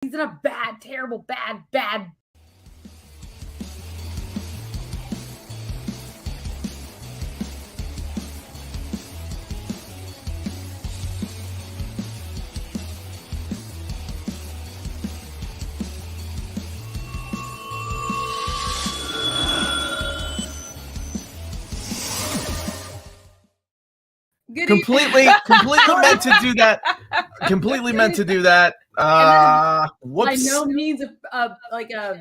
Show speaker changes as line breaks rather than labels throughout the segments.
He's in a bad, terrible, bad.
Completely meant to do that. Completely meant to do that. Whoops.
By no means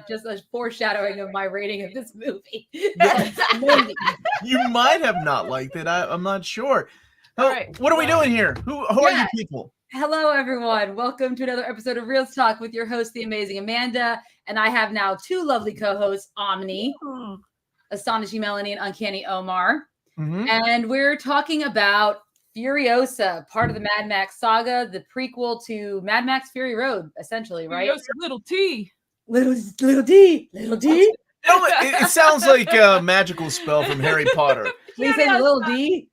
just a foreshadowing of my rating of this movie.
You might have not liked it. I'm not sure.
All right.
What are we doing here? Who are you people?
Hello, everyone. Welcome to another episode of Reelz Talk with your host, the amazing Amanda. And I have now two lovely co-hosts, Omni, Astonishing Melanie, and Uncanny Omar.
Mm-hmm.
And we're talking about Furiosa, part of the Mad Max Saga, the prequel to Mad Max Fury Road, essentially, right?
Furiosa, little T.
Little D.
It sounds like a magical spell from Harry Potter.
They say little D.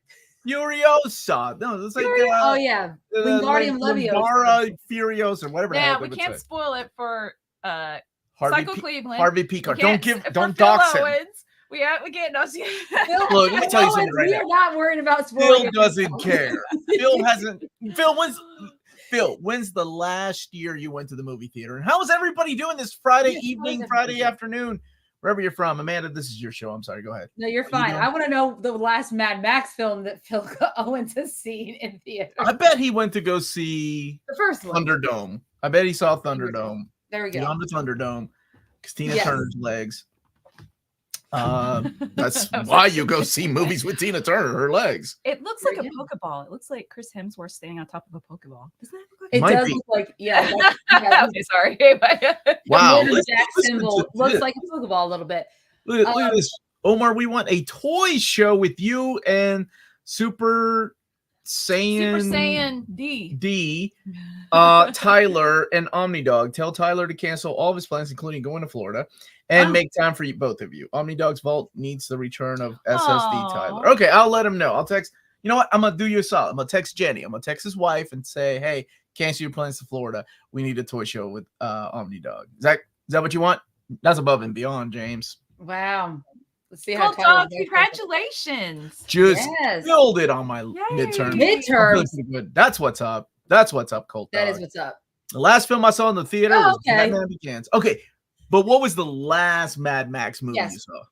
Furiosa. No, it's like
Wingardium Leviosa.
Furiosa, whatever.
Yeah, we can't spoil it for Psycho Cleveland.
Harvey Peacock. Don't dox him.
We can't know.
Look, let me tell you something right now.
We're not worried about spoiling.
Phil doesn't care. Phil, when's the last year you went to the movie theater? And how is everybody doing this Friday evening, Friday afternoon, wherever you're from? Amanda, this is your show. I'm sorry. Go ahead.
No, you're fine. I want to know the last Mad Max film that Phil went to see in theater.
I bet he went to go see
the first one.
Thunderdome. I bet he saw Thunderdome.
There we go.
Beyond the Thunderdome. Because Tina Turner's legs. That's why you go see movies with Tina Turner, her legs.
It looks like a Pokeball. It looks like Chris Hemsworth standing on top of a Pokeball. Doesn't that look like
it?
Might
does
be.
look like, yeah.
Okay, sorry.
Wow.
The Jack symbol looks like a Pokeball a little bit.
Look at this. Omar, we want a toy show with you and Super Saiyan D, Tyler and Omnidog. Tell Tyler to cancel all of his plans, including going to Florida, and make time for both of you. Omnidog's vault needs the return of SSD Tyler. Okay, I'll let him know. I'll text. You know what? I'm gonna do you a solid. I'm gonna text Jenny. I'm gonna text his wife and say, "Hey, cancel your plans to Florida. We need a toy show with Omnidog." Is that what you want? That's above and beyond, James.
Wow. Let's see
how Tyler. Congratulations.
Just killed it on my midterm.
Midterms.
That's what's up. That's what's up, Colt.
That is what's up.
The last film I saw in the theater was Batman Begins. Okay, but what was the last Mad Max movie you saw?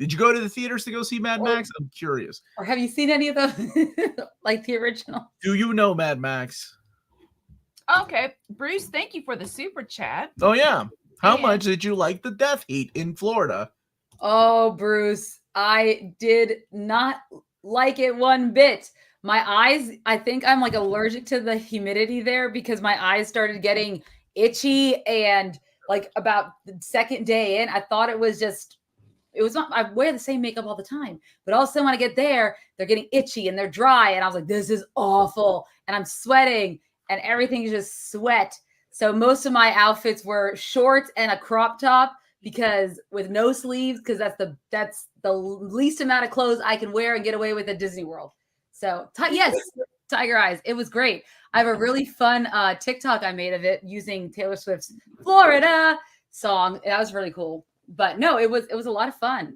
Did you go to the theaters to go see Mad Max? I'm curious.
Or have you seen any of those, like the original?
Do you know Mad Max?
Okay, Bruce, thank you for the super chat.
Oh, yeah. How much did you like the death heat in Florida?
Oh, Bruce, I did not like it one bit. My eyes, I think I'm like allergic to the humidity there because my eyes started getting itchy, and like about the second day in, I thought it was not, I wear the same makeup all the time, but all of a sudden when I get there, they're getting itchy and they're dry. And I was like, this is awful. And I'm sweating and everything is just sweat. So most of my outfits were shorts and a crop top, because with no sleeves, because that's the least amount of clothes I can wear and get away with at Disney World. So yes, Tiger Eyes. It was great. I have a really fun TikTok I made of it using Taylor Swift's Florida song. That was really cool. But no, it was a lot of fun.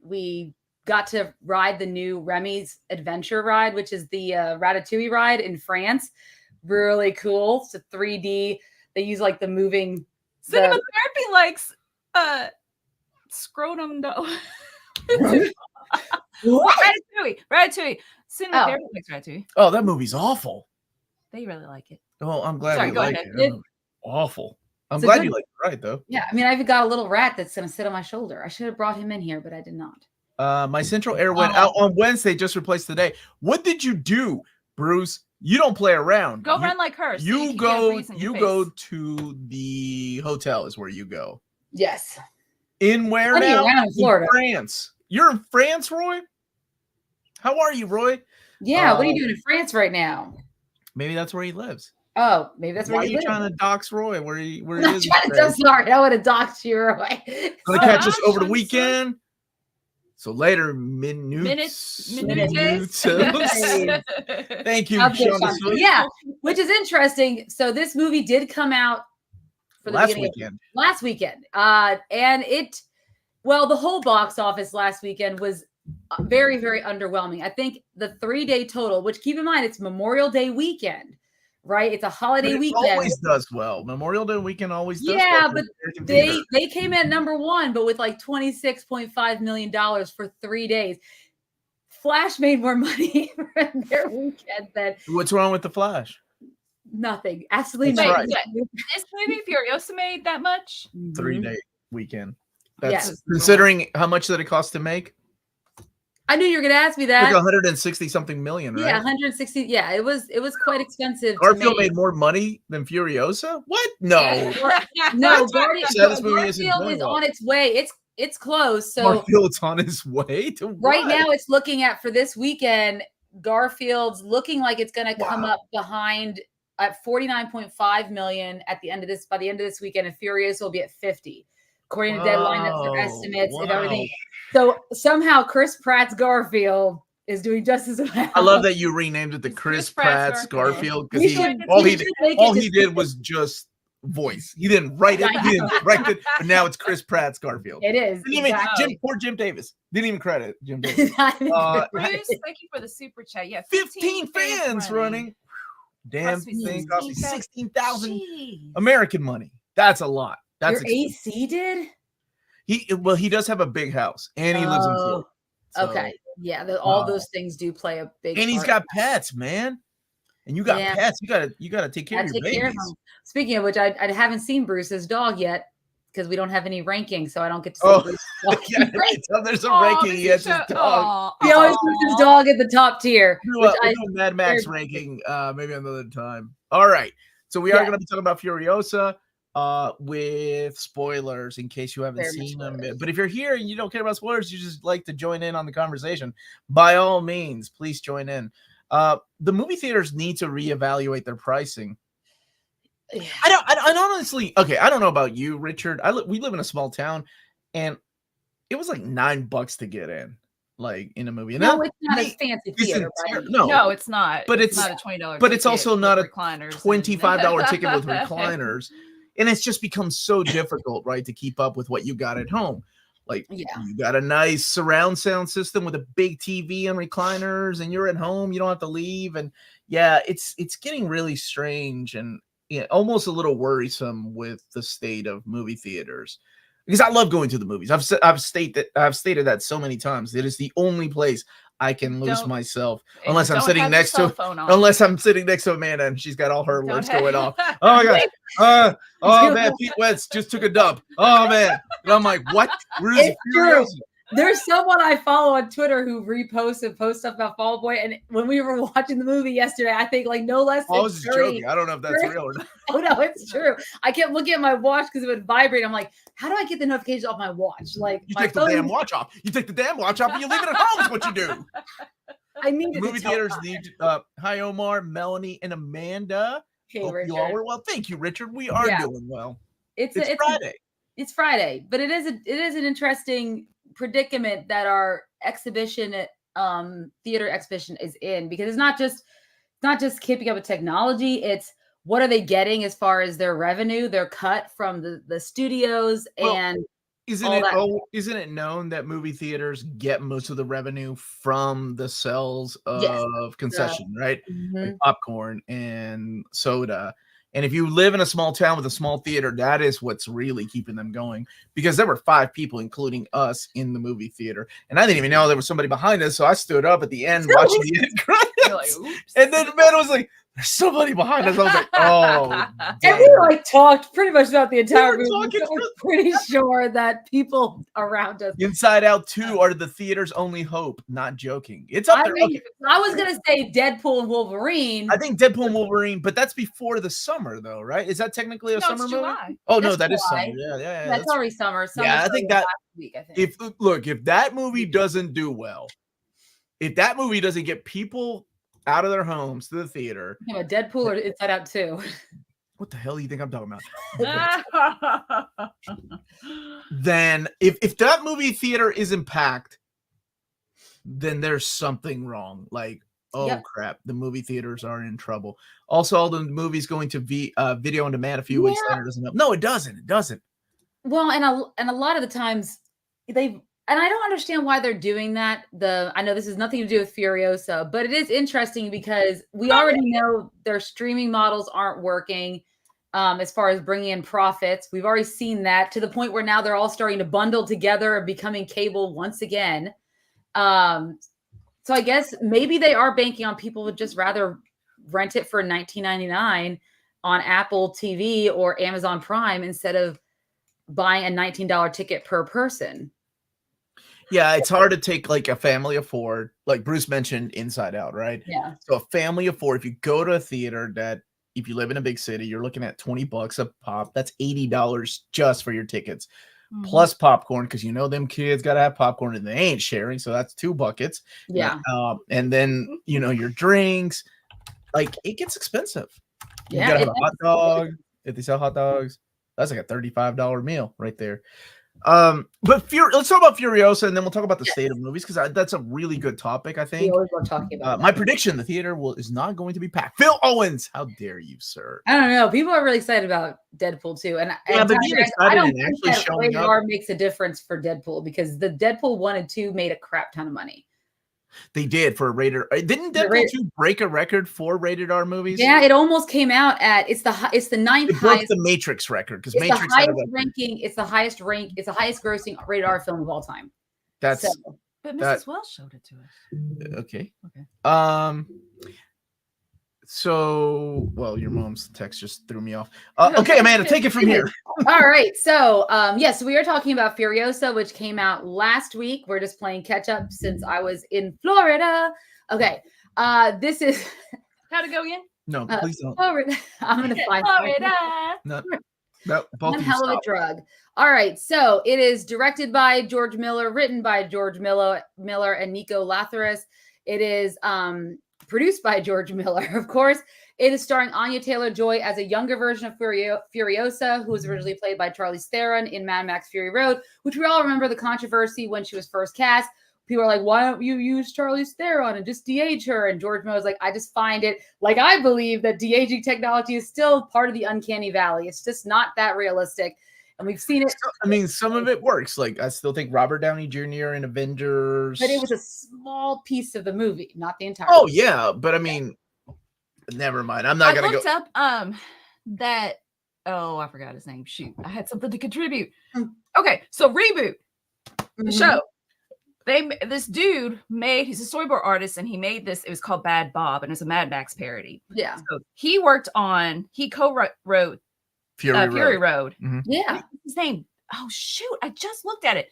We got to ride the new Remy's Adventure ride, which is the Ratatouille ride in France. Really cool. It's a 3D. They use like the moving.
Cinematography likes scrotum dough. Ratatouille. Cinematography likes Ratatouille.
Oh, that movie's awful.
They really like it.
Oh, I'm glad you like it. Awful. I'm glad you like it, right, though.
Yeah, I mean, I've got a little rat that's going to sit on my shoulder. I should have brought him in here, but I did not.
My Central Air went out on Wednesday, just replaced today. What did you do, Bruce? You don't play around.
Go run like her. So
you go to the hotel is where you go.
Yes.
In where now?
In Florida.
France. You're in France, Roy? How are you, Roy?
Yeah, what are you doing in France right now?
Maybe that's where he lives.
Oh, maybe that's where
he lives. Why are you trying to dox Roy? Where he is?
I'm sorry. I would have doxed you, Roy.
Gonna catch us over the weekend. So later, minutes. Thank you,
yeah, which is interesting. So this movie did come out for the
last
beginning
weekend.
Last weekend. And the whole box office last weekend was very, very underwhelming. I think the 3-day total, which keep in mind, it's Memorial Day weekend, right? It's a holiday weekend.
Always does well. Memorial Day weekend always does well.
Yeah, but they came in number 1, but with like $26.5 million for 3 days. Flash made more money for their weekend than.
What's wrong with the Flash?
Nothing. Absolutely
That's
nothing.
right.
This movie Furiosa made that much?
3-day weekend.
Yes.
That's considering how much did it cost to make?
I knew you were going to ask me that.
Like 160 something million, right?
Yeah, 160. Yeah, it was quite expensive.
Garfield made more money than Furiosa? What? No.
No, Garfield is
well.
on its way. It's close. So
Garfield's on his way to what?
Right now it's looking at, for this weekend, Garfield's looking like it's going to come up behind at 49.5 million by the end of this weekend, and Furiosa will be at 50. According to Deadline, that's their estimates and everything. So somehow Chris Pratt's Garfield is doing just as well.
I love that you renamed it the Chris Pratt's Garfield, because all he did was just voice. He didn't write it. He didn't direct it. But now it's Chris Pratt's Garfield.
It is.
Poor Jim Davis. Didn't even credit Jim Davis.
Bruce, thank you for the super chat. Yeah,
15 fans running. Damn thing cost me 16,000 American money. That's a lot. That's
your AC did?
He does have a big house, and he lives in Florida.
So, okay. Yeah, all those things do play a big
And he's got pets, man. And you got pets. You gotta take care of your babies.
Speaking of which, I haven't seen Bruce's dog yet, because we don't have any ranking, so I don't get to see Bruce's dog.
Yeah, right. So there's a ranking. He has his dog.
He always puts his dog at the top tier.
We'll do a Mad Max ranking maybe another time. All right. So we are going to be talking about Furiosa with spoilers in case you haven't seen them. But if you're here and you don't care about spoilers, you just like to join in on the conversation, by all means, please join in. The movie theaters need to reevaluate their pricing. Yeah. I honestly, okay, I don't know about you, Richard. We live in a small town, and it was like $9 to get in, like in a movie. And
no, it's not a fancy theater. Right?
No, it's not.
But it's
not a $20.
But it's also not a $25 ticket with recliners, and it's just become so difficult, right, to keep up with what you got at home. Like, you got a nice surround sound system with a big TV and recliners, and you're at home, you don't have to leave, and it's getting really strange and almost a little worrisome with the state of movie theaters, because I love going to the movies. I've stated that so many times. It is the only place I can lose myself unless I'm sitting next to Amanda and she's got all her alerts going off. Oh my god! Oh man, Pete Wentz just took a dump. Oh man, and I'm like, what?
It's true. There's someone I follow on Twitter who reposts and posts stuff about Fall Out Boy. And when we were watching the movie yesterday, I think like no less than
I was just joking. I don't know if that's real or not.
Oh no, it's true. I kept looking at my watch because it would vibrate. I'm like, how do I get the notifications off my watch? Like,
you take the damn watch off. You take the damn watch off and you leave it at home is what you do.
I need
movie theaters need hi Omar, Melanie, and Amanda.
Hey,
hope
Richard.
you all were well. Thank you, Richard. We are doing well.
It's
Friday.
It's Friday, but it is an interesting predicament that our theater exhibition is in, because it's not just keeping up with technology. It's what are they getting as far as their revenue, their cut from the studios, and
isn't it known that movie theaters get most of the revenue from the sales of concession, right? Like popcorn and soda. And if you live in a small town with a small theater, that is what's really keeping them going, because there were 5 people, including us, in the movie theater. And I didn't even know there was somebody behind us. So I stood up at the end watching the end credits. And then Amanda was like, there's somebody behind us. I was like, oh.
And we like talked pretty much about the entire movie. So I'm pretty sure that people around us.
Inside Out 2 are the theater's only hope. Not joking. It's up there.
I was going to say Deadpool and Wolverine.
I think Deadpool and Wolverine, but that's before the summer, though, right? Is that technically a summer movie?
July.
Oh, no, that is summer. Yeah.
That's already summer.
Yeah, I think that week, I think. If that movie doesn't do well, if that movie doesn't get people out of their homes to the theater.
Deadpool or Inside Out 2.
What the hell do you think I'm talking about? Then if that movie theater isn't packed, then there's something wrong. Like oh crap, the movie theaters are in trouble. Also, all the movies going to video on demand a few weeks later doesn't help. No, it doesn't. It doesn't.
Well, and a lot of the times and I don't understand why they're doing that. I know this has nothing to do with Furiosa, but it is interesting because we already know their streaming models aren't working as far as bringing in profits. We've already seen that to the point where now they're all starting to bundle together and becoming cable once again. So I guess maybe they are banking on people would just rather rent it for $19.99 on Apple TV or Amazon Prime instead of buying a $19 ticket per person.
Yeah, it's hard to take like a family of four, like Bruce mentioned Inside Out, right?
Yeah.
So a family of four, if you go to a theater that if you live in a big city, you're looking at $20 a pop. That's $80 just for your tickets. Plus popcorn, because you know them kids gotta have popcorn and they ain't sharing, so that's 2 buckets.
Yeah.
And then you know your drinks, like it gets expensive. You
Yeah,
gotta have a hot dog. If they sell hot dogs, that's like a $35 meal right there. But let's talk about Furiosa, and then we'll talk about the state of movies because that's a really good topic. I think
we always love talking about
my prediction: the theater is not going to be packed. Phil Owens, how dare you, sir?
I don't know. People are really excited about Deadpool too, and
but being excited
I don't
and
think
actually
that
showing
rated
up
R makes a difference for Deadpool because the Deadpool 1 and 2 made a crap ton of money.
They did for a rated. Didn't Deadpool 2 break a record for rated R movies?
Yeah, it almost came out at it's the 9th
It broke
highest.
the Matrix record because
It's
Matrix
the highest
had
ranking. It's the highest rank. It's the highest grossing rated R film of all time.
That's
but Mrs. Wells showed it to us.
Okay.
Okay.
So, well, your mom's text just threw me off. Okay, Amanda, take it from here.
All right. So, yes, we are talking about Furiosa, which came out last week. We're just playing catch up since I was in Florida. Okay. This is
How'd it go again?
No, please don't.
Florida. I'm gonna find
Florida.
No, both
one
of you
hell of a
stop.
drug. All right. So it is directed by George Miller, written by George Miller and Nico Latharis. It is produced by George Miller, of course. It is starring Anya Taylor-Joy as a younger version of Furiosa, who was originally played by Charlize Theron in Mad Max Fury Road, which we all remember the controversy when she was first cast. People are like, why don't you use Charlize Theron and just de-age her? And George Miller was like, I just find it, like I believe that de-aging technology is still part of the uncanny valley. It's just not that realistic. And we've seen it.
I mean, some of it works. Like, I still think Robert Downey Jr. in Avengers.
But it was a small piece of the movie, not the entire
Oh,
movie.
yeah. But I mean, never mind. I'm not going to go.
I looked up that. Oh, I forgot his name. Shoot. I had something to contribute. Okay. So, Reboot, the show. This dude he's a storyboard artist, and he made this. It was called Bad Bob, and it's a Mad Max parody.
Yeah.
So he co-wrote Fury Road.
Mm-hmm.
Yeah.
His name. Oh shoot! I just looked at it,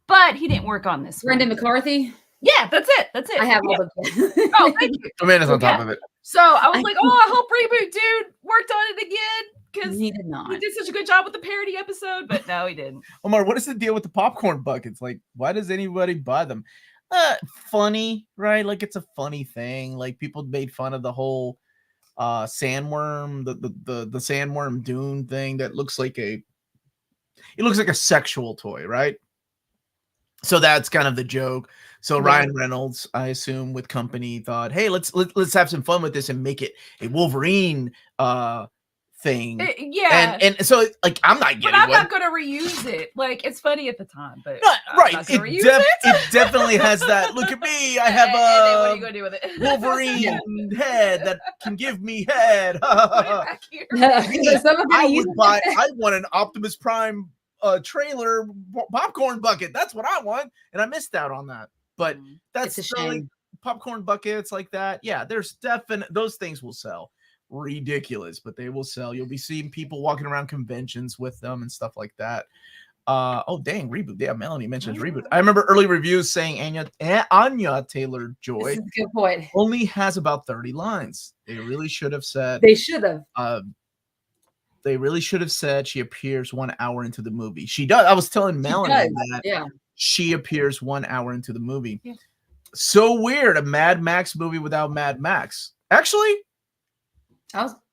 but he didn't work on this.
Brendan McCarthy.
Yeah, that's it.
I have all the.
Oh, thank you.
Amanda's on top of it.
So I was like, I hope Reboot dude worked on it again because
he did not.
He did such a good job with the parody episode, but no, he didn't.
Omar, what is the deal with the popcorn buckets? Like, why does anybody buy them? Funny, right? Like, it's a funny thing. Like, people made fun of the whole sandworm, the sandworm dune thing that looks like a sexual toy, right? So that's kind of the joke. So Ryan Reynolds, I assume, with company thought, hey, let's have some fun with this and make it a Wolverine thing.
Yeah.
And so like I'm not getting
I'm not gonna reuse it. Like it's funny at the time, but
right. It definitely has that. Look at me. I have
a what are you gonna do with it?
Wolverine head that can give me head.
Back here.
I want an Optimus Prime trailer popcorn bucket. That's what I want, and I missed out on that. But that's
a shame.
Like, popcorn buckets like that. Yeah, there's definitely those things will sell. Ridiculous, but they will sell. You'll be seeing people walking around conventions with them and stuff like that. Oh dang, Reboot. Yeah, Melanie mentions Reboot. I remember early reviews saying Anya Taylor-Joy
good point.
only has about 30 lines. They really should have said.
They should have.
They really should have said she appears 1 hour into the movie. She does. I was telling Melanie that she appears 1 hour into the movie. Yeah. So weird. A Mad Max movie without Mad Max. Actually,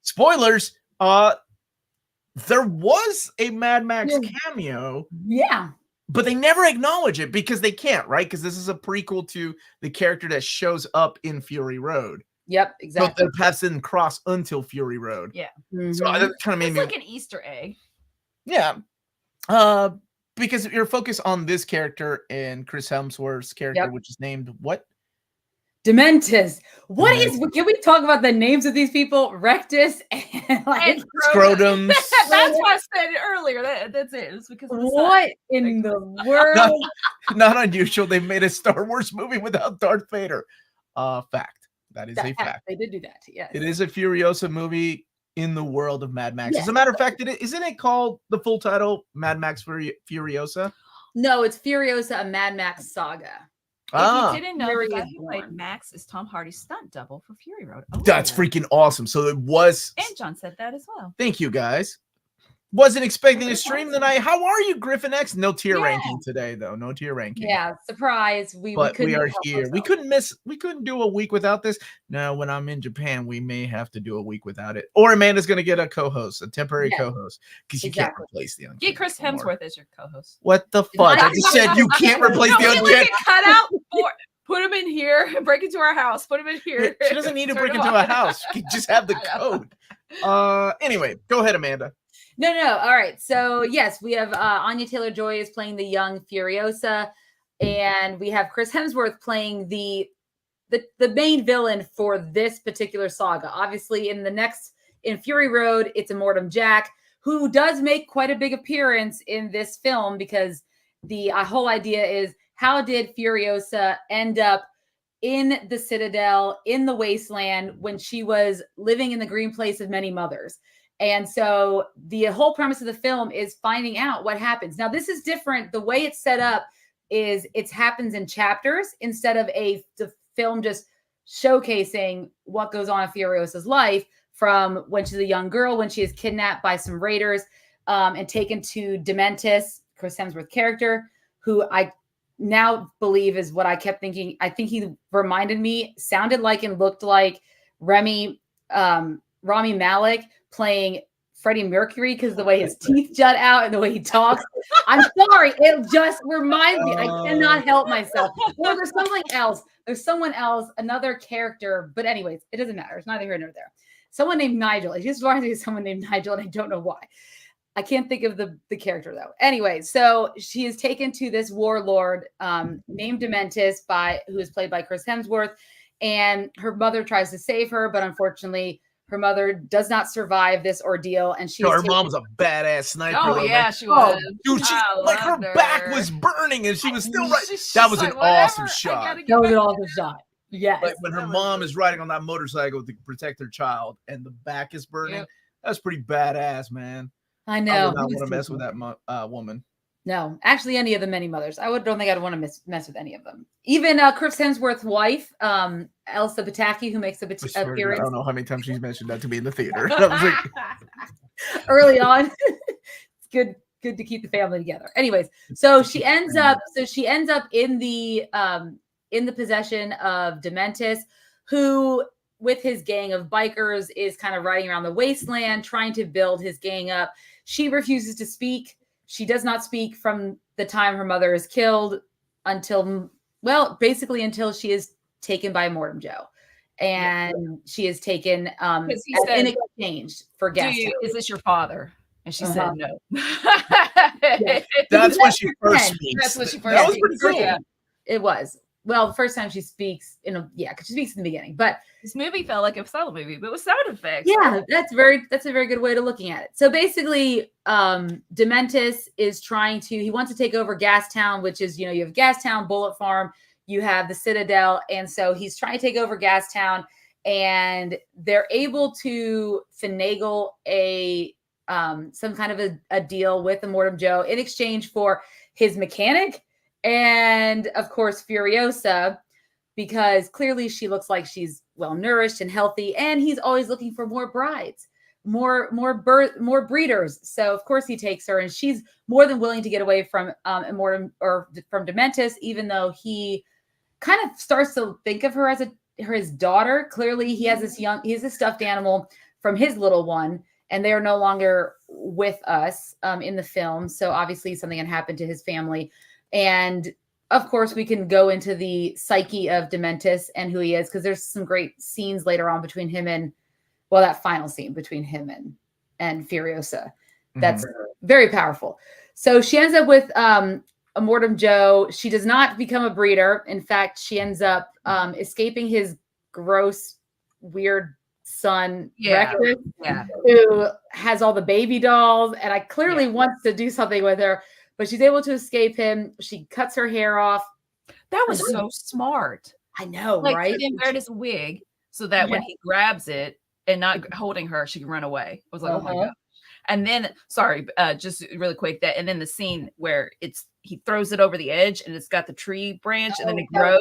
spoilers. There was a Mad Max cameo.
Yeah.
but they never acknowledge it because they can't, right? Because this is a prequel to the character that shows up in Fury Road.
Yep, exactly.
But their paths didn't cross until Fury Road.
Yeah.
So that kind of made me
like an Easter egg.
Yeah. Because you're focused on this character and Chris Hemsworth's character, which is named what?
Dementis. Can we talk about the names of these people? Rectus and like
Scrotums.
That's why I said it earlier. That's it. It's because
what in the world?
Not unusual. They made a Star Wars movie without Darth Vader. Fact. That is a fact.
They did do that. Yes.
It is a Furiosa movie in the world of Mad Max. As a matter of fact, isn't it called the full title Mad Max Furiosa?
No, it's Furiosa, a Mad Max Saga.
If you didn't know, the guy who played Max is Tom Hardy's stunt double for Fury Road.
That's freaking awesome. So it was.
And John said that as well.
Thank you, guys. Wasn't expecting a stream tonight. How are you, Griffin X? No tier ranking today, though. No tier ranking.
Yeah, surprise.
We are here. Ourselves. We couldn't do a week without this. Now, when I'm in Japan, we may have to do a week without it. Or Amanda's going to get a co-host, a temporary co-host, because you can't replace the Uncanny.
Get Chris Hemsworth as your co-host.
What the fuck? I just said you can't replace the Uncanny.
Cut out. Put him in here and break into our house. Put him in here.
She doesn't need to break into a house. She can just have the code. Anyway, go ahead, Amanda.
No. All right. So yes, we have Anya Taylor-Joy is playing the young Furiosa, and we have Chris Hemsworth playing the main villain for this particular saga. Obviously, in Fury Road, it's Immortum Jack, who does make quite a big appearance in this film because the whole idea is, how did Furiosa end up in the Citadel, in the wasteland, when she was living in the green place of many mothers? And so the whole premise of the film is finding out what happens. Now, this is different. The way it's set up is it happens in chapters instead of the film just showcasing what goes on in Furiosa's life from when she's a young girl, when she is kidnapped by some raiders and taken to Dementis, Chris Hemsworth's character, who I now believe is what I kept thinking. I think he sounded like and looked like Rami Malek playing Freddie Mercury because the way his teeth jut out and the way he talks. I'm sorry. It just reminds me. I cannot help myself. Or there's something else. There's someone else, another character. But anyways, it doesn't matter. It's neither here nor there. Someone named Nigel. It just reminds me of someone named Nigel, and I don't know why. I can't think of the character, though. Anyway, so she is taken to this warlord named Dementis, who is played by Chris Hemsworth. And her mother tries to save her, but unfortunately, her mother does not survive this ordeal, and
her mom was a badass sniper.
Oh yeah, she was.
Dude, her back was burning, and she was still right. That was an awesome shot.
That was an awesome shot. Yes.
Like when her mom is riding on that motorcycle to protect her child, and the back is burning. That's pretty badass, man.
I know.
I would not want to mess with that woman.
No, actually, any of the many mothers. Don't think I'd want to mess with any of them. Even Chris Hemsworth's wife, Elsa Pataki, who makes appearance.
I don't know how many times she's mentioned that to me in the theater.
Early on, it's good to keep the family together. Anyways, so she ends up in the possession of Dementis, who, with his gang of bikers, is kind of riding around the wasteland trying to build his gang up. She refuses to speak. She does not speak from the time her mother is killed until she is taken by Immortum Joe. And she is taken in exchange for gas.
Is this your father? And she said no.
That's when she first speaks.
That's when she first
That was pretty cool.
Yeah, it was. Well, the first time she speaks because she speaks in the beginning. But
this movie felt like a solo movie, but with sound effects.
Yeah, that's a very good way to looking at it. So basically, Dementis is he wants to take over Gastown, which is, you have Gastown, Bullet Farm, you have the Citadel, and so he's trying to take over Gastown, and they're able to finagle some kind of a deal with Immortum Joe in exchange for his mechanic. And of course, Furiosa, because clearly she looks like she's well nourished and healthy, and he's always looking for more brides, more breeders. So of course he takes her, and she's more than willing to get away from Immortum or from Dementis, even though he kind of starts to think of her as his daughter. Clearly, he has a stuffed animal from his little one, and they are no longer with us in the film. So obviously something had happened to his family. And of course, we can go into the psyche of Dementus and who he is, because there's some great scenes later on between him and, well, that final scene between him and Furiosa. That's very powerful. So she ends up with Immortum Joe. She does not become a breeder. In fact, she ends up escaping his gross, weird son, Rectus, who has all the baby dolls, and I clearly wants to do something with her. But she's able to escape him. She cuts her hair off.
That was so smart.
I know,
like,
right?
She didn't wear this wig so that when he grabs it and not holding her, she can run away. I was like, oh my God. And then, sorry, just really quick, and then the scene where he throws it over the edge and it's got the tree branch and then it grows.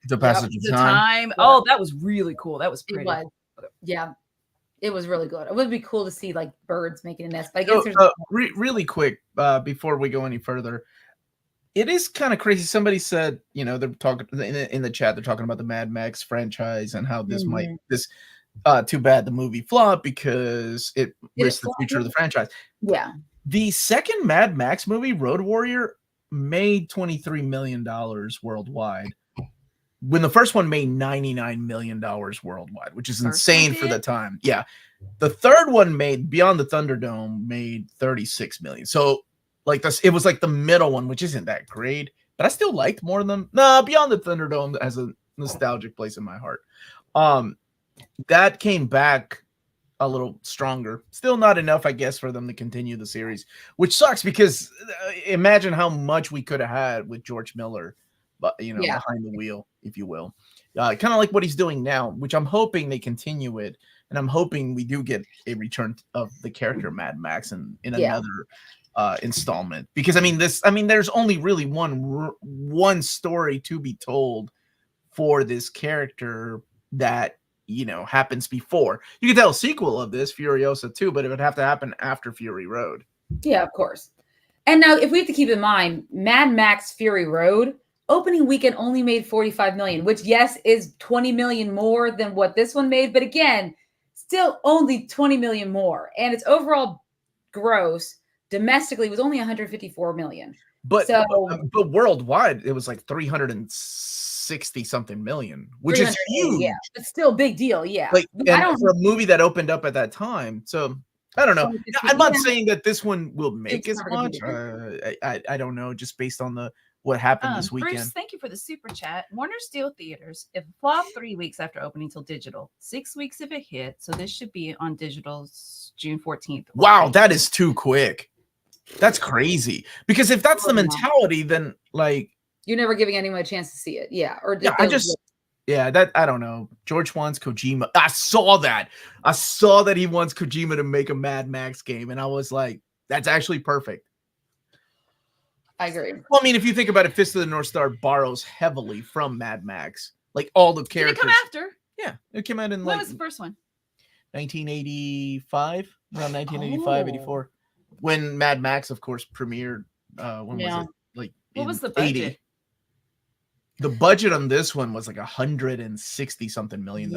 The passage of time.
Yeah. Oh, that was really cool. That was pretty.
Yeah. It was really good. It would be cool to see like birds making a nest. But I guess there's
really quick before we go any further. It is kind of crazy. Somebody said, they're talking in the chat. They're talking about the Mad Max franchise and how this too bad the movie flopped because it risks the future of the franchise.
Yeah.
The second Mad Max movie, Road Warrior, made $23 million worldwide. When the first one made $99 million worldwide, which is insane for the time. Yeah. The third one made Beyond the Thunderdome made $36 million. So like this, it was like the middle one, which isn't that great, but I still liked more of them. No, Beyond the Thunderdome has a nostalgic place in my heart. That came back a little stronger. Still not enough, I guess, for them to continue the series, which sucks because imagine how much we could have had with George Miller, but behind the wheel, if you will. Kind of like what he's doing now, which I'm hoping they continue it, and I'm hoping we do get a return of the character Mad Max in another installment. Because there's only really one story to be told for this character that happens before. You could tell a sequel of this, Furiosa 2, but it would have to happen after Fury Road.
Yeah, of course. And now, if we have to keep in mind, Mad Max Fury Road opening weekend only made $45 million, which, yes, is $20 million more than what this one made. But again, still only $20 million more. And its overall gross domestically was only $154 million.
But worldwide, it was like 360 something million, which is huge.
Yeah, but still big deal. Yeah.
Like, for a movie that opened up at that time. So I don't know. I'm not saying that this one will make as much. I don't know, just based on what happened this weekend.
Bruce, thank you for the super chat. Warner Steel Theaters, if flop 3 weeks after opening till digital, 6 weeks if it hit. So this should be on digital June 14th.
Wow, that is too quick. That's crazy. Because if that's the mentality, then like
you're never giving anyone a chance to see it. Yeah. Or
I don't know. George wants Kojima. I saw that he wants Kojima to make a Mad Max game, and I was like, that's actually perfect.
I agree.
Well, I mean, if you think about it, Fist of the North Star borrows heavily from Mad Max. Like all the characters.
Did it come after?
Yeah, it came out in
when was the first one?
1985, around 1985, 84. When Mad Max, of course, premiered. When was it? Like,
what was the budget?
80. The budget on this one was like $160 something million.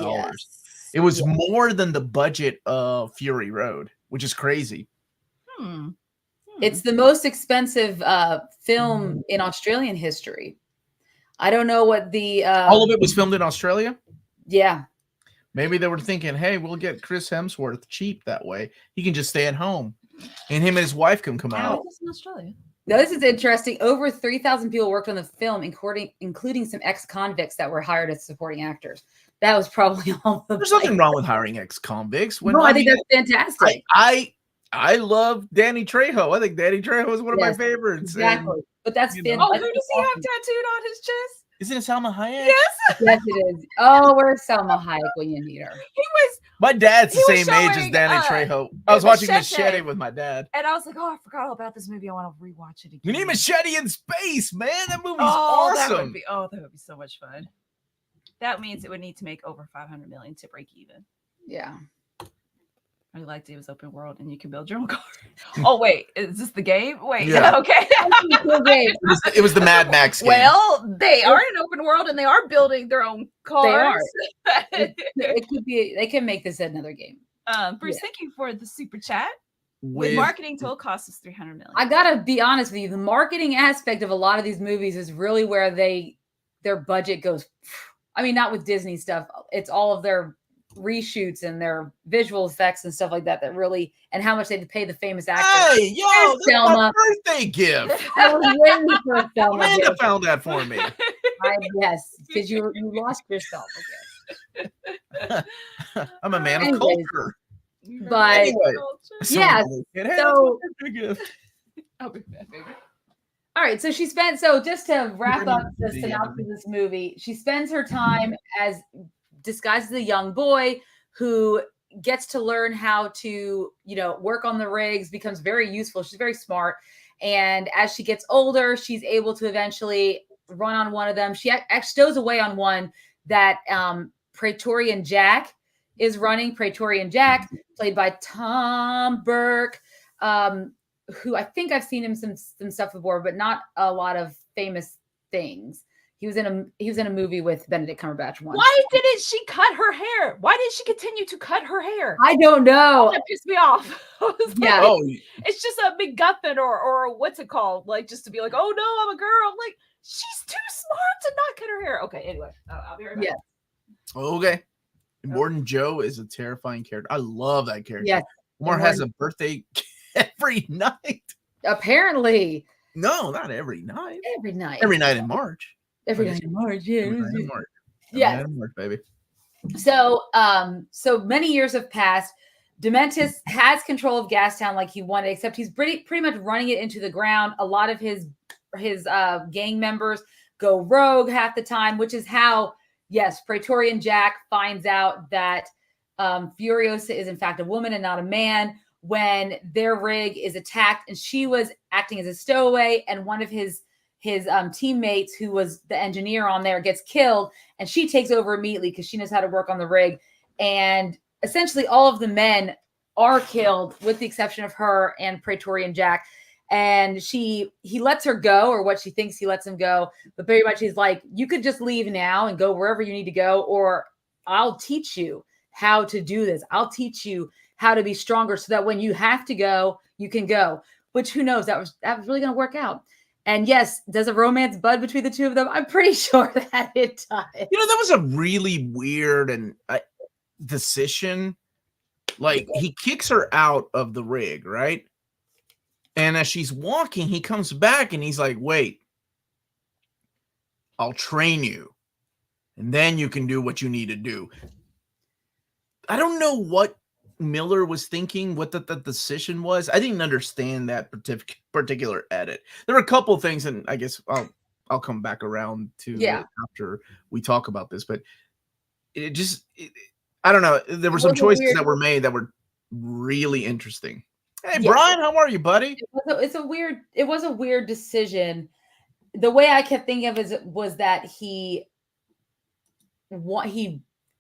It was more than the budget of Fury Road, which is crazy.
It's the most expensive film in Australian history. I don't know what the
all of it was filmed in Australia.
Yeah.
Maybe they were thinking, hey, we'll get Chris Hemsworth cheap that way. He can just stay at home. And him and his wife can come out.
In Australia.
Now, this is interesting. Over 3,000 people worked on the film, including some ex-convicts that were hired as supporting actors. That was probably all.
There's nothing wrong with hiring ex-convicts.
I think that's fantastic.
I love Danny Trejo. I think Danny Trejo is one of my favorites.
Exactly. But that's fantastic.
Oh, who does he have tattooed on his chest?
Isn't it Salma Hayek?
Yes.
Yes, it is. Oh, where's Salma Hayek when you need her?
My dad's the same age as Danny Trejo. I was watching Machete with my dad.
And I was like, I forgot all about this movie. I want to rewatch it again.
We need Machete in space, man. That movie's awesome.
That would be so much fun. That means it would need to make over 500 million to break even.
Yeah.
I liked it was open world and you can build your own car. Oh, wait. Is this the game? Wait.
Yeah.
Okay.
It was the Mad Max game.
Well, they are in open world and they are building their own cars.
It could be. They can make this another game.
Bruce, thank you for the super chat. with marketing, total cost is $300 million.
I gotta be honest with you, the marketing aspect of a lot of these movies is really where their budget goes. I mean, not with Disney stuff. It's all of their reshoots and their visual effects and stuff like that really, and how much they pay the famous actors.
Hey, yo, this is my birthday gift.
I was waiting for Selma.
Amanda found that for me.
Yes, because you lost yourself. Okay.
I'm a man of culture.
But
anyway,
yes, so
I'll be back, baby.
All right, so just to wrap up the synopsis of this movie, she spends her time as disguised as a young boy who gets to learn how to, work on the rigs, becomes very useful. She's very smart. And as she gets older, she's able to eventually run on one of them. She actually stows away on one that Pretorian Jack is running. Pretorian Jack, played by Tom Burke, who I think I've seen him some stuff before, but not a lot of famous things. He was in a movie with Benedict Cumberbatch once.
Why didn't she cut her hair? Why didn't she continue to cut her hair?
I don't know.
That pissed me off.
Yeah.
It's just a MacGuffin or what's it called? Like, just to be like, oh no, I'm a girl. Like, she's too smart to not cut her hair. Okay, anyway, I'll be right back.
Yeah.
Okay. Immortan Joe is a terrifying character. I love that character.
Yes.
Omar has a birthday every night.
Apparently.
No, not every night.
Every night.
Every night in March.
Every night in March, yeah.
Yeah. March, baby.
So many years have passed. Dementis has control of Gastown like he wanted, except he's pretty much running it into the ground. A lot of his gang members go rogue half the time, which is how, yes, Pretorian Jack finds out that Furiosa is in fact a woman and not a man when their rig is attacked, and she was acting as a stowaway, and one of his teammates, who was the engineer on there, gets killed, and she takes over immediately because she knows how to work on the rig. And essentially all of the men are killed with the exception of her and Pretorian Jack. And he lets her go, or what she thinks he lets him go. But very much he's like, you could just leave now and go wherever you need to go, or I'll teach you how to do this. I'll teach you how to be stronger so that when you have to go, you can go. Which, who knows, that was really going to work out. And yes, does a romance bud between the two of them? I'm pretty sure that it does.
That was a really weird decision. Like, he kicks her out of the rig, right? And as she's walking, he comes back and he's like, wait, I'll train you. And then you can do what you need to do. I don't know what Miller was thinking, what the decision was. I didn't understand that particular edit. There were a couple things, and I guess I'll come back around to it after we talk about this. But I don't know. There were some choices that were made that were really interesting. Hey, Brian, how are you, buddy?
It was a weird decision. The way I kept thinking of it was that he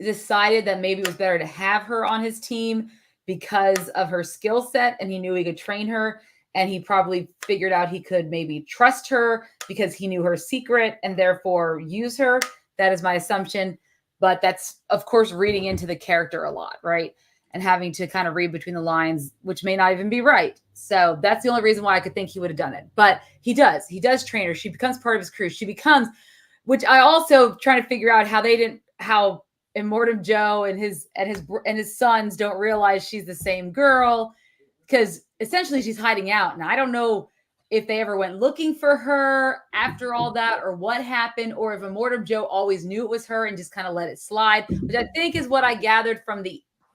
decided that maybe it was better to have her on his team because of her skill set, and he knew he could train her, and he probably figured out he could maybe trust her because he knew her secret and therefore use her. That is my assumption, but that's, of course, reading into the character a lot, right? And having to kind of read between the lines, which may not even be right. So that's the only reason why I could think he would have done it. But he does train her. She becomes part of his crew. She becomes, which I also trying to figure out how Immortan Joe and his sons don't realize she's the same girl, because essentially she's hiding out. And I don't know if they ever went looking for her after all that, or what happened, or if Immortan Joe always knew it was her and just kind of let it slide, which I think is what I gathered from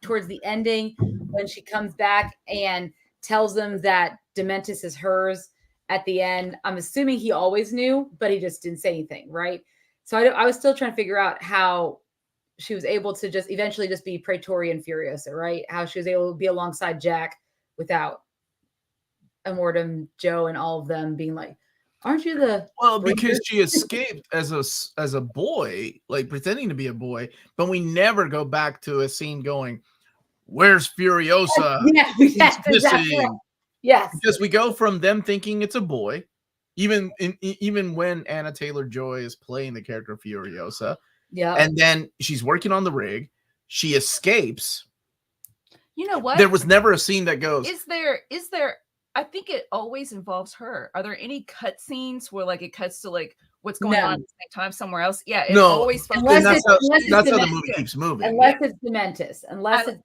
towards the ending when she comes back and tells them that Dementis is hers at the end. I'm assuming he always knew, but he just didn't say anything, right? So I was still trying to figure out how she was able to just eventually just be Pretorian Furiosa, right? How she was able to be alongside Jack without Immortan Joe and all of them being like, aren't you the...
Well, because she escaped as a boy, like pretending to be a boy, but we never go back to a scene going, where's Furiosa?
Yes, exactly. Yes.
Because we go from them thinking it's a boy, even when Anna Taylor-Joy is playing the character Furiosa.
Yeah.
And then she's working on the rig. She escapes.
You know what?
There was never a scene that goes.
Is there? I think it always involves her. Are there any cut scenes where like it cuts to like what's going on at the same time somewhere else? Yeah, it's always supposed
that's
to
how the movie keeps moving.
Unless it's Dementis, unless it's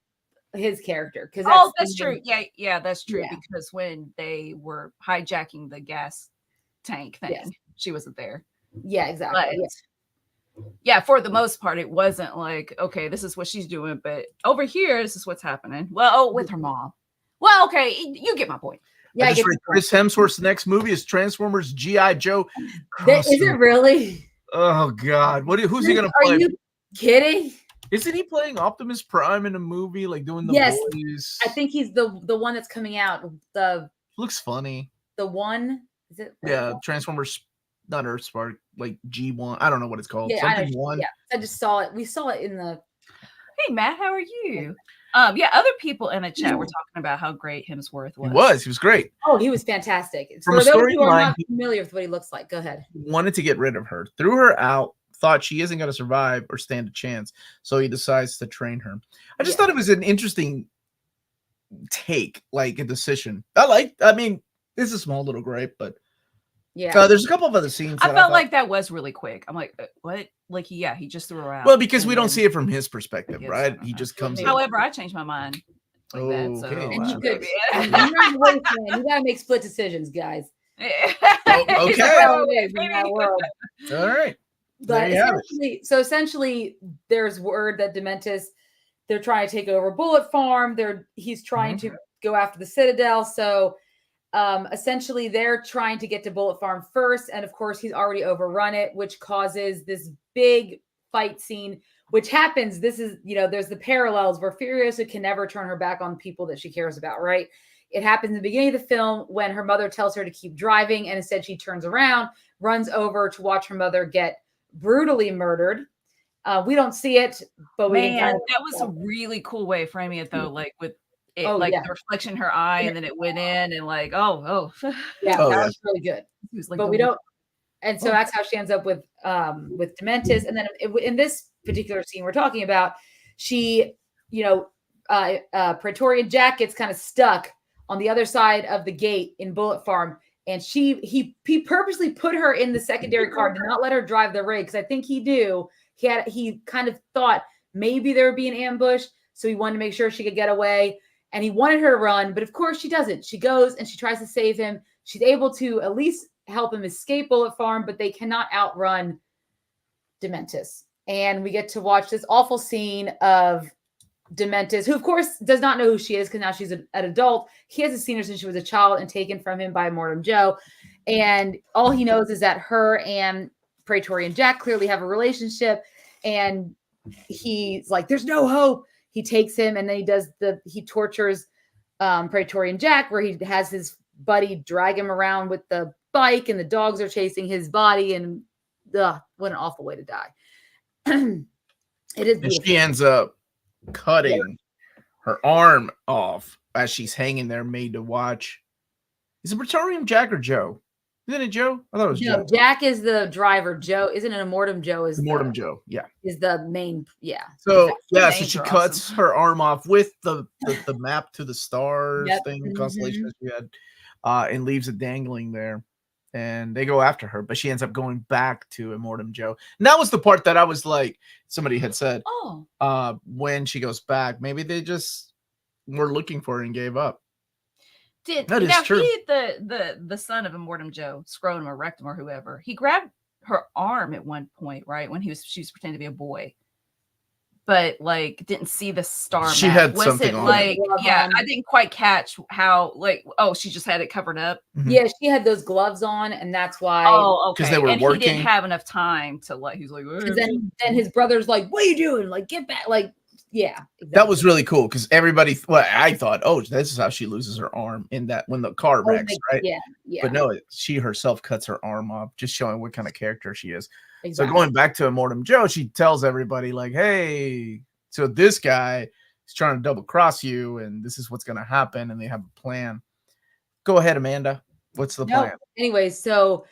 his character. Because
that's true. Yeah, that's true.
Yeah.
Because when they were hijacking the gas tank thing,
Yes.
she wasn't there.
Yeah, exactly.
But, yeah, for the most part, it wasn't like, okay, this is what she's doing, but over here, this is what's happening. Well, with her mom. Well, okay, you get my point.
Yeah,
I just read Chris Hemsworth's next movie is Transformers G.I. Joe.
Is it really?
Oh God! Who's he gonna play?
Are you kidding?
Isn't he playing Optimus Prime in a movie like doing the boys?
I think he's the one that's coming out. The
looks funny.
The one is it?
Yeah, Transformers, not Earthspark, like G1. I don't know what it's called.
Yeah,
Something one.
Yeah, I just saw it. We saw it in the.
Hey Matt, how are you? Yeah, other people in the chat were talking about how great Hemsworth was.
He was great.
Oh, he was fantastic.
From
For
a
those who are
storyline,
not familiar with what he looks like, go ahead.
Wanted to get rid of her, threw her out, thought she isn't going to survive or stand a chance, so he decides to train her. I just thought it was an interesting take, like a decision. I mean, it's a small little gripe, but yeah, there's a couple of other scenes.
I felt like that was really quick. I'm like, what? Like, he just threw her out.
Well, because we don't see it from his perspective, right? He just comes.
However, I changed my mind. Like that, so,
and you could, you gotta make split decisions, guys.
Okay. All right.
But essentially, there's word that Dementis, they're trying to take over Bullet Farm. He's trying to go after the Citadel. So essentially, they're trying to get to Bullet Farm first. And of course, he's already overrun it, which causes this big fight scene, which happens. This is, there's the parallels where Furiosa can never turn her back on people that she cares about, right? It happens in the beginning of the film when her mother tells her to keep driving, and instead she turns around, runs over to watch her mother get brutally murdered. We don't see it, but
that was a really cool way of framing it, though, like with it, the reflection in her eye, and then it went in, and like,
that was really good.
Like,
but we don't, and so that's how she ends up with Dementis, and then in this particular scene we're talking about, she, Pretorian Jack gets kind of stuck on the other side of the gate in Bullet Farm. And he purposely put her in the secondary car to not let her drive the rig, because I think he kind of thought maybe there would be an ambush, so he wanted to make sure she could get away, and he wanted her to run, but of course she doesn't. She goes and she tries to save him. She's able to at least help him escape Bullet Farm, but they cannot outrun Dementis. And we get to watch this awful scene of Dementis, who of course does not know who she is because now she's an adult. He hasn't seen her since she was a child and taken from him by Mortem Joe. And all he knows is that her and Pretorian Jack clearly have a relationship. And he's like, there's no hope. He takes him and then he tortures Pretorian Jack, where he has his buddy drag him around with the bike and the dogs are chasing his body. And what an awful way to die. It is.
And she ends up cutting her arm off as she's hanging there, made to watch. Is it Pretorian Jack or Joe? Isn't it Joe? I thought it was Joe.
Jack is the driver. Joe isn't it? Mortem Joe is
Joe. Yeah,
is the main. Yeah.
So so she cuts her arm off with the map to the stars constellation that she had, and leaves it dangling there. And they go after her, but she ends up going back to Immortum Joe. And that was the part that I was like, somebody had said, when she goes back, maybe they just were looking for her and gave up.
That is true. The son of Immortum Joe, Scrotum or Rectum or whoever, he grabbed her arm at one point, right? When she was pretending to be a boy. But like didn't see the star
she
map.
had
was
something
it
on
like
it.
I didn't quite catch how she just had it covered up.
Yeah, she had those gloves on, and that's why.
Because they were working.
He didn't have enough time to he's like
then his brother's like, what are you doing? Like, get back. Like, yeah, exactly.
That was really cool because everybody I thought, this is how she loses her arm in that when the car wrecks, right?
Yeah.
But no, she herself cuts her arm off, just showing what kind of character she is.
Exactly.
So going back to Immortum Joe, she tells everybody like, hey, so this guy is trying to double cross you, and this is what's going to happen, and they have a plan. Go ahead, Amanda. What's the plan?
Anyway, so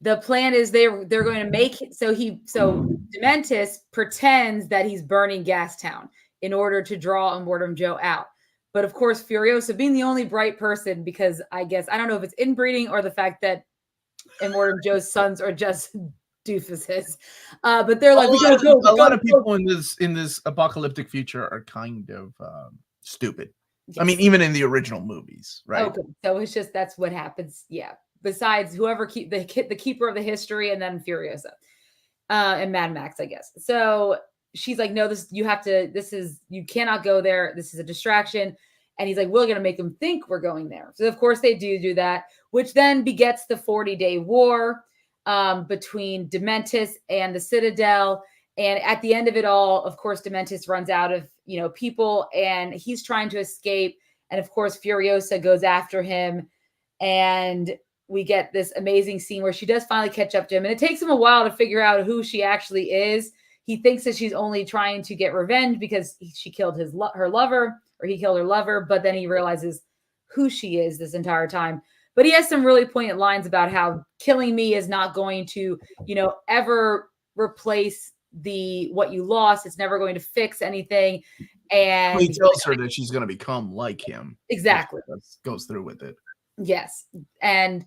the plan is they're going to make it so Dementis pretends that he's burning Gastown in order to draw Immortum Joe out. But of course, Furiosa being the only bright person, because I guess, I don't know if it's inbreeding or the fact that Immortan Joe's sons are just doofuses. But they're like,
a lot of people in this apocalyptic future are kind of stupid. Yes. I mean, even in the original movies, right?
Okay, so it's just, that's what happens. Yeah. Besides whoever the keeper of the history, and then Furiosa, and Mad Max, I guess. So she's like, no, you cannot go there. This is a distraction. And he's like, we're going to make them think we're going there. So of course they do that, which then begets the 40-day war between Dementis and the Citadel. And at the end of it all, of course, Dementis runs out of, people, and he's trying to escape. And of course, Furiosa goes after him. And we get this amazing scene where she does finally catch up to him. And it takes him a while to figure out who she actually is. He thinks that she's only trying to get revenge because she killed her lover, or he killed her lover. But then he realizes who she is this entire time. But he has some really poignant lines about how killing me is not going to, ever replace what you lost. It's never going to fix anything. And
he tells her that she's going to become like him.
Exactly.
Goes through with it.
Yes. And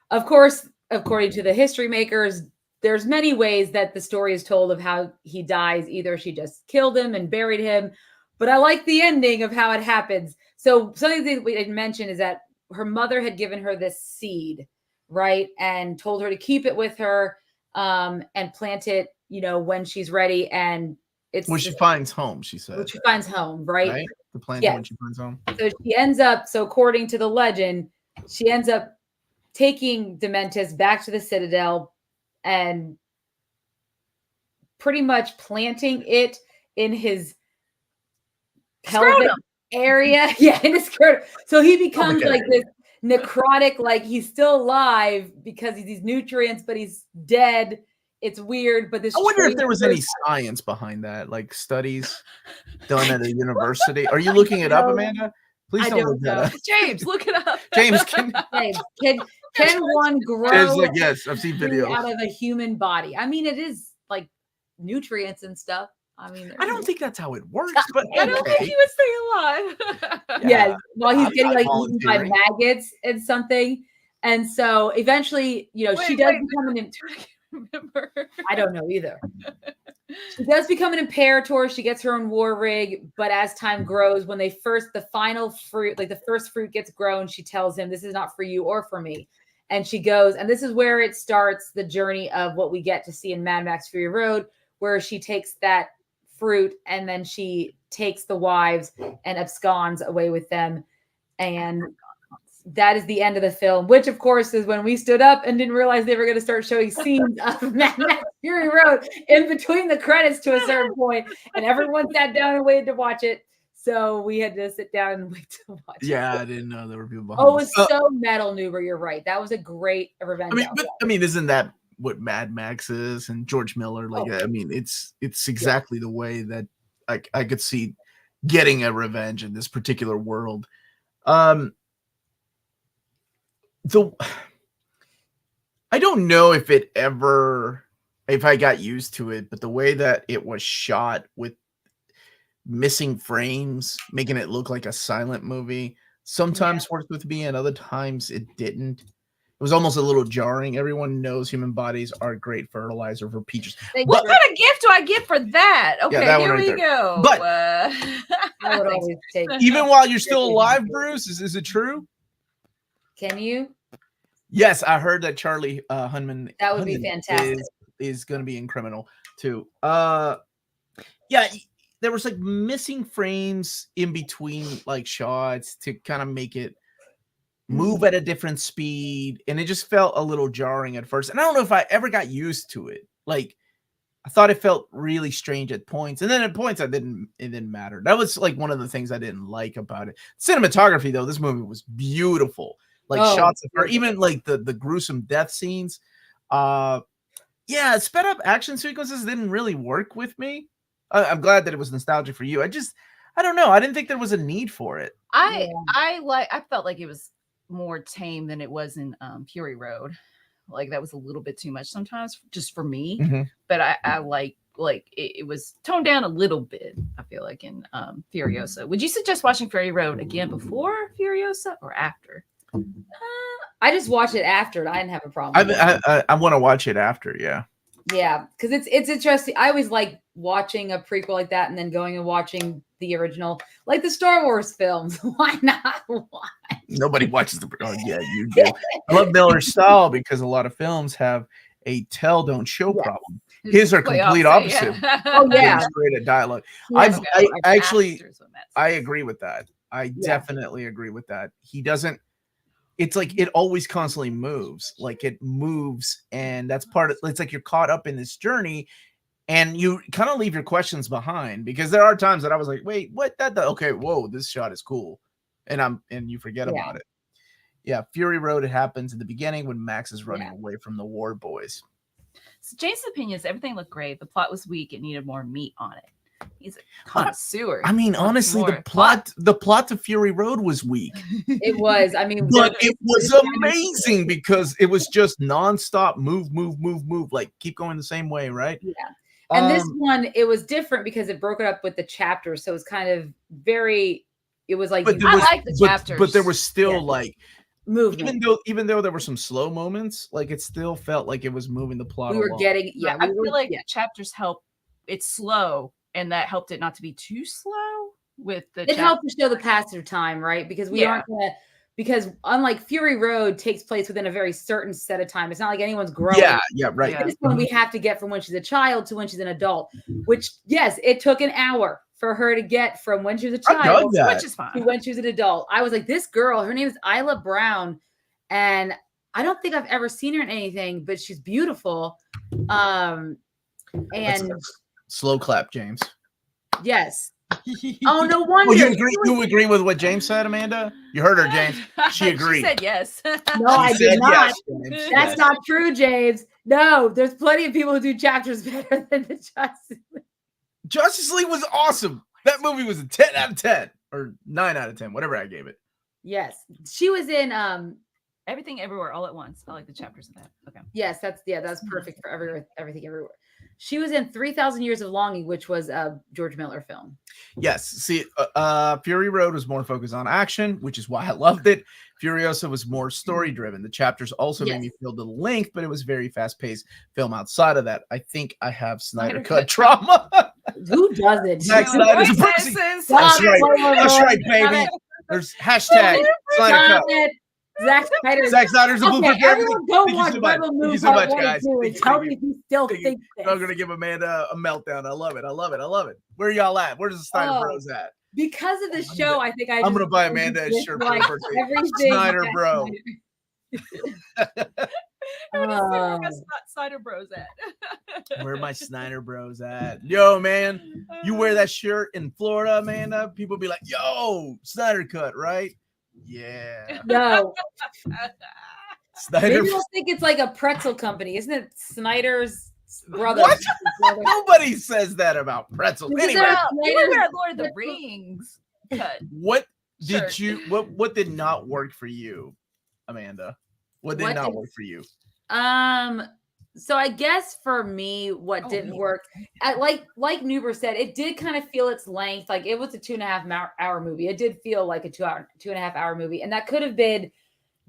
of course, according to the history makers, there's many ways that the story is told of how he dies. Either she just killed him and buried him, but I like the ending of how it happens. So something that we didn't mention is that her mother had given her this seed, right? And told her to keep it with her and plant it, when she's ready. And it's
when she finds home, she said.
When she finds home, right?
The plant when she finds home.
So she ends up, according to the legend, she ends up taking Dementis back to the Citadel and pretty much planting it in his pelvic area. Yeah, in his scrotum. So he becomes like this necrotic, like he's still alive because he's these nutrients, but he's dead. It's weird, but this.
I wonder if there was any science behind that, like studies done at a university. Are you looking it up, Amanda? Please don't look that up.
James, look it up.
James,
can one grow?
Like, yes, I've seen videos
out of a human body. I mean, it is like nutrients and stuff. I mean,
I don't think that's how it works, but
I don't think he would stay alive.
Yeah, while he's getting eaten by maggots and something. And so eventually, she does become an
remember.
I don't know either. She does become an imperator. She gets her own war rig, but as time grows, when the final fruit, like the first fruit gets grown, she tells him, this is not for you or for me. And she goes, and this is where it starts the journey of what we get to see in Mad Max Fury Road, where she takes that fruit and then she takes the wives and absconds away with them. And that is the end of the film, which of course is when we stood up and didn't realize they were going to start showing scenes of Mad Max Fury Road in between the credits to a certain point, and everyone sat down and waited to watch it. So we had to sit down and wait to watch it.
Yeah, I didn't know there were people behind.
Oh, it was so metal, Nuber. You're right. That was a great revenge.
I mean, isn't that what Mad Max is and George Miller? Like, I mean, it's exactly the way that I could see getting a revenge in this particular world. I don't know if I got used to it, but the way that it was shot with missing frames, making it look like a silent movie, sometimes worked with me and other times it didn't. It was almost a little jarring. Everyone knows human bodies are great fertilizer for peaches.
What kind of gift do I get for that? Okay,
that
here we go.
But
I would always take
even while you're still alive, Bruce, is it true?
Can you?
Yes, I heard that Charlie Hunman.
That would be fantastic.
Is going to be in Criminal too. Yeah, there was like missing frames in between like shots to kind of make it move at a different speed, and it just felt a little jarring at first. And I don't know if I ever got used to it. Like, I thought it felt really strange at points, and then at points it didn't matter. That was like one of the things I didn't like about it. Cinematography, though, this movie was beautiful. Like shots of her, even like the gruesome death scenes. Yeah, sped up action sequences didn't really work with me. I'm glad that it was nostalgic for you. I don't know. I didn't think there was a need for it.
I felt like it was more tame than it was in Fury Road. Like that was a little bit too much sometimes, just for me.
Mm-hmm.
But I like like it was toned down a little bit, I feel like, in Furiosa. Would you suggest watching Fury Road again before Furiosa or after?
I just watched it after. I didn't have a problem.
I want to watch it after. Yeah.
Yeah, because it's interesting. I always like watching a prequel like that and then going and watching the original, like the Star Wars films. Why not? Why?
Nobody watches the. Oh yeah, you do. I love Miller's style because a lot of films have a tell don't show problem. His are complete opposite.
Yeah.
Oh yeah,
straight at dialogue.
Yes.
I actually I agree with that. I definitely agree with that. He doesn't. It's like it always constantly moves. Like it moves, and that's part of. It's like you're caught up in this journey, and you kind of leave your questions behind because there are times that I was like, "Wait, what? That? Okay, whoa, this shot is cool," and you forget about it. Yeah, Fury Road. It happens in the beginning when Max is running away from the war boys.
So James' opinion is everything looked great. The plot was weak. It needed more meat on it. He's a connoisseur.
I mean, honestly, the plot to Fury Road was weak.
It was. I mean,
but it was amazing because it was just nonstop move. Like keep going the same way, right?
Yeah. And this one, it was different because it broke it up with the chapters, so it was kind of very. It was like
I like the chapters,
but there was still like
movement.
Even though there were some slow moments, like it still felt like it was moving the plot.
We were
along.
getting
I feel like chapters help. It's slow. And that helped it not to be too slow with the.
It helped to show the passage of time, right? Because we aren't gonna. Because unlike Fury Road takes place within a very certain set of time. It's not like anyone's growing.
Yeah, right.
This one we have to get from when she's a child to when she's an adult. Which yes, it took an hour for her to get from when she was a child,
which is fine,
to when she was an adult. I was like, this girl, her name is Isla Brown, and I don't think I've ever seen her in anything, but she's beautiful. And
slow clap, James.
Yes. Oh, no wonder.
You agree with what James said, Amanda? You heard her, James. She agreed.
She said yes.
No, I did not. Yes, that's not true, James. No, there's plenty of people who do chapters better than the Justice League.
Justice League was awesome. That movie was a 10 out of 10 or 9 out of 10, whatever I gave it.
Yes. She was in
Everything Everywhere All at Once. I like the chapters of that. Okay.
Yes, that's perfect for Everything Everywhere. She was in 3,000 Years of Longing, which was a George Miller film.
Yes. See, Fury Road was more focused on action, which is why I loved it. Furiosa was more story driven. The chapters also made me feel the length, but it was very fast paced film. Outside of that, I think Snyder Cut trauma.
Who doesn't?
Zack Snyder's a person. That's right, baby. There's hashtag Snyder Cut.
Zack
Snyder's a blueprint.
Everyone go watch Rebel Moon.
Thank you so much, guys.
Tell me if you still think this.
I'm gonna give Amanda a meltdown. I love it. Where y'all at? Where's the Snyder Bros at?
Because of the show, I think
I'm gonna buy Amanda a shirt for her birthday. Snyder Bro.
Snyder Bros at.
Where are my Snyder Bros at? Yo, man, you wear that shirt in Florida, Amanda? People be like, "Yo, Snyder Cut, right?" Yeah.
No.
Snyder.
Maybe they'll think it's like a pretzel company, isn't it? Snyder's brother.
What? Nobody says that about pretzels. Anyway,
you wear Lord of the Rings cut.
What did you? What did not work for you, Amanda? What did not work for you?
So I guess for me, what didn't work, like Nuber said, it did kind of feel its length. Like it was a 2.5 hour movie. It did feel like a 2.5 hour movie. And that could have been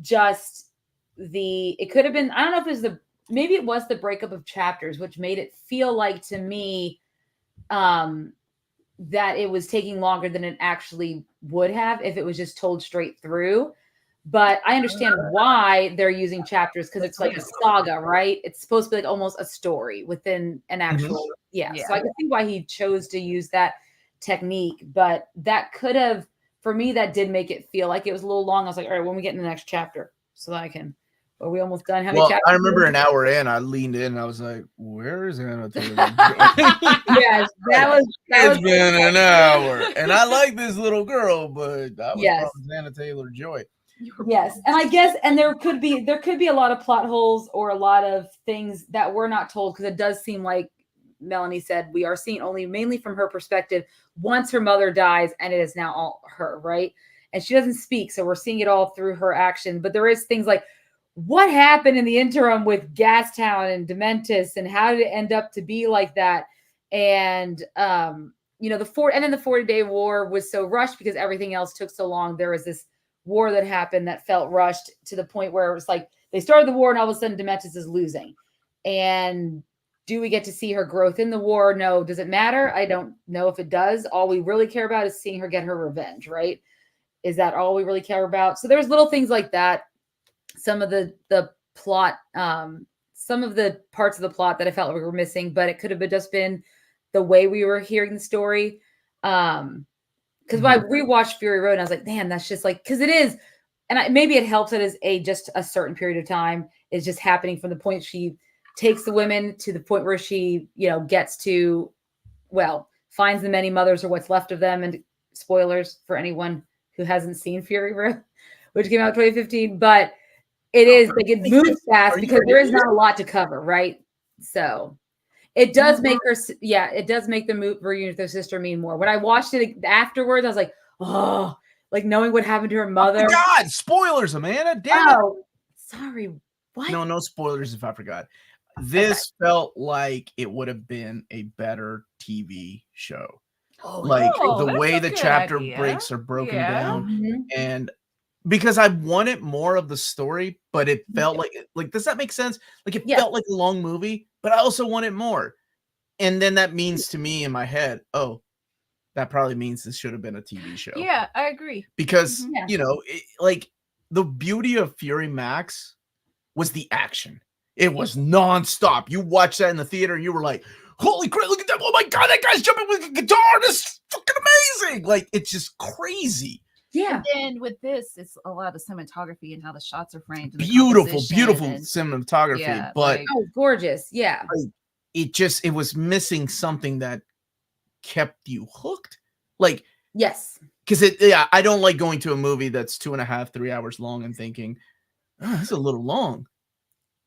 just it could have been, I don't know if it was maybe it was the breakup of chapters, which made it feel like to me, that it was taking longer than it actually would have if it was just told straight through. But I understand why they're using chapters because it's like a saga, right? It's supposed to be like almost a story within an actual, So I can see why he chose to use that technique. But that could have, for me, that did make it feel like it was a little long. I was like, all right, when we get in the next chapter, so that I can. Are we almost done? How many chapters?
I remember an hour in, I leaned in and I was like, where is Anna Taylor?
Yes,
it's been an hour. And I like this little girl, but that was Anna Taylor Joy.
Yes, and I guess, and there could be a lot of plot holes or a lot of things that we're not told because it does seem like Melanie said we are seeing only mainly from her perspective once her mother dies, and it is now all her, right? And she doesn't speak, so we're seeing it all through her action. But there is things like what happened in the interim with Gastown and Dementis, and how did it end up to be like that? And you know, the 40-day war was so rushed because everything else took so long. There was this war that happened that felt rushed to the point where it was like they started the war and all of a sudden Demetrius is losing. And do we get to see her growth in the war? No. Does it matter? I don't know if it does. All we really care about is seeing her get her revenge, right? Is that all we really care about? So there's little things like that. Some of the plot, some of the parts of the plot that I felt we were missing, but it could have just been the way we were hearing the story. Because when I rewatched Fury Road, and I was like, damn, that's just like, because it is, and maybe it helps that it's just a certain period of time is just happening from the point she takes the women to the point where she, you know, gets to, well, finds the many mothers or what's left of them. And spoilers for anyone who hasn't seen Fury Road, which came out 2015, but it is like it moves fast because there is not a lot to cover, right? So it does make her, it does make the reunion with her sister mean more. When I watched it afterwards, I was like, oh, like knowing what happened to her mother.
Oh my God, spoilers, Amanda. Damn it.
Sorry. What?
No spoilers if I forgot. This felt like it would have been a better TV show.
Oh,
like the way the chapter breaks are broken down. And because I wanted more of the story, but it felt like, does that make sense? Like it felt like a long movie, but I also wanted more. And then that means to me in my head, oh, that probably means this should have been a TV show.
Yeah, I agree.
Because, you know, like the beauty of Fury Max was the action. It was nonstop. You watched that in the theater and you were like, holy crap, look at that. Oh my God, that guy's jumping with a guitar. This is fucking amazing. Like, it's just crazy.
Yeah.
And then with this, it's a lot of cinematography and how the shots are framed. And
beautiful cinematography. But
gorgeous. Yeah.
It was missing something that kept you hooked. Like,
yes.
Because I don't like going to a movie that's 2.5, 3 hours long and thinking, oh, that's a little long.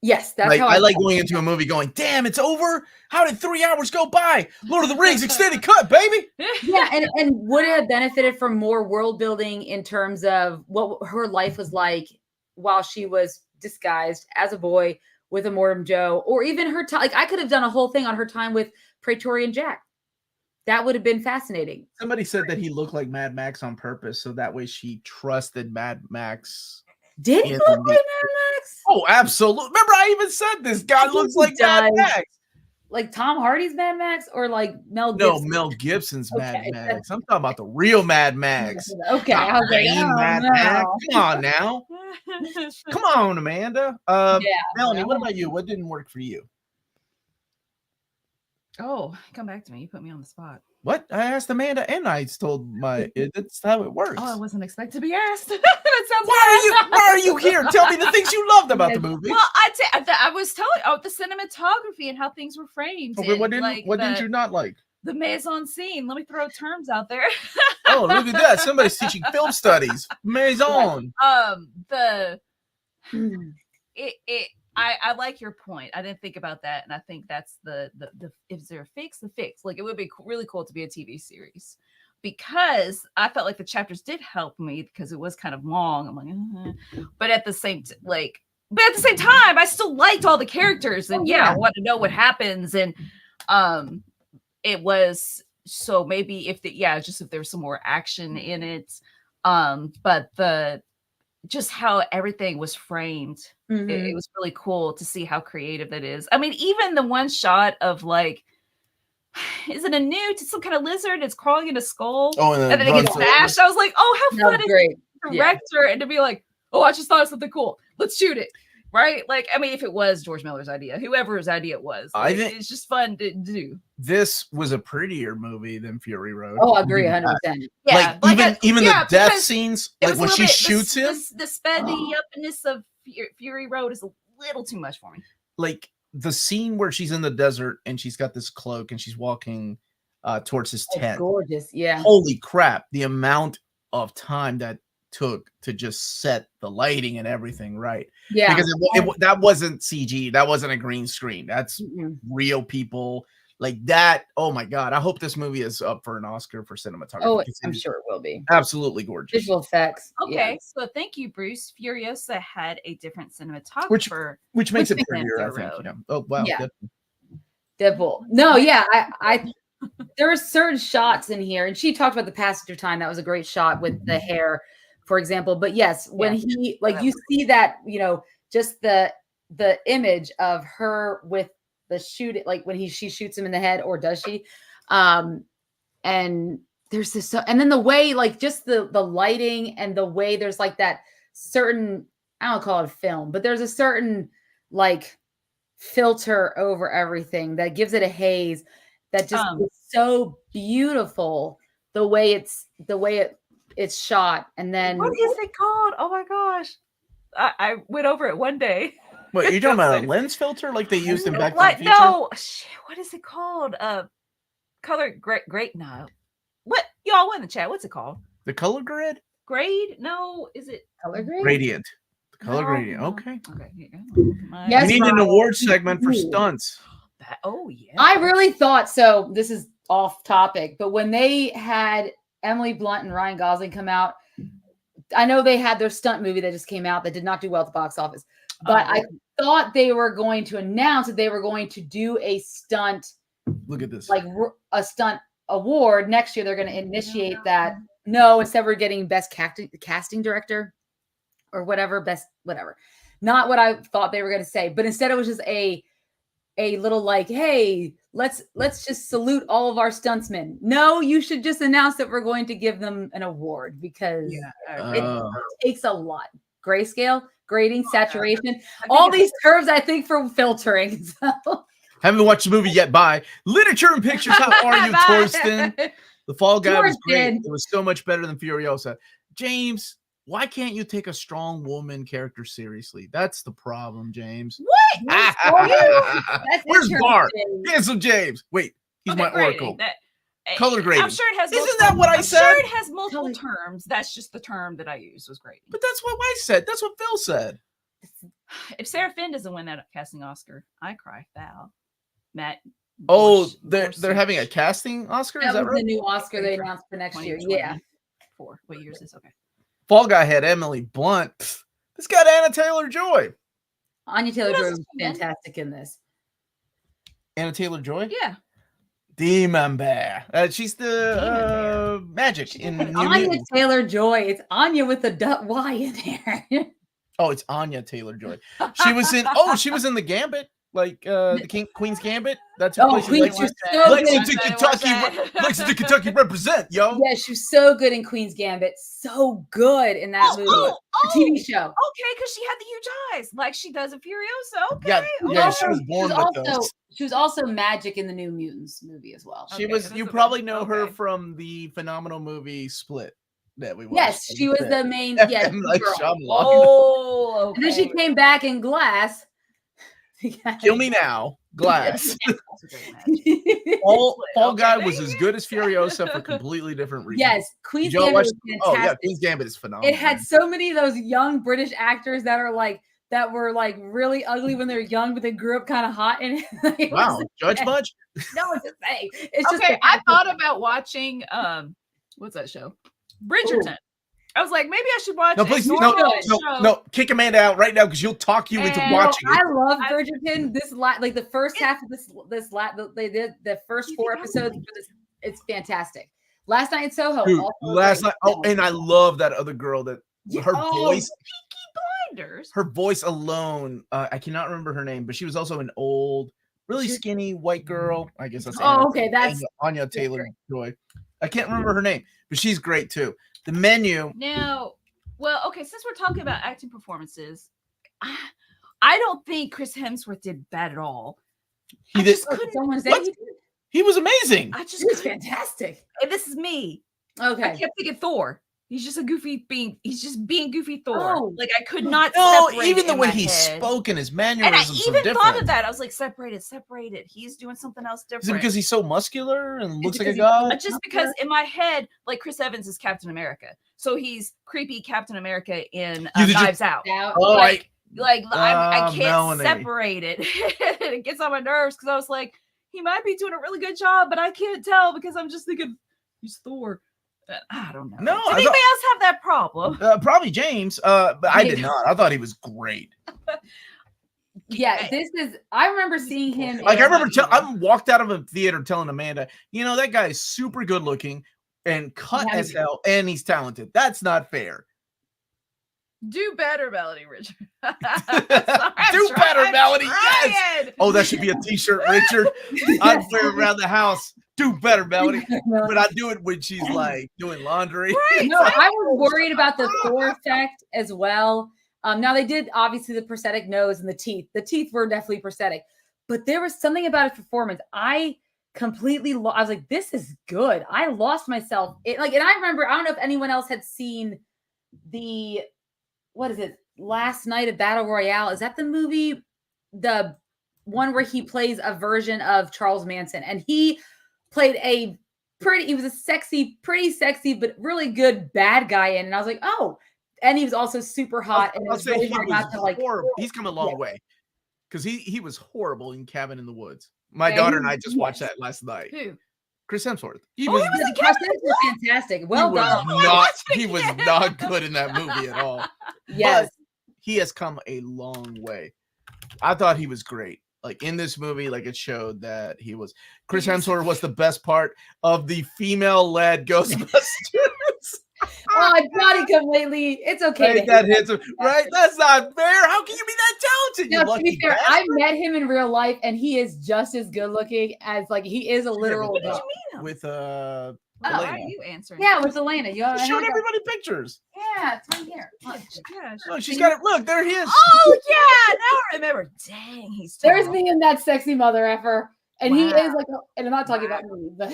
Yes, that's
like,
how
I like going into a movie going, damn, it's over? How did 3 hours go by? Lord of the Rings extended cut, baby.
Yeah, and would it have benefited from more world building in terms of what her life was like while she was disguised as a boy with a Mortem Joe, or even her time? Like I could have done a whole thing on her time with Pretorian Jack. That would have been fascinating.
Somebody said that he looked like Mad Max on purpose, so that way she trusted Mad Max.
Did he look like Mad Max?
Oh, absolutely. Remember, I even said this guy looks like Mad Max.
Like Tom Hardy's Mad Max or like Mel
No,
Gibson?
Mel Gibson's Mad Max. I'm talking about the real Mad Max.
Okay. I was like,
Mad Max. Come on now. Come on, Amanda. Melanie, what about you? What didn't work for you?
Oh, come back to me. You put me on the spot.
What? I asked Amanda and I told that's how it works.
Oh, I wasn't expected to be asked. That sounds
why are you here? Tell me the things you loved about the movie.
Well, I was telling the cinematography and how things were framed.
Okay, what didn't you not like?
The mise en scene. Let me throw terms out there.
Oh, look at that. Somebody's teaching film studies. Mise en.
I like your point. I didn't think about that, and I think that's the if there a fix, the fix. Like it would be really cool to be a TV series, because I felt like the chapters did help me because it was kind of long. I'm like, but at the same time, I still liked all the characters, and I want to know what happens, and it was so maybe if there was some more action in it, but just how everything was framed. It was really cool to see how creative it is. I mean, even the one shot of like, is it a newt? It's some kind of lizard. It's crawling in a skull. Oh, and then it gets smashed. I was like, oh, how fun is it to director and to be like, oh, I just thought of something cool. Let's shoot it. Right? Like, I mean, if it was George Miller's idea, whoever's idea it was, like, I think it's just fun to do.
This was a prettier movie than Fury Road.
Oh, I agree 100%.
Yeah,
even the death scenes, like when she shoots him.
The speddy upness of Fury Road is a little too much for me.
Like the scene where she's in the desert and she's got this cloak and she's walking towards his tent.
Gorgeous, yeah.
Holy crap! The amount of time that took to just set the lighting and everything right.
Yeah,
because that wasn't CG. That wasn't a green screen. That's real people. Like that, oh my God. I hope this movie is up for an Oscar for cinematography.
Oh, I'm sure it will be.
Absolutely gorgeous.
Visual effects.
Okay, so thank you, Bruce. Furiosa had a different cinematographer.
Which makes it prettier, I think. Oh, wow.
Yeah. Deadpool. No, yeah, I there are certain shots in here, and she talked about the passenger time. That was a great shot with the hair, for example. But yes, when he like you see that, just the image of her with the shoot, like when she shoots him in the head, or does she? And there's this, and then the way, like just the lighting and the way there's like that certain, I don't call it film, but there's a certain like filter over everything that gives it a haze that just is so beautiful. The way it's shot, and then
what is it called? Oh my gosh, I went over it one day.
Wait, you're talking about a lens filter like they used in Back to the Future?
No, what is it called? Color great. No, what y'all in the chat? What's it called?
The color grid?
Grade? No, is it
color grade?
Gradient. The color gradient. Okay.
Yes,
we need an award segment for stunts.
Yeah.
I really thought so. This is off topic, but when they had Emily Blunt and Ryan Gosling come out, I know they had their stunt movie that just came out that did not do well at the box office, but I thought they were going to announce that they were going to do a stunt.
Look at this.
Like a stunt award next year. They're going to initiate that. No, instead we're getting best casting director or whatever, best whatever. Not what I thought they were going to say, but instead it was just a little like, hey, let's just salute all of our stuntsmen. No, you should just announce that we're going to give them an award, because it takes a lot. Grayscale, grading, saturation, all these terms, I think, for filtering. So.
Haven't watched the movie yet. Bye. Literature and pictures. How are you, Torsten? The Fall Guy was great. It was so much better than Furiosa. James, why can't you take a strong woman character seriously? That's the problem, James.
What?
Where's Bart? Cancel James. Wait, he's my oracle. Color grading.
I'm sure it has.
Isn't that what I said?
I'm sure it has multiple terms. That's just the term that I use was grading.
But that's what I said. That's what Phil said.
If Sarah Finn doesn't win that casting Oscar, I cry foul. Matt.
They're having a casting Oscar. Is that right?
The new Oscar they announced for next year. Yeah.
What year is this? Okay.
Fall Guy had Emily Blunt. This got Anna Taylor-Joy.
Anya Taylor-Joy was fantastic in this.
Anna Taylor-Joy?
Yeah.
Demon Bear. She's the magic in
Anya Taylor-Joy. It's Anya with the Y in there.
Oh, it's Anya Taylor-Joy. She was in the Gambit. Like the Queen's Gambit. That's her place. Lexington, Kentucky represent, yo.
Yeah, she was so good in Queen's Gambit. So good in that movie. The TV show.
Okay, because she had the huge eyes, like she does in Furiosa. Okay.
Yeah, she was born with those.
She was also Magic in the New Mutants movie as well.
She was. You probably know her from the phenomenal movie Split that we watched.
Yes, she was the main. Yeah.
Okay.
And then she came back in Glass.
Kill me now, Glass. Fall Guy was as good as Furiosa for completely different reasons.
Yes, Queen's Gambit was fantastic.
Oh yeah, Queen's Gambit is phenomenal.
It had so many of those young British actors that were really ugly when they were young, but they grew up kind of hot. And
wow, Judge Much?
No, it's a thing. It's just
I thought about watching what's that show? Bridgerton. Ooh. I was like, maybe I should watch.
No, please, no, kick Amanda out right now because she'll talk you into watching it.
I love Bridgerton. This like the first half of they did the first 4 episodes. It's fantastic. Last Night in Soho.
Dude, last night. Oh, and I love that other girl that her voice.
Peaky Blinders.
Her voice alone. I cannot remember her name, but she was also an old, really skinny white girl. I guess that's.
Okay, that's
Anya Taylor-Joy. I can't remember her name, but she's great too. The menu.
Now, well, okay, since we're talking about acting performances, I don't think Chris Hemsworth did bad at all.
He was amazing.
He was fantastic.
And this is me.
Okay.
I kept thinking Thor. He's just being goofy Thor.
Oh.
Like I could not separate
even the way he spoke and his mannerisms.
And I even thought of that. I was like, separate it. He's doing something else different.
Is it because he's so muscular and looks like a guy?
Just because in my head, like Chris Evans is Captain America. So he's creepy Captain America in Knives Out.
Oh,
I can't separate it. It gets on my nerves because I was like, he might be doing a really good job, but I can't tell because I'm just thinking he's Thor. I don't know.
No,
did anybody else have that problem?
Probably James. But I did not. I thought he was great.
Yeah, this is. I remember seeing him.
Like I remember, I walked out of a theater telling Amanda, you know, that guy is super good looking and cut as hell, and he's talented. That's not fair.
Do better, Melody, Richard.
Do better, Melody. Yes. Oh, that should be a T-shirt, Richard. I'd wear it around the house. Do better, Melody. But I do it when she's like doing laundry.
Right. No, I was worried about the Thor effect as well. Now they did obviously the prosthetic nose and the teeth. The teeth were definitely prosthetic, but there was something about his performance. I completely I was like, this is good. I lost myself. And I remember, I don't know if anyone else had seen the, what is it? Last Night of Battle Royale. Is that the movie? The one where he plays a version of Charles Manson, and he played he was a pretty sexy, but really good bad guy in. And I was like, oh, and he was also super hot. And it was really hard not to like.
He's come a long way, because he was horrible in Cabin in the Woods. My daughter and I just watched that last night.
Who?
Chris Hemsworth.
He was fantastic. Well done.
He was not good in that movie at all.
Yes.
But he has come a long way. I thought he was great. Like in this movie, like it showed that Chris Hemsworth was the best part of the female-led Ghostbusters.
Oh, I body completely. It's okay.
Right, that hits him. Right? That's not fair. How can you be that talented?
No, to be fair, I met him in real life, and he is just as good looking as he is a literal.
What did you meet him?
With
Elena. Are you answering?
Yeah, with Elena. You
showed everybody pictures.
Yeah, it's right here.
Look, she's got it. Look, there he is.
Oh yeah, now I remember. Dang, he's tall.
There's me and that sexy mother effer, and he is like. And I'm not talking about me, but.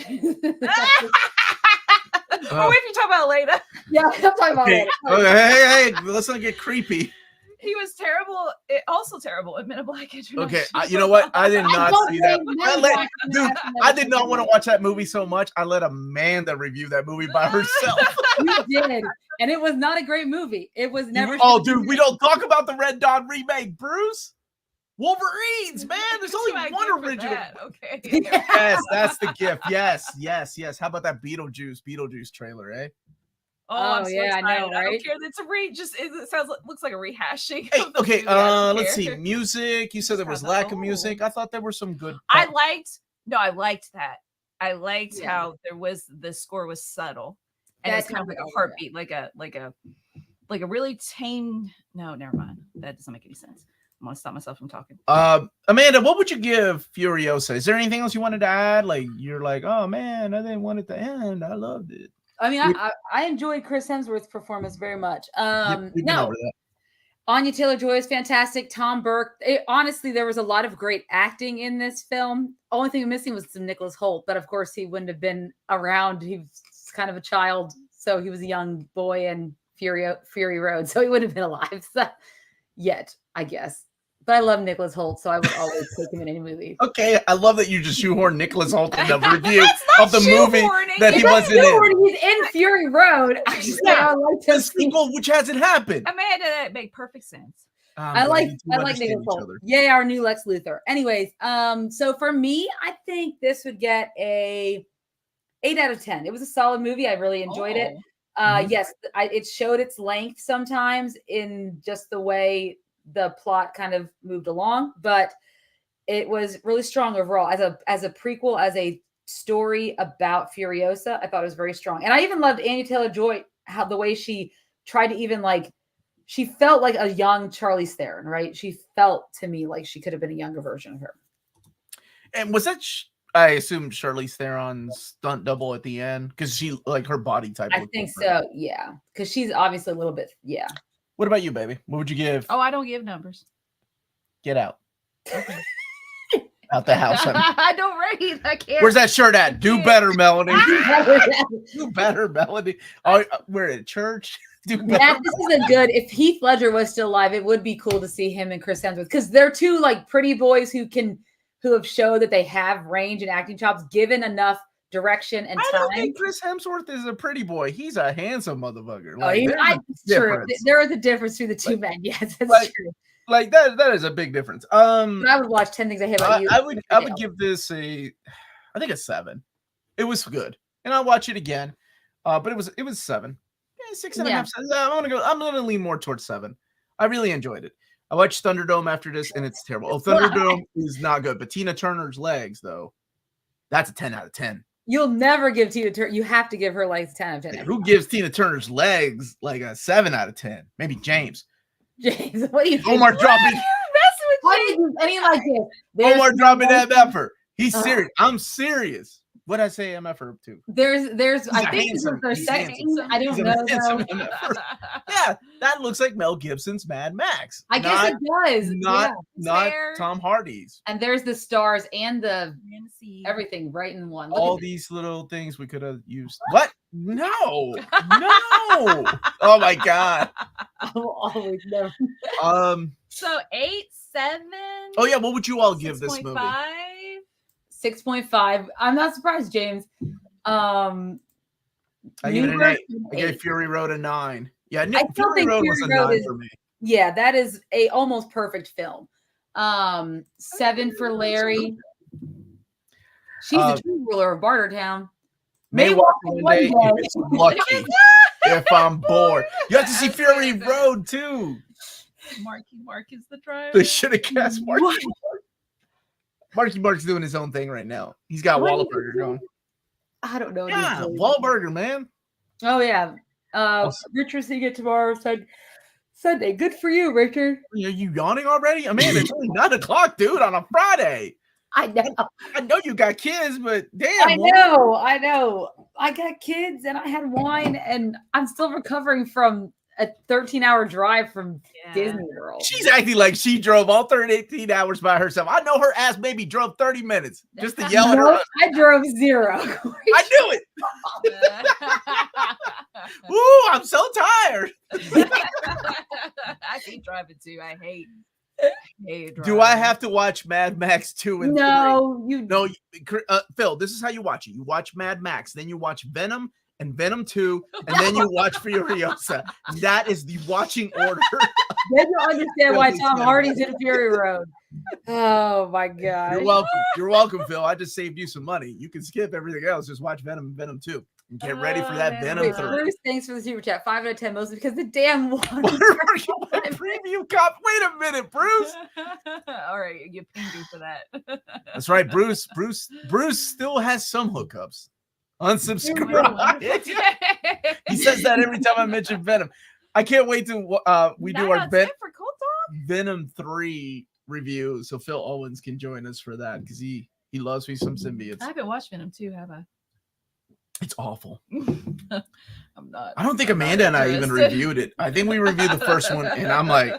Oh, if you talk about Elena.
Yeah, I'm talking about Elena.
Okay, hey, let's not get creepy.
He was terrible. Also terrible at Men in Black.
Okay, you know what? I did not see that. Dude, I did not want to watch that movie so much. I let Amanda review that movie by herself.
You did, and it was not a great movie. It was never.
Oh, dude, we don't talk about the Red Dawn remake, Bruce. Wolverines, man. There's only one original.
Okay.
Yes, that's the gift. Yes. How about that Beetlejuice trailer, eh?
Oh, I'm so
yeah,
excited.
I know, right?
I don't care. It's it looks like a rehashing.
Hey, okay, let's see. Music. You said there was lack of music. I thought there were some good.
I liked that. I liked how the score was subtle, and it's kind of like a heartbeat, like a really tame. No, never mind. That doesn't make any sense. I'm gonna stop myself from talking.
Amanda, what would you give Furiosa? Is there anything else you wanted to add? Like you're like, oh man, I didn't want it to end. I loved it.
I mean, I enjoyed Chris Hemsworth's performance very much. No, Anya Taylor-Joy is fantastic. Tom Burke. Honestly, there was a lot of great acting in this film. Only thing missing was some Nicholas Hoult, but of course he wouldn't have been around. He was kind of a child, so he was a young boy in Fury Road, so he wouldn't have been alive yet, I guess. But I love Nicholas Hoult, so I would always take him in any movie.
Okay, I love that you just shoehorn Nicholas Hoult in the review of the movie that he wasn't in.
He's in Fury Road. I just I like
the sequel, which hasn't happened.
Amanda, that make perfect sense.
I like Nicholas Hoult. Yay, our new Lex Luthor. Anyways, so for me, I think this would get a 8 out of 10. It was a solid movie. I really enjoyed it. Yes, it showed its length sometimes in just the way the plot kind of moved along, but it was really strong overall as a prequel, as a story about Furiosa. I thought it was very strong, and I even loved Anya Taylor-Joy, how the way she tried to even she felt like a young Charlize Theron, right? She felt to me like she could have been a younger version of her.
And was that? I assume Charlize Theron's stunt double at the end because she her body type.
I think so. Yeah, because she's obviously a little bit. Yeah.
What about you, baby? What would you give?
Oh, I don't give numbers.
Get out. Okay. Out the house.
I don't rate. I can't.
Where's that shirt at? Do better, Melody. Do better, Melody. Oh, we're at church. Do better.
This isn't good. If Heath Ledger was still alive, it would be cool to see him and Chris Hemsworth because they're two pretty boys who have showed that they have range and acting chops given enough direction and time.
I don't think Chris Hemsworth is a pretty boy. He's a handsome motherfucker.
True. There is a difference between the two men. Yes, that's true.
Like that is a big difference.
I would watch 10 Things I Hate About You.
I would give this I think a 7. It was good, and I'll watch it again. But it was 7. Yeah, 6.5. I'm gonna lean more towards 7. I really enjoyed it. I watched Thunderdome after this, and it's terrible. Oh, Thunderdome is not good, but Tina Turner's legs, though, that's a 10 out of 10.
You'll never give Tina Turner. You have to give her legs 10 out of 10.
Who gives Tina Turner's legs like a 7 out of 10? Maybe James.
James, what do you think?
Omar dropping.
Why do you any like this?
Omar dropping MFer. He's serious. I'm serious. What I say MFer to?
There's I think there's sex. I don't know.
Yeah, that looks like Mel Gibson's Mad Max.
I guess it does.
Not Tom Hardy's.
And there's the stars and the everything right in one.
All these little things we could have used. What? No. Oh my God.
I will always know.
So 8, 7.
Oh yeah, what would you all give this movie?
6.5. I'm not surprised, James.
I give it an 8. I gave Fury Road a 9. Yeah,
Fury Road
was a 9 for me.
Yeah, that is a almost perfect film. 7 for Larry. She's the true ruler of Bartertown.
May walk one day if it's lucky. If I'm bored. You have to see Fury Road too.
Marky Mark is the driver.
They should have cast Marky Mark. Marky Mark's doing his own thing right now. He's got Wahlberger going.
I don't know.
Yeah, Wahlberger, man.
Oh yeah. Richard seeing it tomorrow. Sunday. Good for you, Richard.
Are you yawning already? Amanda, it's only 9 o'clock, dude, on a Friday.
I know.
I know you got kids, but damn.
I know. I got kids and I had wine and I'm still recovering from a 13-hour drive from Disney World.
She's acting like she drove all 18 hours by herself. I know her ass maybe drove 30 minutes just to yell at her.
I drove 0.
I knew it. Ooh, I'm so tired.
I hate driving too. I hate driving.
Do I have to watch Mad Max 2 and 3? No, Phil, this is how you watch it. You watch Mad Max, then you watch Venom and Venom 2, and then you watch Furiosa. That is the watching order.
Then you'll understand why Tom Hardy's in Fury Road. Oh my God.
You're welcome. You're welcome, Phil. I just saved you some money. You can skip everything else. Just watch Venom and Venom 2. And get ready for that Venom 3.
Bruce, thanks for the super chat. 5 out of 10, mostly because the damn one.
Preview cop. Wait a minute, Bruce.
All right, you pinged me for that.
That's right, Bruce. Bruce still has some hookups. Unsubscribe. He says that every time I mention Venom. I can't wait to we do our Venom 3 review, so Phil Owens can join us for that because he loves me some symbiotes.
I haven't watched Venom 2, have I?
It's awful.
I'm not.
I don't think Amanda and I even reviewed it. I think we reviewed the first one, and I'm like,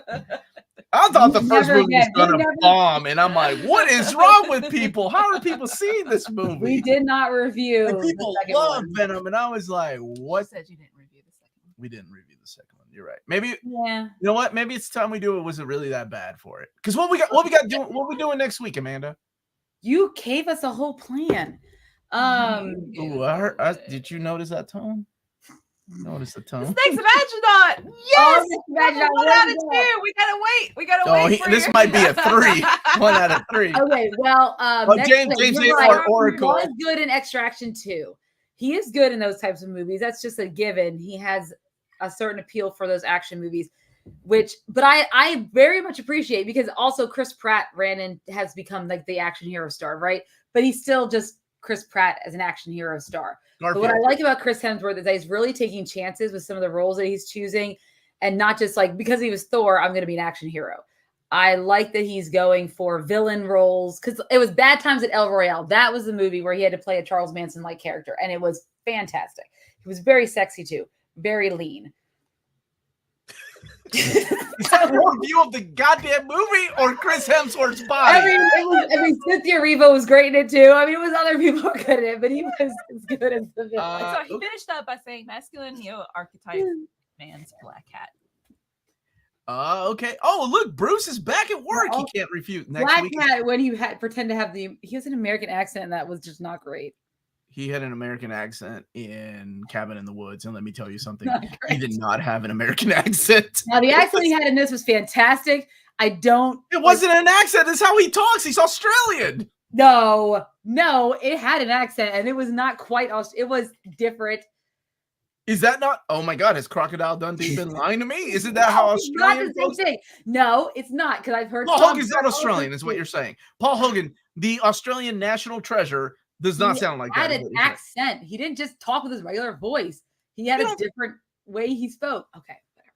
I thought the first movie was gonna bomb, and I'm like, what is wrong with people? How are people seeing this movie?
We did not review.
And people love Venom, and I was like, what?
You said you didn't review the second one.
We didn't review the second one. You're right. Maybe.
Yeah.
You know what? Maybe it's time we do it. Wasn't really that bad for it. Because what we we doing next week, Amanda?
You gave us a whole plan.
Did you notice that tone? Notice the tone.
Snakes of Astronaut. Yes. 1 out of 2. We gotta wait.
This might be a 3. 1 out of 3.
Okay. Well,
James Oracle
was good in Extraction 2. He is good in those types of movies. That's just a given. He has a certain appeal for those action movies, but I very much appreciate, because also Chris Pratt has become like the action hero star, right? But he's still just Chris Pratt as an action hero star. But what I like about Chris Hemsworth is that he's really taking chances with some of the roles that he's choosing, and not just like, because he was Thor, I'm going to be an action hero. I like that he's going for villain roles, because it was Bad Times at El Royale. That was the movie where he had to play a Charles Manson-like character, and it was fantastic. He was very sexy too, very lean.
Is that a review of the goddamn movie or Chris Hemsworth's body?
I mean, Cynthia Erivo was great in it too. I mean, it was other people who were good in it, but he was as good as the villain.
So he finished up by saying masculine neo archetype man's black hat.
Okay. Oh, look, Bruce is back at work. He can't refute next
Black
week.
hat, when he had pretend to have he has an American accent, and that was just not great.
He had an American accent in Cabin in the Woods, and let me tell you something. He did not have an American accent.
Now, the accent he had in this was fantastic. It
wasn't an accent. That's how he talks. He's Australian.
No, it had an accent, and it was not quite. It was different.
Is that not? Oh my God, has Crocodile Dundee been lying to me? Isn't that how Australian
not the same thing? No, it's not, because I've heard
Paul Hogan's not Australian, is what you're saying. Paul Hogan, the Australian national treasure, does not sound like that.
He had an accent. He didn't just talk with his regular voice. He had a different way he spoke. Okay, whatever.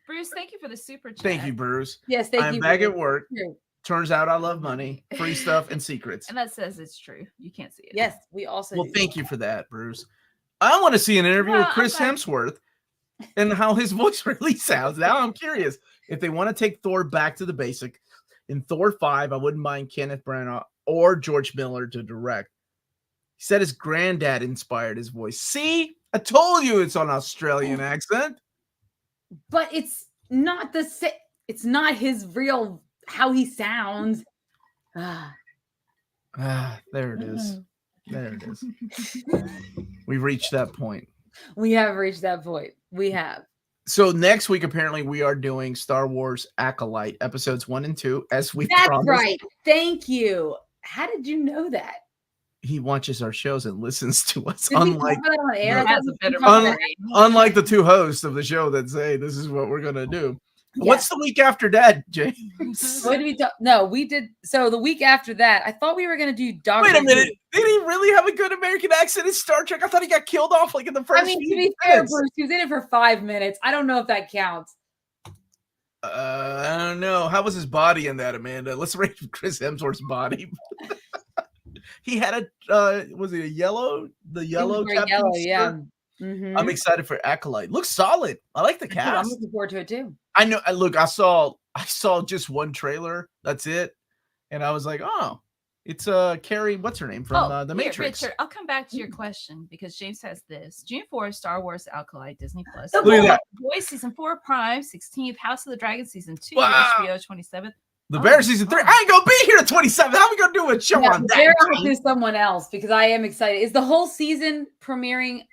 Bruce, thank you for the super chat.
Thank you, Bruce.
Yes, thank you.
I'm back at work. Turns out I love money, free stuff, and secrets.
And that says it's true. You can't see it.
Yes, we also.
Well, thank you for that, Bruce. I want to see an interview with Chris Hemsworth and how his voice really sounds. Now I'm curious if they want to take Thor back to the basic. In Thor 5, I wouldn't mind Kenneth Branagh or George Miller to direct. He said his granddad inspired his voice. See, I told you it's an Australian accent.
But it's not the same. It's not his real how he sounds.
There it is. There it is. We've reached that point.
We have reached that point. We have.
So next week, apparently, we are doing Star Wars Acolyte episodes 1 and 2, as we
That's
promised.
right. Thank you. How did you know that?
He watches our shows and listens to us.
Did
Unlike the two hosts of the show that say this is what we're gonna do. Yeah. What's the week after that, James?
What did we do? No, we did. So the week after that, I thought we were going to do Doctor.
Wait a minute. Did he really have a good American accent in Star Trek? I thought he got killed off like in the first.
I mean, to be fair, Bruce, he was in it for 5 minutes. I don't know if that counts.
I don't know. How was his body in that, Amanda? Let's rate Chris Hemsworth's body. He had a was it a yellow? The yellow captain.
Yellow, yeah. Mm-hmm.
I'm excited for Acolyte. Looks solid. I like the cast.
I'm looking forward to it too.
I know. Look, I saw just one trailer. That's it, and I was like, oh, it's Carrie. What's her name from the Matrix?
Richard, I'll come back to your question because James has this. June 4th, Star Wars Acolyte, Disney Plus.
Look at that.
Boys season 4, Prime 16th, House of the Dragon season 2,
wow.
HBO 27th.
The Bear season 3. I ain't gonna be here at 27. How are we gonna do a show on that?
Bear will do someone else because I am excited. Is the whole season premiering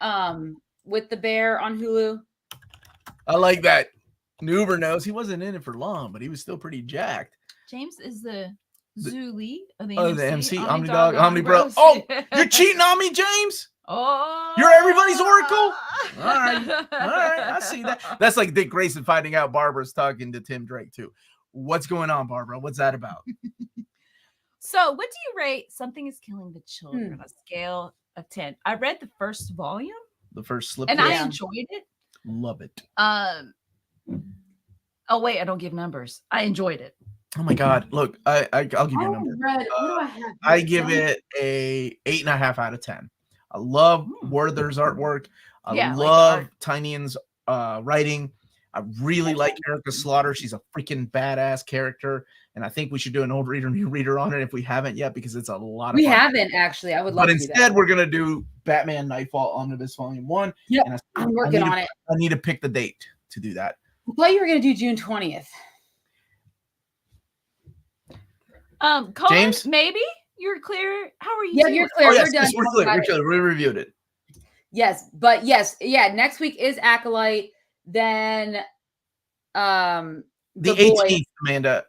with the Bear on Hulu?
I like that. Nuber knows he wasn't in it for long, but he was still pretty jacked.
James is the Zuli of the
MC, Omnidog, Omnibro. Oh, you're cheating on me, James?
Oh,
you're everybody's oracle? All right. I see that. That's like Dick Grayson finding out Barbara's talking to Tim Drake, too. What's going on, Barbara? What's that about?
So, what do you rate Something is Killing the Children on a scale of 10? I read the first volume.
The first slip.
And I enjoyed it.
Love it.
Oh, wait, I don't give numbers. I enjoyed it.
Oh my God. Look, I'll give you a number.
What do I have?
I give it a 8.5 out of 10. I love Werther's artwork. I love Tynion's writing. I really like Erica Slaughter. She's a freaking badass character. And I think we should do an old reader, new reader on it if we haven't yet, because it's a lot of fun.
We haven't actually. I would love to do that.
But instead, we're going to do Batman Nightfall Omnibus Volume 1.
Yeah, I'm working on it.
I need to pick the date to do that.
I thought you were going to do June 20th.
Colin,
James?
Maybe? You're clear? How are you
Yeah,
doing?
you're clear.
Oh, yes,
we're done.
yes, we're clear. We reviewed it.
Yes, but yes. Yeah, next week is Acolyte. Then
the 18th, Amanda,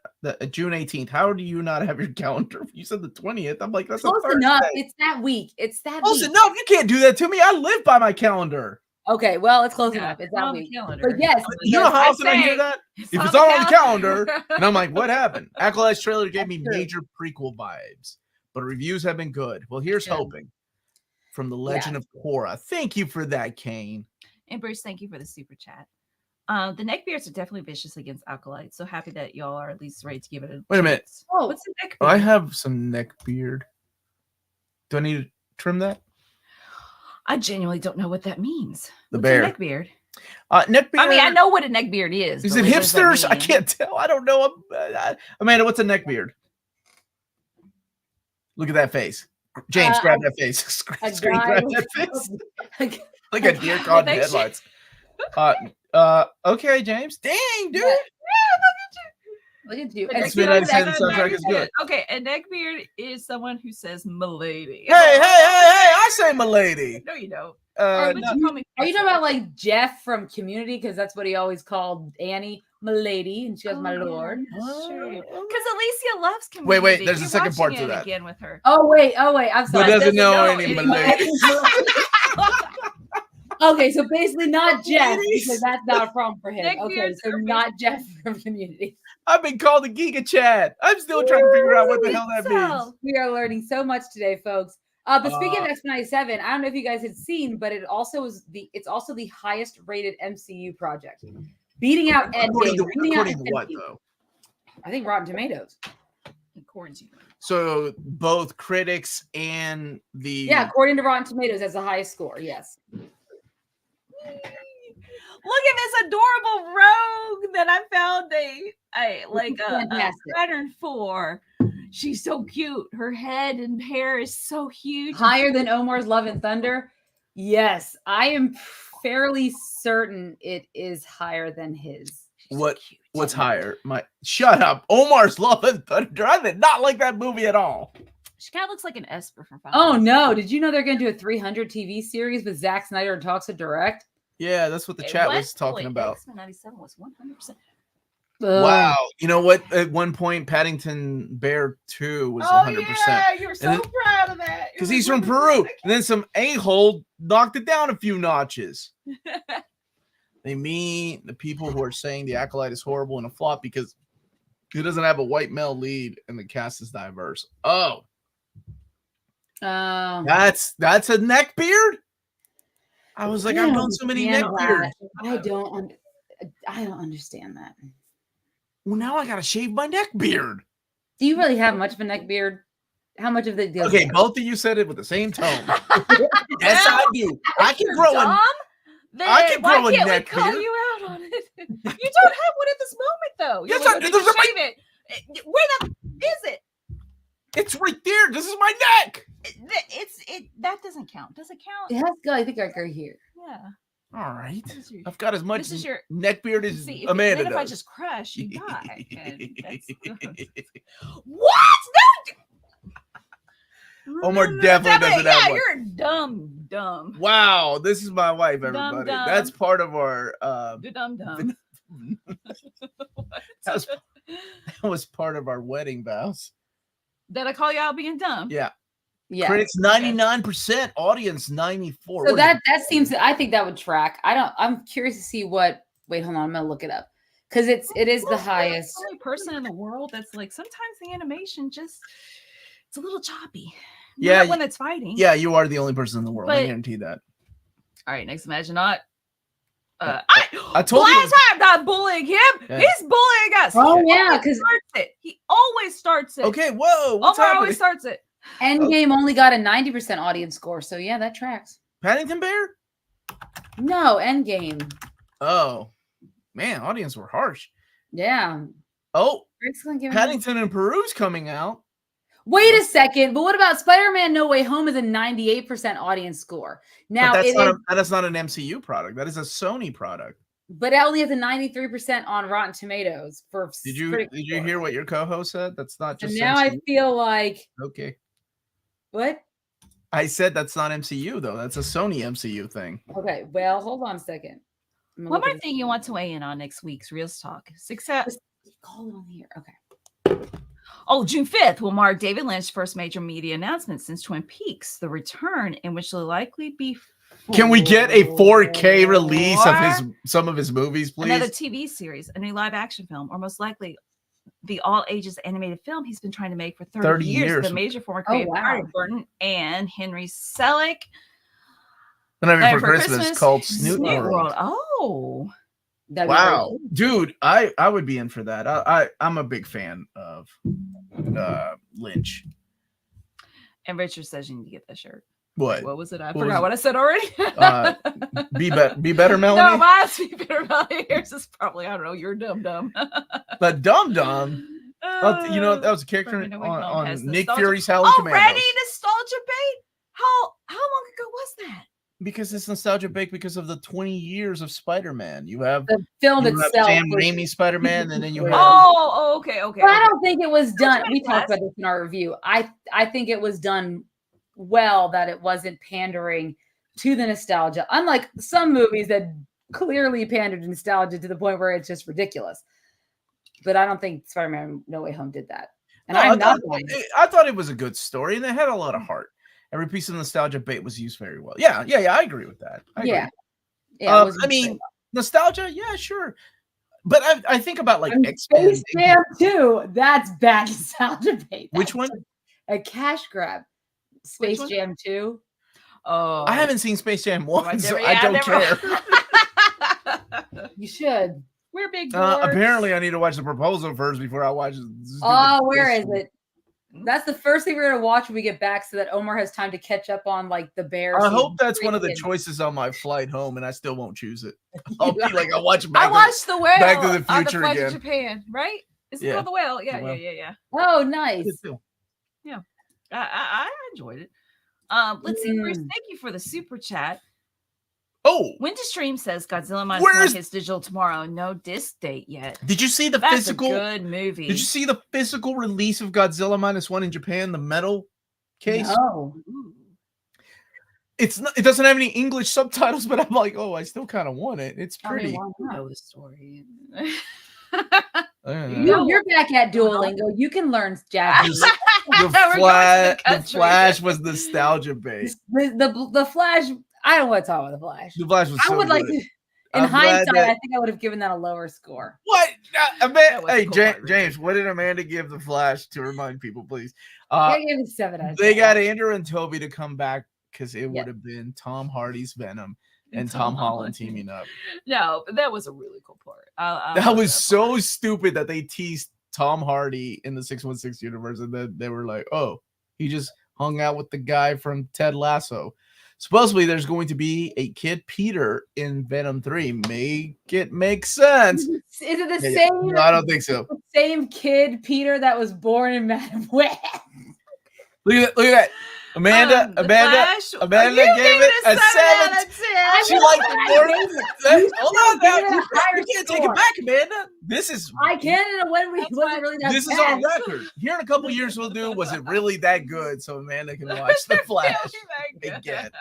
June 18th. How do you not have your calendar? You said the 20th. I'm like, that's
close enough. It's that week. It's that
close
week.
enough. You can't do that to me. I live by my calendar.
Okay, well, it's close enough. It's that week. But yes,
you know how often I hear that? If it's not on the calendar, and I'm like, what happened? Acolyte's trailer gave me major prequel vibes, but reviews have been good. Well, here's hoping from the Legend of Korra. Thank you for that, Kane.
And Bruce, thank you for the super chat. The neckbeards are definitely vicious against Acolyte. So happy that y'all are at least ready to give it a
Wait a minute.
Oh, what's the neck beard?
I have some neck beard. Do I need to trim that?
I genuinely don't know what that means.
What's bear.
Neck beard.
Neck beard.
I mean, I know what a neck beard is.
Is it hipsters? I can't tell. I don't know. Amanda, what's a neck beard? Look at that face. James, grab that face. Screen grab that face. Like a deer caught in headlights. Okay, James. Dang, dude.
Yeah, look at you.
The soundtrack is good.
Okay, a neckbeard is someone who says "milady."
Hey! I say "milady."
No, you don't.
Are you talking about like Jeff from Community? Because that's what he always called Annie, milady, and she goes, "My lord."
That's true. Because Alicia loves Community.
Wait. There's a second part to that.
Again with her.
Oh wait. I'm sorry.
Who doesn't know any milady?
Okay, so basically not Jeff,
Communities?
because that's not a problem for him.
Nick
Okay,
Beards
so
are
not Jeff from Community.
I've been called a Giga Chad. I'm still trying to figure out what the hell that means.
We are learning so much today, folks. But speaking of X-97, I don't know if you guys had seen, but it's also the highest rated MCU project, beating out Endgame.
According to what though?
I think Rotten Tomatoes.
So both critics and the
according to Rotten Tomatoes, that's the highest score. Yes.
Look at this adorable rogue that I found a pattern for. She's so cute. Her head and hair is so huge.
Higher than Omar's Love and Thunder? Yes, I am fairly certain it is higher than his.
What's higher? Shut up. Omar's Love and Thunder. I did not like that movie at all.
She kind of looks like an Esper from Final
Oh no! Did you know they're going to do a 300 TV series with Zack Snyder and talks to direct?
Yeah, that's what the chat was talking about.
X-Men 97 was 100%.
Wow. You know what? At one point, Paddington Bear 2 was 100%.
Yeah, you're so proud of that.
Because he's from Peru. And then some a-hole knocked it down a few notches. They mean the people who are saying The Acolyte is horrible and a flop because it doesn't have a white male lead and the cast is diverse. Oh. That's a neck beard? I was like, I've done so many neck beards.
I don't understand that.
Well, now I gotta shave my neck beard.
Do you really have much of a neck beard? How much of the
Okay, both of you said it with the same tone. Yes, I do. I can grow a neck beard.
Call you out on it. You don't have one at this moment, though.
Yes, I do.
Shave it. Where the is it?
It's right there. This is my neck.
That doesn't count. Does it count?
It has to go. I think right here.
Yeah.
All right. I've got as much neck beard as
See,
Amanda does.
If I just crush, you die. What? No.
Omar definitely doesn't have one.
You're dumb.
Wow, this is my wife, everybody.
Dumb.
That's part of our
dumb.
that was part of our wedding vows.
Did I call you out being dumb?
Yeah.
Yeah.
Critics 99%, audience 94.
So that seems, I think that would track. I'm curious to see what. Wait, hold on. I'm gonna look it up because it is the highest.
The only person in the world that's like sometimes the animation it's a little choppy.
Yeah,
not when it's fighting.
Yeah, you are the only person in the world. I guarantee that.
All right, next Imagine Not.
I told you.
I'm not bullying him. Yeah. He's bullying us.
Oh yeah, because
he always starts it.
Okay, whoa.
Omar always starts it.
Endgame only got a 90% audience score, so yeah, that tracks.
Paddington Bear?
No, Endgame.
Oh, man, audience were harsh.
Yeah.
Oh, Paddington and Peru's coming out.
Wait a second, but what about Spider-Man No Way Home is a 98% audience score? Now
that's not an MCU product. That is a Sony product.
But it only has a 93% on Rotten Tomatoes for.
Did you hear what your co-host said? That's not just.
And now MCU. I feel like.
Okay.
What?
I said that's not MCU though. That's a Sony MCU thing.
Okay, well, hold on a second.
One more thing you want to weigh in on next week's Reelz Talk.
Call it on here. Okay.
Oh, June 5th will mark David Lynch's first major media announcement since Twin Peaks, The Return, in which will likely be.
Can we get a 4K release of some of his movies, please?
Another TV series, a new live action film, or most likely the all ages animated film he's been trying to make for 30 years. The major former creative artist Burton and Henry Selick.
The Night Before Christmas called Snoot World.
Oh.
Wow, dude, I would be in for that. I'm a big fan of Lynch.
And Richard says you need to get that shirt.
What
was it? I forgot what I said already.
Be better, Melanie.
No, mine's Be Better, Melanie. Yours is probably, I don't know, you're dumb.
But dumb. You know, that was a character on Nick Fury's Howling Commandos.
Already nostalgia bait? How long ago was that?
Because it's nostalgia baked because of the 20 years of Spider-Man. You have
the film itself.
Sam Raimi Spider-Man, and then you have.
Oh, okay.
But I don't think it was done. We talked about this in our review. I think it was done well, that it wasn't pandering to the nostalgia. Unlike some movies that clearly pandered to nostalgia to the point where it's just ridiculous. But I don't think Spider-Man No Way Home did that. And I
thought it was a good story, and it had a lot of heart. Every piece of nostalgia bait was used very well. Yeah, I agree with that.
Yeah,
I mean, nostalgia, yeah, sure. But I think about like X-Men.
Space Jam 2. That's bad nostalgia bait.
Which one?
A cash grab. Space Jam 2.
Oh,
I haven't seen Space Jam 1, so
yeah,
I don't care.
You should.
We're big boys.
Apparently, I need to watch The Proposal first before I watch.
Where is it? That's the first thing we're gonna watch when we get back, so that Omar has time to catch up on like the Bears.
I hope that's one of the choices on my flight home, and I still won't choose it. I'll be like, I watched
The Whale.
Back to the Future
on the flight
again.
To Japan, right? Is it called The Whale? Yeah, yeah.
Oh, nice.
Yeah, I enjoyed it. Let's see, Bruce. Thank you for the super chat.
Oh,
When to Stream says Godzilla minus his digital tomorrow. No disc date yet.
Did you see
That's
physical?
A good movie.
Did you see the physical release of Godzilla -1 in Japan? The metal case.
No.
It's not. It doesn't have any English subtitles, but I'm like, oh, I still kind of want it. It's pretty.
I know the story.
You're back at Duolingo. You can learn Japanese.
The Flash was nostalgia bait.
The Flash. I don't want to talk about the Flash.
The Flash was.
I would like to. In hindsight, I think I would have given that a lower score.
What? Hey, James, what did Amanda give the Flash to remind people, please?
I gave it 7 out of 10.
They got Andrew and Toby to come back because it would have been Tom Hardy's Venom and Tom Holland teaming up.
No, but that was a really cool part.
That was so stupid that they teased Tom Hardy in the 616 universe, and then they were like, "Oh, he just hung out with the guy from Ted Lasso." Supposedly, there's going to be a kid Peter in Venom 3. Make it make sense.
Is it the same?
No, I don't think so.
The same kid Peter that was born in Mad Max.
Look at that. Amanda gave it a 7. She liked it more. Hold on now. You can't take it back, Amanda.
I can when we wasn't really that.
This is on record. Here in a couple years, we'll do. Was it really that good? So Amanda can watch The Flash again.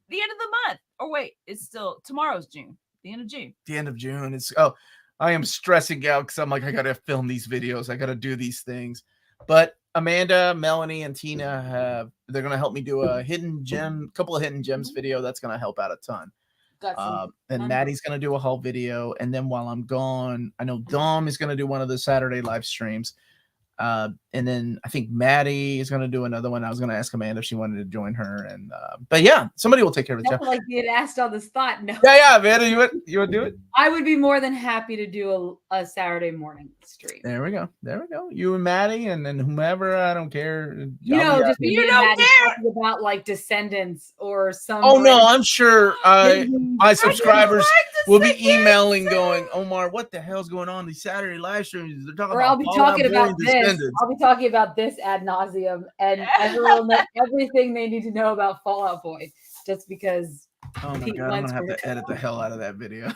The end of the month. Or wait, it's still tomorrow's June. The end of June.
The end of June. I am stressing out because I'm like, I gotta film these videos. I gotta do these things. But Amanda, Melanie, and Tina they're gonna help me do a couple of hidden gems video. That's gonna help out a ton. And Maddie's gonna do a haul video. And then while I'm gone, I know Dom is gonna do one of the Saturday live streams. And then I think Maddie is gonna do another one. I was gonna ask Amanda if she wanted to join her. And but yeah, somebody will take care of the job.
Like being asked on the spot. No.
Yeah, Amanda, you want to do it?
I would be more than happy to do a Saturday morning stream.
There we go. You and Maddie and then whomever, I don't care.
You don't care about like Descendants or some.
Oh no, I'm sure my subscribers will be emailing going, Omar, what the hell's going on these Saturday live streams? They're talking about
I'll be talking about this. I'll be talking about this ad nauseum, and everyone knows everything they need to know about Fallout Boy, just because.
Oh my God, I'm gonna have to edit the hell out of that video.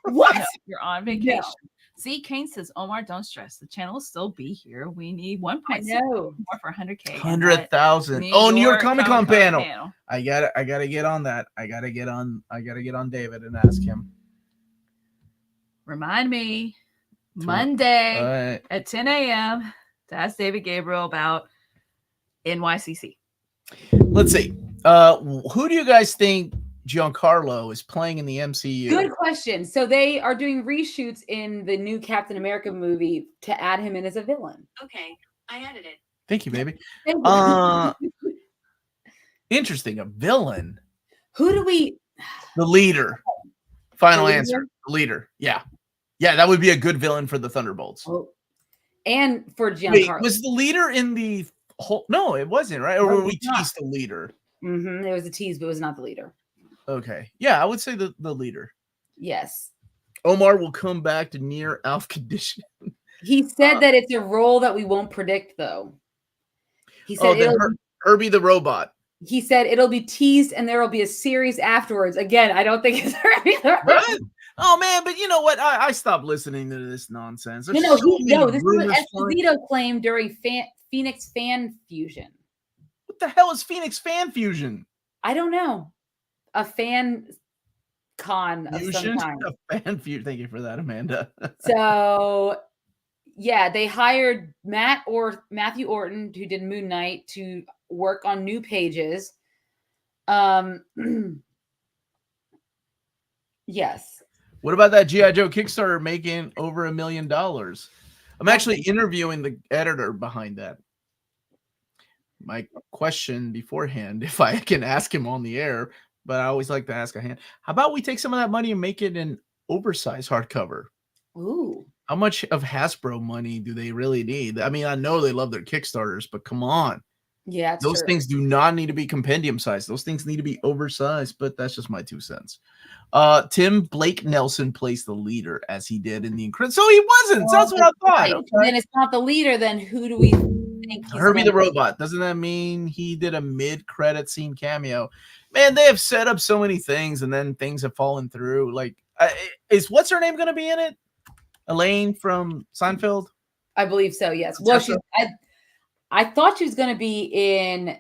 What? No, you're on vacation. No. See, Kane says, Omar, don't stress. The channel will still be here. We need 1.6 more for 100K.
100,000. Oh, New York Comic Con panel. I gotta get on that. I gotta get on David and ask him.
Remind me Monday at 10 a.m. to ask David Gabriel about NYCC.
Let's see. Who do you guys think Giancarlo is playing in the MCU?
Good question. So they are doing reshoots in the new Captain America movie to add him in as a villain.
Okay, I added it.
Thank you, baby. Interesting. A villain.
Who do we?
The leader. Final answer. The leader. Yeah. That would be a good villain for the Thunderbolts.
Oh. And for Giancarlo.
Wait, was the leader in the whole? No, it wasn't, right? Or were we teased the leader?
Mm-hmm. It was a tease, but it was not the leader.
Okay. Yeah, I would say the leader.
Yes.
Omar will come back to near Alf condition.
He said that it's a role that we won't predict, though. He said
Herbie the robot.
He said it'll be teased and there will be a series afterwards. Again, I don't think it's Herbie the robot.
Oh man, but you know what? I stopped listening to this nonsense.
This is what Esposito claimed during Phoenix Fan Fusion.
What the hell is Phoenix Fan Fusion?
I don't know. A fan con of some kind.
A fan fusion. Thank you for that, Amanda.
So, yeah, they hired Matthew Orton, who did Moon Knight, to work on new pages. Yes.
What about that G.I. Joe Kickstarter making over $1 million? I'm actually interviewing the editor behind that. My question beforehand, if I can ask him on the air, but I always like to ask a hand. How about we take some of that money and make it an oversized hardcover?
Ooh.
How much of Hasbro money do they really need? I mean, I know they love their Kickstarters, but come on.
Yeah, it's
those
true.
things do not need to be compendium size. Those things need to be oversized, but that's just my 2 cents. Tim Blake Nelson plays the leader as he did in the Incredible. So he wasn't.
Well,
That's what I thought.
right.
Okay.
Then it's not the leader. Then who do we think he's
Herbie the
gonna
Robot. Doesn't that mean he did a mid-credit scene cameo? Man, they have set up so many things, and then things have fallen through. Like, is what's her name going to be in it? Elaine from Seinfeld?
I believe so. Yes. Well, I thought she was going to be in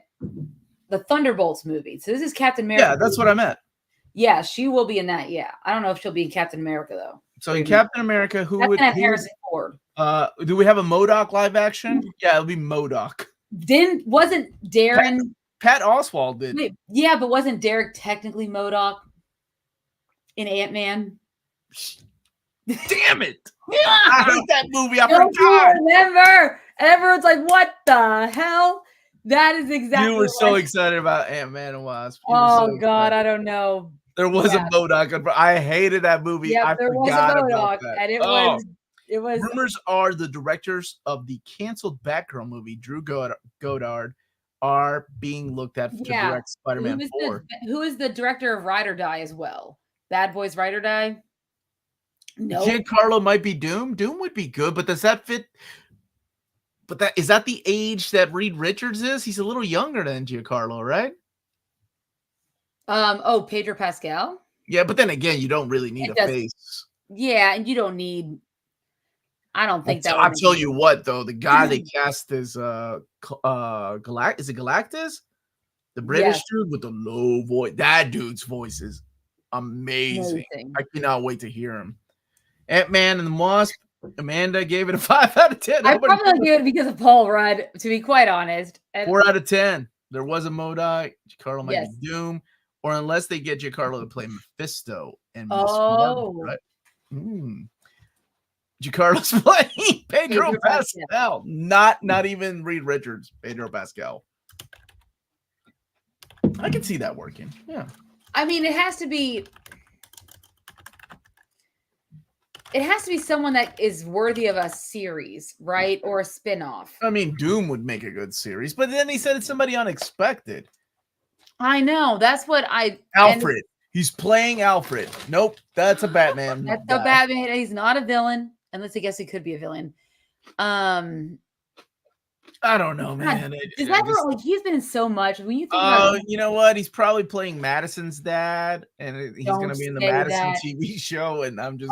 the Thunderbolts movie. So this is Captain America.
Yeah, that's what I meant.
Yeah, she will be in that. Yeah, I don't know if she'll be in Captain America though.
So in Captain America, who would
have Harrison Ford?
Do we have a MODOK live action? Yeah, it'll be MODOK.
Wasn't Darren
Pat Oswalt did?
Wait, yeah, but wasn't Derek technically MODOK in Ant-Man?
Damn it! I hate that movie. I forgot.
Remember? And everyone's like, "What the hell?" That is exactly.
You were so excited about Ant-Man and Wasp.
Oh God, I don't know.
There was a MODOK. I hated that movie.
Yeah, there was a MODOK, and it was.
Rumors are the directors of the canceled Batgirl movie, Drew Goddard, are being looked at to direct Spider-Man 4.
Who is the director of Ride or Die as well? Bad Boys Ride or Die? No.
Giancarlo might be Doom. Doom would be good, but does that fit? But is that the age that Reed Richards is? He's a little younger than Giancarlo, right?
Pedro Pascal.
Yeah, but then again, you don't really need a face.
Yeah, and you don't need. I don't think that.
I'll tell you what, though, the guy they cast is is it Galactus? The British dude with the low voice. That dude's voice is amazing. I cannot wait to hear him. Ant-Man and the Wasp. Amanda gave it a 5 out of 10.
I probably gave it because of Paul Rudd, to be quite honest.
4 out of 10. There was a MODOK. Giancarlo might be Doom, or unless they get Giancarlo to play Mephisto and Miss Marvel, right? Giancarlo's playing Pedro Pascal, not even Reed Richards. Pedro Pascal. I can see that working. Yeah.
I mean, it has to be someone that is worthy of a series, right? Or a spin-off.
I mean, Doom would make a good series, but then he said it's somebody unexpected.
I know. That's what
Alfred. He's playing Alfred. Nope. That's a Batman.
That's a Batman. He's not a villain. Unless I guess he could be a villain.
I don't know, man.
He's been in so much. When you think
you know what? He's probably playing Madison's dad, and he's going to be in the Madison TV show, and I'm just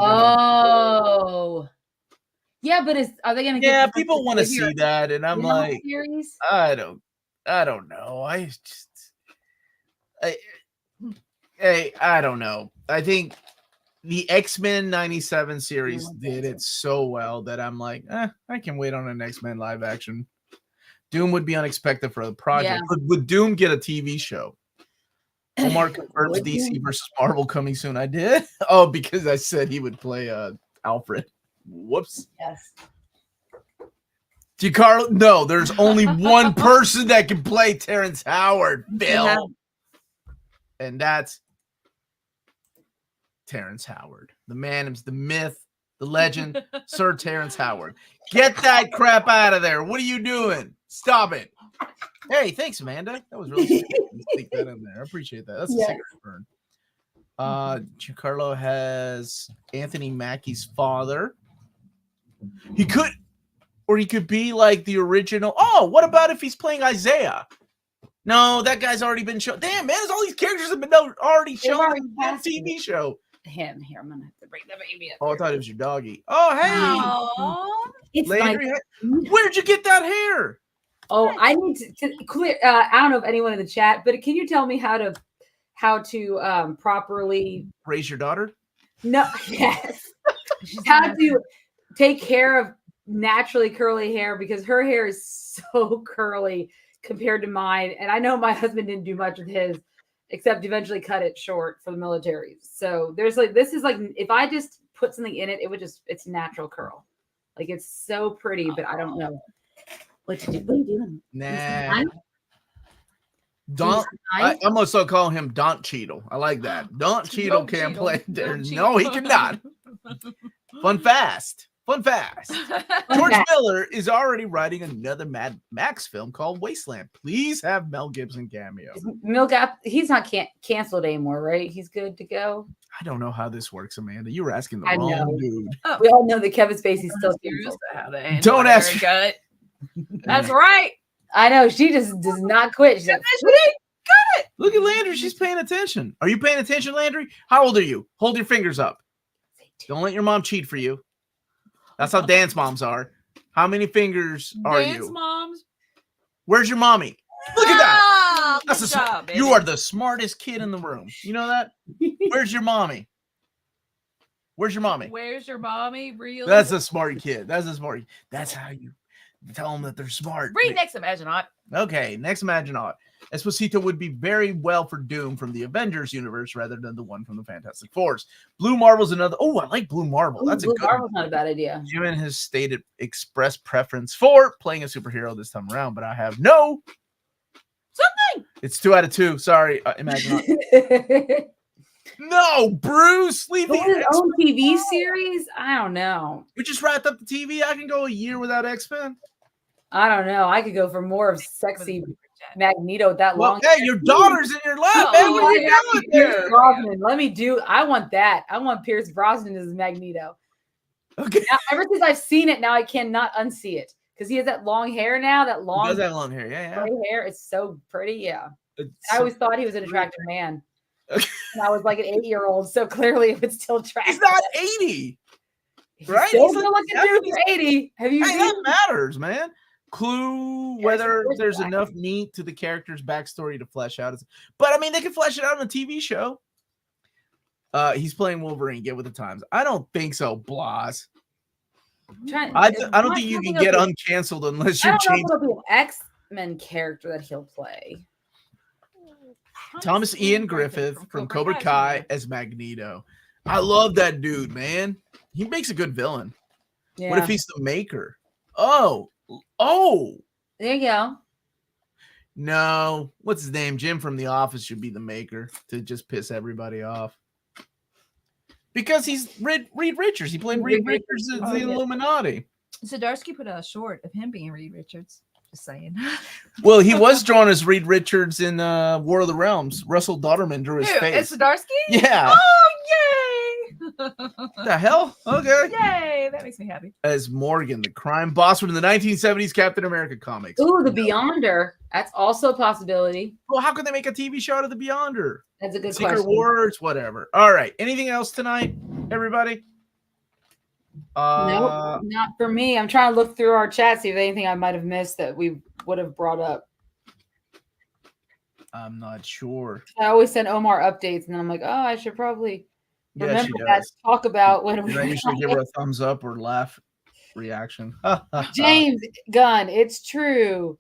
yeah, but are they going to
get people want to see that, and I'm like,
series?
I don't know. I don't know. I think the X-Men 97 series did it so well that I'm like, I can wait on an X-Men live action. Doom would be unexpected for the project. Yeah. Would Doom get a TV show? Omar confirms DC versus Marvel coming soon. I did? Oh, because I said he would play Alfred. Whoops.
Yes.
Giancarlo, no, there's only one person that can play Terrence Howard, Bill. Yeah. And that's Terrence Howard. The man, the myth, the legend, Sir Terrence Howard. Get that crap out of there. What are you doing? Stop it. Hey, thanks, Amanda. That was really sweet. Stick that in there. I appreciate that. That's a cigarette burn. Giancarlo has Anthony Mackie's father. He could be like the original. Oh, what about if he's playing Isaiah? No, that guy's already been shown. Damn, man, all these characters have been already shown in the TV show.
Him here. I'm gonna have to bring the baby up.
Oh, I thought it was your doggy. Oh, hey, Landry, where'd you get that hair?
Oh, I need to clear. I don't know if anyone in the chat, but can you tell me how to properly
raise your daughter?
No, yes. How to take care of naturally curly hair, because her hair is so curly compared to mine, and I know my husband didn't do much with his. except eventually cut it short for the military. So there's like, this is like, if I just put something in it, it would just, it's natural curl. Like it's so pretty, but I don't know what to do. What are you doing?
Nah. I'm also calling him Don Cheadle. I like that. Don Cheadle can't play there. No, he cannot. Fun fast. George Miller is already writing another Mad Max film called Wasteland. Please have Mel Gibson cameo.
He's not canceled anymore, right? He's good to go.
I don't know how this works, Amanda. You were asking the wrong dude.
Oh. We all know that Kevin Spacey's still canceled.
Don't ask.
That's right.
I know. She just does not quit. She's like,
got it.
Look at Landry. She's paying attention. Are you paying attention, Landry? How old are you? Hold your fingers up. Don't let your mom cheat for you. That's how dance moms are. How many fingers are you?
Dance moms.
Where's your mommy? Look at that. That's
job,
you are the smartest kid in the room. You know that? Where's your mommy? Where's your mommy?
Where's your mommy? Really?
That's a smart kid. That's how you tell them that they're smart.
Read next Imaginaut.
Okay, next Imaginaut. Esposito would be very well for Doom from the Avengers universe rather than the one from the Fantastic Fours. Blue Marvel's another. Oh, I like Blue Marvel. That's
Blue
a good
Marvel's not a bad idea.
Jim has stated express preference for playing a superhero this time around, but I have no
something.
It's 2 out of 2. Sorry, Imaginaut. No, Bruce, leave
his own TV series. I don't know.
We just wrapped up the TV. I can go a year without X-Men.
I don't know. I could go for more of sexy Magneto with that long.
Hey, your daughter's in your lap, man. What are you doing there?
Brosnan. Let me do. I want that. I want Pierce Brosnan as Magneto.
Okay.
Now, ever since I've seen it, now I cannot unsee it because he has that long hair now. That long.
He does have long hair. Yeah.
Hair. It's so pretty. Yeah. I always thought he was an attractive man. And I was like an 80-year-old, so clearly it would still attract.
He's not 80, right?
He's still looking dude for 80. Have you seen?
That matters, man. Clue whether there's enough meat to the character's backstory to flesh out. But I mean, they can flesh it out in a TV show. He's playing Wolverine. Get with the times. I don't think so, Blas. I don't think you can get uncanceled unless you change.
It'll be an X-Men character that he'll play.
Thomas Ian Griffith from Cobra Kai as Magneto. I love that dude, man. He makes a good villain. Yeah. What if he's the Maker? Oh,
there you go.
No, what's his name? Jim from The Office should be the Maker to just piss everybody off. Because he's Reed Richards. He played Reed Richards as the Illuminati.
Zdarsky put a short of him being Reed Richards. Just saying.
Well, he was drawn as Reed Richards in War of the Realms. Russell Dodderman drew his face.
It's Zdarsky?
Yeah.
Oh, yay!
The hell? Okay.
Yay! That makes me happy.
As Morgan, the crime boss from the 1970s Captain America comics.
Ooh, the Beyonder. That's also a possibility.
Well, how could they make a TV show out of the Beyonder?
That's a good
Secret
question.
Wars, whatever. All right. Anything else tonight, everybody?
Nope, not for me. I'm trying to look through our chat, see if there's anything I might have missed that we would have brought up.
I'm not sure.
I always send Omar updates, and then I'm like, oh, I should probably remember that to talk about when we.
I usually give her a thumbs up or laugh reaction.
James Gunn, it's true.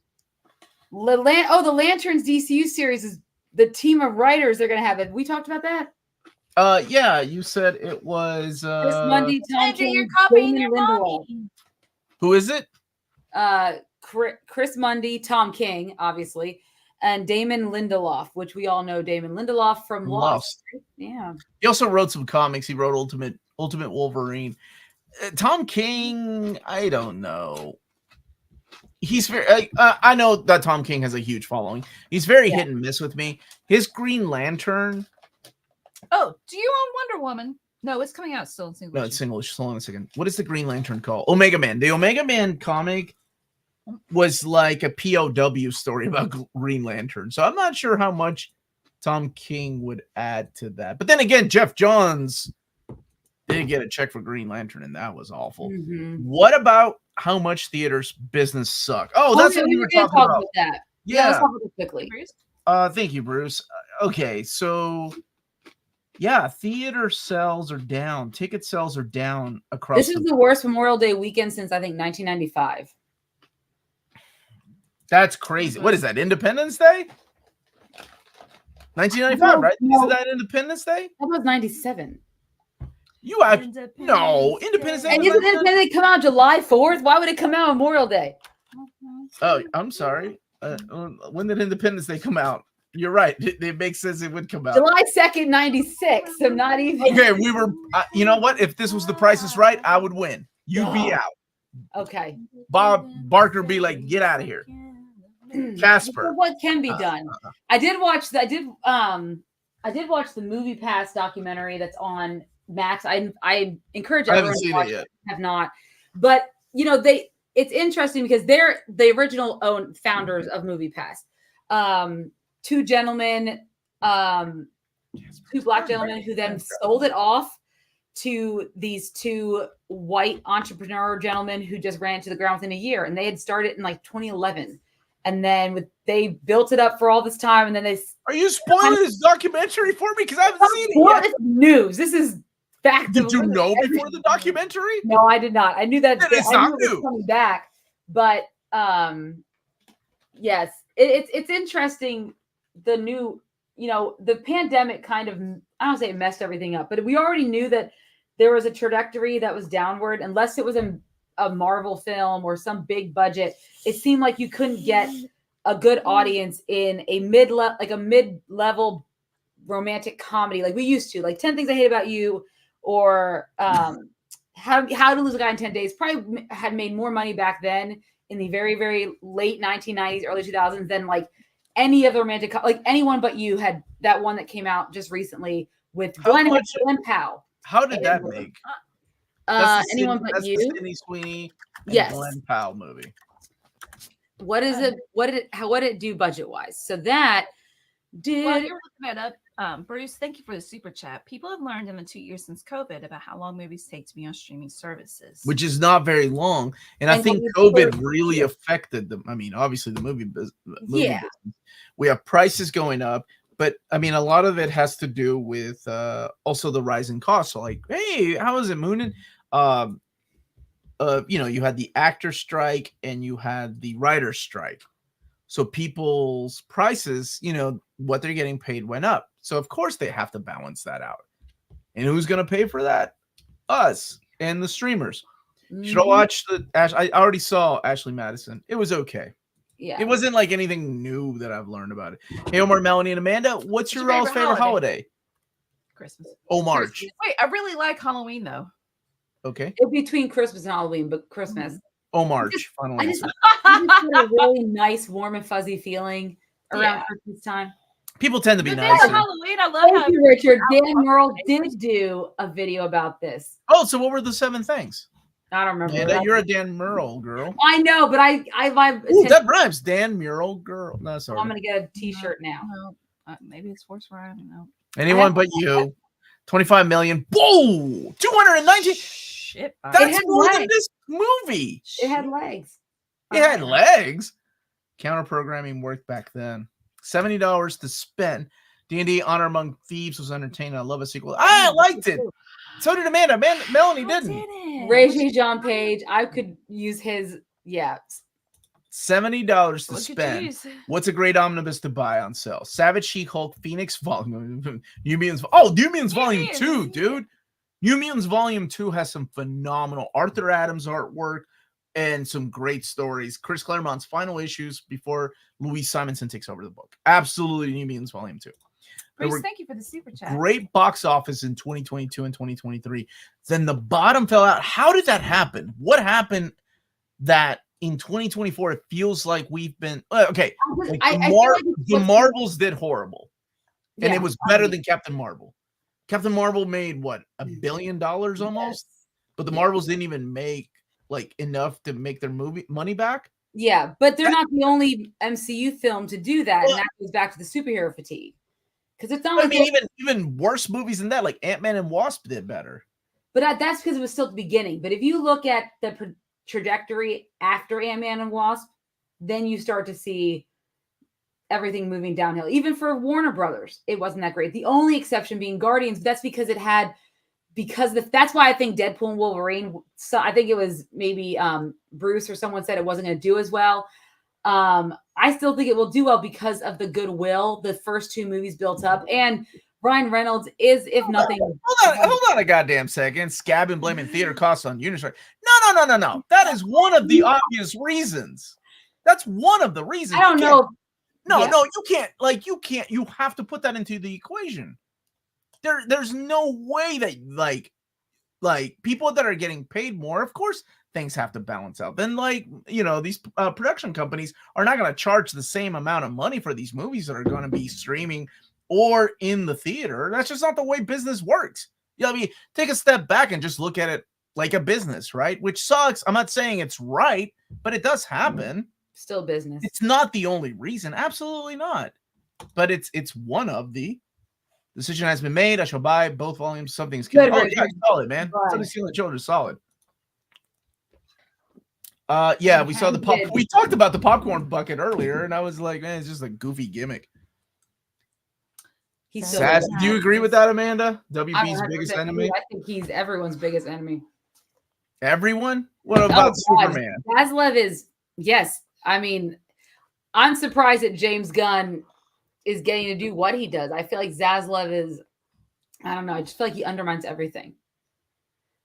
The Lanterns DCU series is the team of writers they're going to have it. We talked about that.
Yeah, you said it was
Chris Mundy, Tom King,
you're copying your
Lindelof.
Who is it?
Chris Mundy, Tom King, obviously, and Damon Lindelof, which we all know Damon Lindelof from Lost. Yeah.
He also wrote some comics. He wrote Ultimate Wolverine. Tom King, I don't know. He's very. I know that Tom King has a huge following. He's very hit and miss with me. His Green Lantern.
Oh, do you own Wonder Woman? No, it's coming out still in single.
No, it's single. Hold on a second. What is the Green Lantern called? Omega Man. The Omega Man comic was like a POW story about Green Lantern. So I'm not sure how much Tom King would add to that. But then again, Jeff Johns did get a check for Green Lantern, and that was awful. Mm-hmm. What about how much theater's business suck? Oh, that's what we were talking about.
That. Yeah, let's talk about it quickly.
Thank you, Bruce. Okay, so yeah, theater sales are down. Ticket sales are down across.
This is the worst Memorial Day weekend since I think 1995.
That's crazy. What is that? Independence Day? 1995, right?
No.
Isn't that Independence Day?
That was 97.
You have no Independence Day.
And isn't Independence Day come out July 4th? Why would it come out Memorial Day?
Oh, I'm sorry. When did Independence Day come out? You're right. It makes sense it would come out.
July 2nd, 96. So not even.
Okay, we were. You know what? If this was The Price is Right, I would win. You'd be out.
Okay.
Bob Barker be like, get out of here. Casper.
What can be done? I did watch the Movie Pass documentary that's on Max. I encourage everyone to watch it. Have not, but it's interesting because they're the original founders of Movie Pass. Two gentlemen, two black gentlemen who then sold it off to these two white entrepreneur gentlemen who just ran it to the ground within a year. And they had started in like 2011. And then they built it up for all this time. And then they...
Are you spoiling this documentary for me? Because I haven't seen it yet.
It's news. This is fact.
Did you know before the documentary?
No, I did not. I knew that
it's not new.
It was coming back. But yes, it's interesting. The new, the pandemic kind of, I don't say it messed everything up, but we already knew that there was a trajectory that was downward, unless it was a Marvel film or some big budget. It seemed like you couldn't get a good audience in a mid-level romantic comedy like we used to, like 10 Things I Hate About You or How to Lose a Guy in 10 Days. Probably had made more money back then in the very, very late 1990s, early 2000s than like any of the romantic, like Anyone But You had that one that came out just recently with Glenn Powell.
How did that make?
Anyone But You.
The Sydney Sweeney and Glenn Powell movie.
What is it? What did it do budget wise? So that did.
Well, you're looking that up. Bruce, thank you for the super chat. People have learned in the 2 years since COVID about how long movies take to be on streaming services,
which is not very long. And I think COVID really affected them. I mean, obviously the movie business. We have prices going up, but I mean, a lot of it has to do with also the rising costs. So like, hey, how is it mooning? You had the actor strike and you had the writer strike. So people's prices, what they're getting paid went up. So of course they have to balance that out. And who's going to pay for that? Us and the streamers. Mm-hmm. Should I watch I already saw Ashley Madison. It was okay. Yeah. It wasn't like anything new that I've learned about it. Hey, Omar, Melanie, and Amanda, what's your all's favorite holiday?
Christmas.
Oh, March.
Wait, I really like Halloween though.
Okay.
It's between Christmas and Halloween, but Christmas.
Mm-hmm. Oh, March.
I just get a really nice, warm and fuzzy feeling around Christmas time.
People tend to be nice.
Halloween, I love
you, Richard. Dan Merle did do a video about this.
Oh, so what were the 7 things?
I don't remember.
Yeah, you're a Dan Merle girl.
I know, but I
that rhymes. Dan Merle girl. No, sorry.
I'm gonna get a T-shirt now.
Maybe it's worse for I don't know.
Anyone but you. 25 million. Whoa! 219.
Shit.
That's more than this movie.
It had legs.
It had legs. Counter programming worked back then. $70 to spend. D&D Honor Among Thieves was entertaining. I love a sequel. I liked it. So did Amanda. Melanie didn't.
Ray John Page. I could use his. Yeah.
$70 to spend. What's a great omnibus to buy on sale? Savage She-Hulk Phoenix Volume. New Mutants Volume 2, dude. New Mutants Volume 2 has some phenomenal Arthur Adams artwork and some great stories. Chris Claremont's final issues before Louise Simonson takes over the book. Absolutely New Mutants Volume 2.
Bruce, thank you for the super chat.
Great box office in 2022 and 2023. Then the bottom fell out. How did that happen? What happened that in 2024 it feels like we've been okay? Like the Marvels did horrible, and it was better than Captain Marvel. Captain Marvel made what, $1 billion almost,
yes.
But the Marvels didn't even make like enough to make their money back.
Yeah, but they're not the only MCU film to do that, and that goes back to the superhero fatigue. Because it's not.
I mean, even worse movies than that, like Ant-Man and Wasp, did better.
But that's because it was still at the beginning. But if you look at the trajectory after Ant-Man and Wasp, then you start to see everything moving downhill. Even for Warner Brothers, it wasn't that great. The only exception being Guardians. That's because that's why I think Deadpool and Wolverine. So I think it was maybe Bruce or someone said it wasn't going to do as well. I still think it will do well because of the goodwill the first two movies built up, and Ryan Reynolds is, if nothing.
Hold on a goddamn second. Scabbing, blaming theater costs on Unistrike. No. That is one of the obvious reasons. That's one of the reasons.
I don't know.
No, you can't. You have to put that into the equation. There's no way that like people that are getting paid more, of course, things have to balance out. Then, these production companies are not going to charge the same amount of money for these movies that are going to be streaming or in the theater. That's just not the way business works. Take a step back and just look at it like a business, right? Which sucks. I'm not saying it's right, but it does happen.
Still business.
It's not the only reason. Absolutely not. But it's one of the decision has been made. I shall buy both volumes. Something's killing. Oh, yeah, solid, man. Something's killing children is solid. Yeah, we saw the pop. We talked about the popcorn bucket earlier, and I was like, man, it's just a goofy gimmick.
He's
Sass. Do you agree with that, Amanda? WB's biggest enemy?
I think he's everyone's biggest enemy.
Everyone? What about Superman?
Zaslav is, yes. I mean, I'm surprised that James Gunn is getting to do what he does. I feel like Zaslav is, I don't know. I just feel like he undermines everything.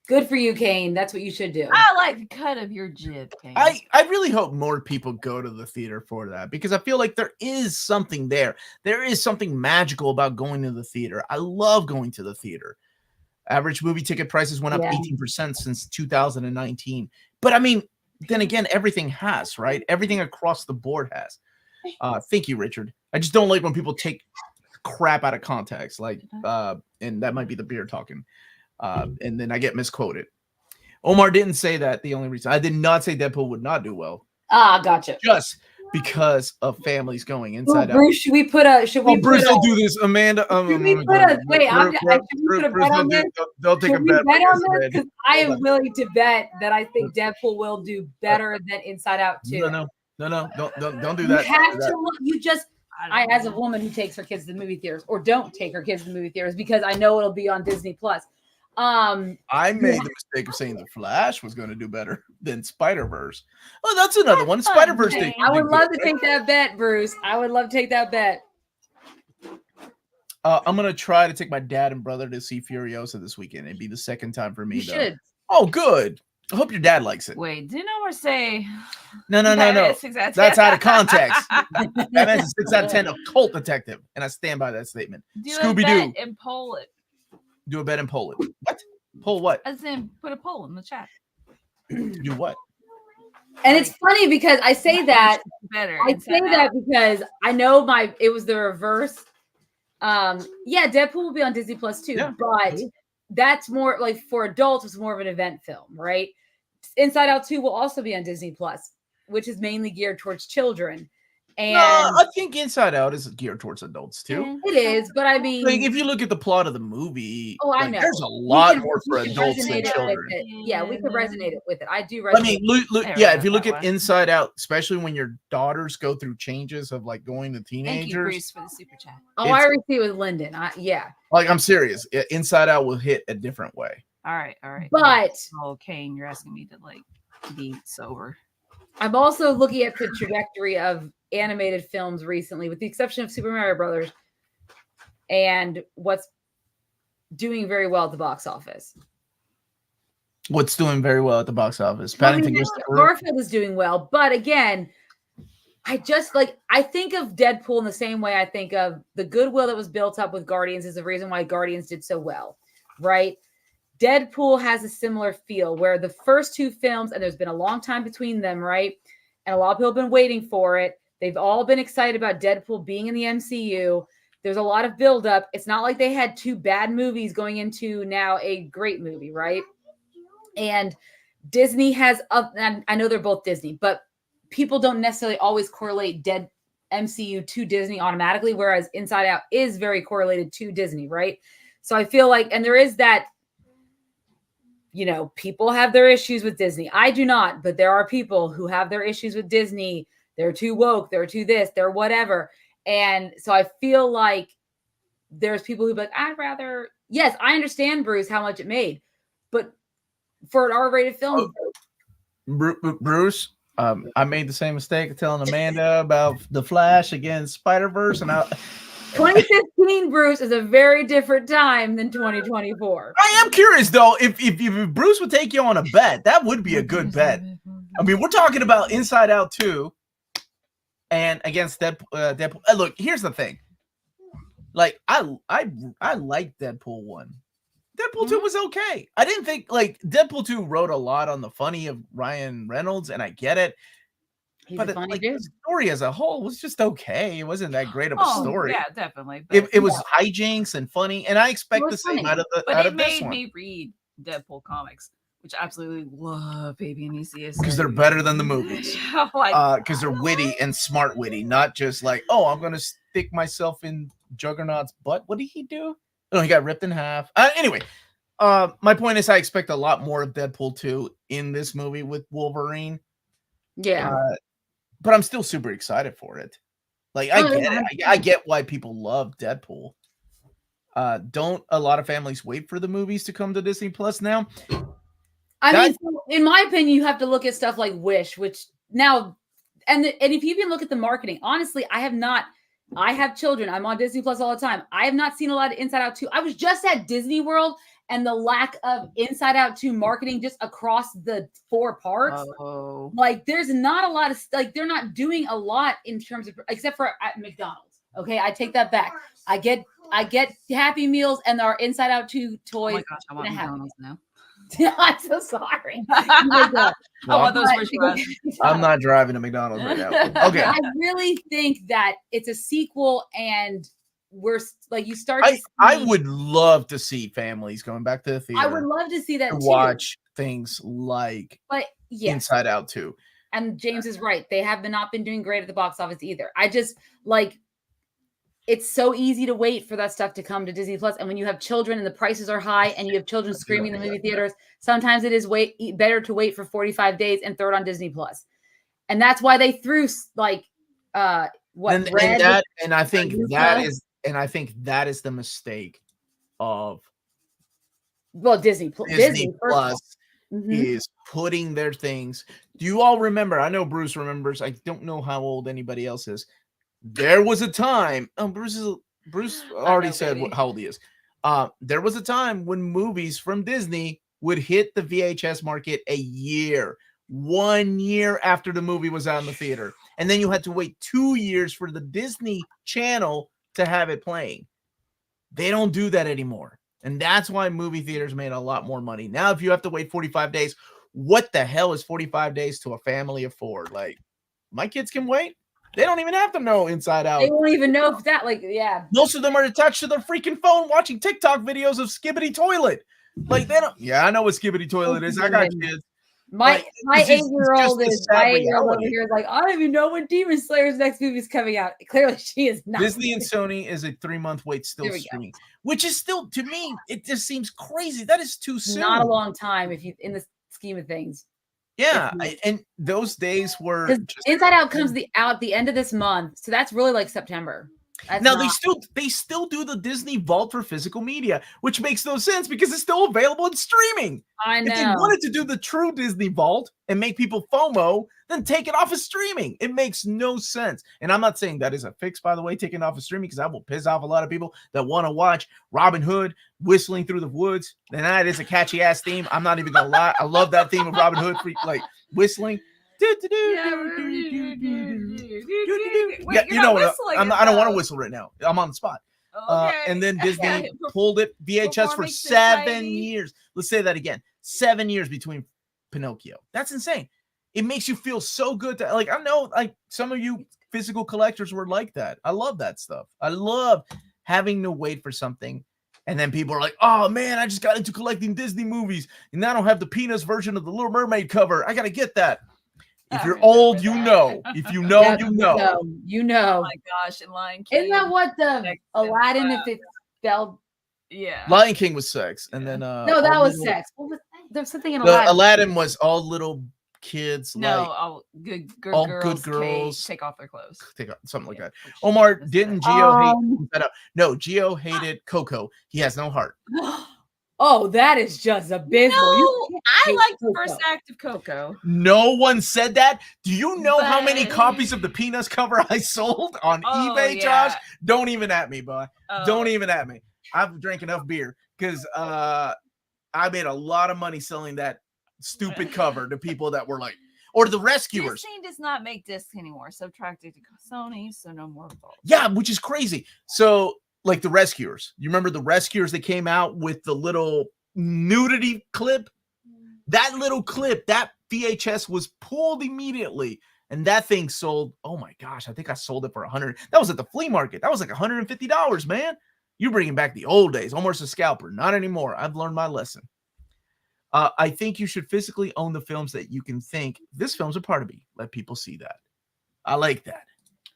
Good for you, Kane. That's what you should do.
I like the cut of your jib, Kane.
I really hope more people go to the theater for that, because I feel like there is something there. There is something magical about going to the theater. I love going to the theater. Average movie ticket prices went up 18% since 2019. But I mean, then again, everything has, right? Everything across the board has. Thank you, Richard. I just don't like when people take crap out of context, and that might be the beer talking. And then I get misquoted. Omar didn't say that. The only reason I did not say Deadpool would not do well.
Gotcha.
Just because of families going inside out.
Bruce,
Bruce will do this. Amanda.
Should we put a bet on this?
They'll take a bet
on this, because I am willing to bet that I think Deadpool will do better than Inside Out 2.
No. Don't do that.
You have to look. You just. I, as a woman who takes her kids to the movie theaters, or don't take her kids to the movie theaters, because I know it'll be on Disney Plus.
I made the mistake of saying The Flash was going to do better than Spider-Verse. Oh, that's another one. Spider-Verse.
I would love to take that bet, Bruce. I would love to take that bet.
I'm going to try to take my dad and brother to see Furiosa this weekend. It'd be the second time for me.
You should.
Oh, good. I hope your dad likes it.
Wait, didn't Omar say?
No. That's out of context. Batman's a 6 out of 10 occult detective, and I stand by that statement. Scooby-Doo.
And poll it.
Do a bet in Poland. What? Poll what?
As in, put a poll in the chat.
Do what?
And it's funny because I say that.
Better.
I say that because I know it was the reverse. Deadpool will be on Disney Plus too, but that's more like for adults. It's more of an event film, right? Inside Out 2 will also be on Disney Plus, which is mainly geared towards children. And
I think Inside Out is geared towards adults too.
It is, but I mean,
like, if you look at the plot of the movie,
I know
there's a lot more for adults than children.
Yeah, we could resonate with it. I do resonate.
I mean, look, if you look at Inside Out, especially when your daughters go through changes of like going to teenagers.
Thank you, Bruce, for the super chat.
I already see it with Lyndon.
Like, I'm serious. Inside Out will hit a different way.
All right.
But
Kane, you're asking me to be sober.
I'm also looking at the trajectory of animated films recently, with the exception of Super Mario Brothers, and what's doing very well at the box office.
What's doing very well at the box office?
Garfield is doing well, but again, I think of Deadpool in the same way I think of the goodwill that was built up with Guardians is the reason why Guardians did so well, right? Deadpool has a similar feel where the first two films, and there's been a long time between them, right? And a lot of people have been waiting for it. They've all been excited about Deadpool being in the MCU. There's a lot of buildup. It's not like they had two bad movies going into now a great movie, right? And Disney has, and I know they're both Disney, but people don't necessarily always correlate MCU to Disney automatically, whereas Inside Out is very correlated to Disney, right? So I feel like, and there is that, people have their issues with Disney. I do not, but there are people who have their issues with Disney. They're too woke. They're too this. They're whatever. And so I feel like there's people who be like, yes, I understand, Bruce, how much it made. But for an R-rated film.
Bruce, I made the same mistake of telling Amanda about the Flash against Spider-Verse, and
2015, Bruce, is a very different time than 2024.
I am curious though, if Bruce would take you on a bet, that would be a good bet. I mean, we're talking about Inside Out 2 and against Deadpool. Look, here's the thing. Like, I like Deadpool 1. Deadpool 2 was okay. I didn't think, like, Deadpool 2 wrote a lot on the funny of Ryan Reynolds, and I get it.
He's
But
a funny
like,
dude.
the story as a whole was just okay. It wasn't that great of a story.
Yeah, definitely.
It was hijinks and funny, and I expect the same out of this one.
It made me read Deadpool comics, which I absolutely love, baby, and ECS.
Because they're better than the movies. Because they're witty and smart witty, not just like, oh, I'm gonna stick myself in Juggernaut's butt. What did he do? Oh, he got ripped in half. Anyway, my point is I expect a lot more of Deadpool 2 in this movie with Wolverine.
Yeah.
But I'm still super excited for it. Like, I get it. I get why people love Deadpool. Don't a lot of families wait for the movies to come to Disney Plus now?
I mean, in my opinion, you have to look at stuff like Wish, which now, and if you even look at the marketing, honestly, I have children. I'm on Disney Plus all the time. I have not seen a lot of Inside Out 2. I was just at Disney World, and the lack of Inside Out 2 marketing just across the 4 parks.
Oh.
Like, there's not a lot of, like, they're not doing a lot in terms of, except for at McDonald's. Okay, I take that back. I get Happy Meals and our Inside Out 2 toys.
Oh my gosh, I want McDonald's now.
I'm so sorry.
I'm not driving to McDonald's right now. Okay.
I really think that it's a sequel, and we're like, you start.
I would love to see families going back to the theater.
I would love to see that too.
Watch things like Inside Out 2.
And James is right. They have not been doing great at the box office either. I just like. It's so easy to wait for that stuff to come to Disney Plus. And when you have children and the prices are high and you have children screaming in the movie theaters, sometimes it is better to wait for 45 days and throw it on Disney Plus. And that's why they threw like I think that is the mistake of Disney
Plus is putting their things. Do you all remember? I know Bruce remembers. I don't know how old anybody else is. There was a time. Bruce already said how old he is. There was a time when movies from Disney would hit the VHS market 1 year after the movie was out in the theater, and then you had to wait 2 years for the Disney Channel to have it playing. They don't do that anymore, and that's why movie theaters made a lot more money. Now, if you have to wait 45 days, what the hell is 45 days to a family of 4? Like, my kids can wait. They don't even have to know Inside Out.
They won't even know if that,
Most of them are attached to their freaking phone watching TikTok videos of Skibbity Toilet. Like, they don't. Yeah, I know what Skibbity Toilet is. I got kids.
My 8-year-old is over here like, I don't even know when Demon Slayer's next movie is coming out. Clearly, she is not.
Disney and Sony is a 3-month wait still streaming, which is still, to me, it just seems crazy. That is too soon.
Not a long time if you in the scheme of things.
Yeah, and those days were
Inside Out comes out the end of this month, so that's really like September.
They still do the Disney Vault for physical media, which makes no sense because it's still available in streaming.
I know.
If they wanted to do the true Disney Vault and make people FOMO, then take it off of streaming. It makes no sense. And I'm not saying that is a fix, by the way, taking it off of streaming, because that will piss off a lot of people that want to watch Robin Hood whistling through the woods. And that is a catchy ass theme. I'm not even gonna lie. I love that theme of Robin Hood, like whistling. Yeah, you know what? I don't want to whistle right now. I'm on the spot. Okay. And then Disney pulled it VHS for 7 years. Let's say that again. 7 years between Pinocchio. That's insane. It makes you feel so good to, like, I know, like, some of you physical collectors were like that. I love that stuff. I love having to wait for something. And then people are like, oh man, I just got into collecting Disney movies and I don't have the Peanuts version of the Little Mermaid cover. I got to get that. If you're old, you know. If you know, you know.
You know.
Oh my gosh, and Lion King.
Isn't that what the Aladdin, if it spelled?
Yeah.
Lion King was sex. And then
no, that was sex. There's something in Aladdin.
Aladdin was all little kids.
No, good girls take off their clothes.
Something like that. Omar, didn't Gio hate that up? No, Gio hated Coco. He has no heart.
Oh, that is just abysmal.
No, I
hate
like the
Coco.
first act of Coco.
No one said that. Do you know how many
But-
copies of the Peanuts cover I sold on
Oh,
eBay,
yeah.
Josh? Don't even at me, boy.
Oh.
Don't even at me. I've drank enough beer because I made a lot of money selling that stupid cover to people that were like, or the rescuers.
Disney does not make discs anymore. Subtracted to Sony, so no more fault.
Yeah, which is crazy. So, like the rescuers. You remember the rescuers that came out with the little nudity clip? That little clip, that VHS was pulled immediately. And that thing sold, oh my gosh, I think I sold it for $100. That was at the flea market. That was like $150, man. You're bringing back the old days. Almost a scalper. Not anymore. I've learned my lesson. I think you should physically own the films that you can think, this film's a part of me. Let people see that. I like that.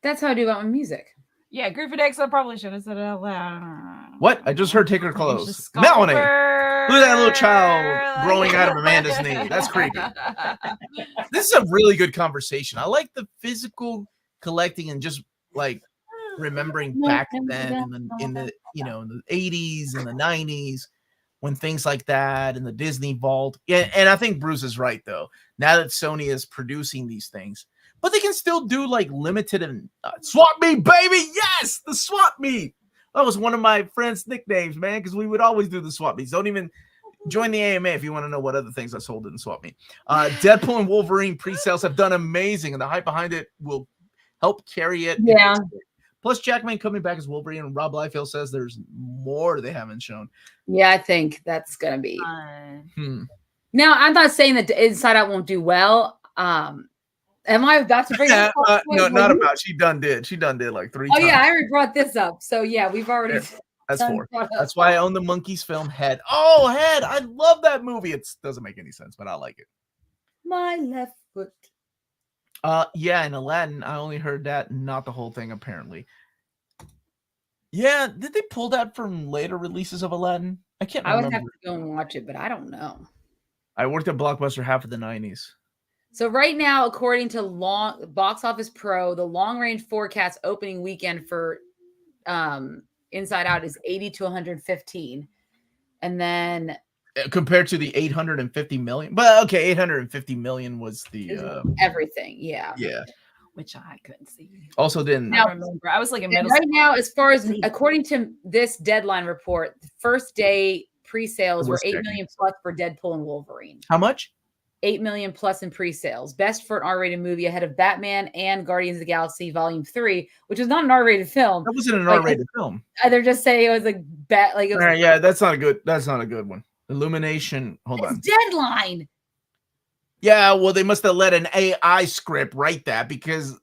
That's how I do about my music.
Yeah, Griffin X, I probably should have said it out loud.
What? I just heard Take Her Clothes.
Just
Melanie.
scalper.
Look at that little child growing out of Amanda's knee. That's creepy. This is a really good conversation. I like the physical collecting and just like remembering back then in the you know, in the 80s and the 90s when things like that and the Disney Vault. Yeah, and I think Bruce is right though. Now that Sony is producing these things, but they can still do like limited and swap meet, baby. Yes, the swap meet. That was one of my friends' nicknames, man, because we would always do the swap meets. Don't even join the AMA if you want to know what other things I sold in swap meet. Deadpool and Wolverine pre-sales have done amazing, and the hype behind it will help carry it.
Yeah.
Plus, Jackman coming back as Wolverine, and Rob Liefeld says there's more they haven't shown.
Yeah, I think that's gonna be.
Hmm.
Now, I'm not saying that Inside Out won't do well. Am I about to bring up?
No, not about. She done did like 3 times.
Oh yeah, I already brought this up. So yeah, we've already.
Yeah, that's 4. That's why I own the Monkeys film Head. Oh, Head! I love that movie. It doesn't make any sense, but I like it.
My left foot.
Yeah, in Aladdin, I only heard that, not the whole thing, apparently. Yeah, did they pull that from later releases of Aladdin? I can't remember.
I would have to go and watch it, but I don't know.
I worked at Blockbuster half of the 90s.
So right now, according to Box Office Pro, the long range forecast opening weekend for Inside Out is 80 to 115, and then
compared to the 850 million. But okay, 850 million was the
everything. Yeah.
Which I couldn't see.
Also didn't
I remember. I was like in middle
right now, as far as according to this Deadline report, the first day pre-sales were 8 million plus for Deadpool and Wolverine.
How much?
8 million plus in pre-sales. Best for an R-rated movie ahead of Batman and Guardians of the Galaxy Volume 3, which is not an R-rated film.
That wasn't an R-rated film.
They're just saying it was like
yeah, that's not a good one. Illumination. Hold on.
Deadline.
Yeah, well, they must have let an AI script write that because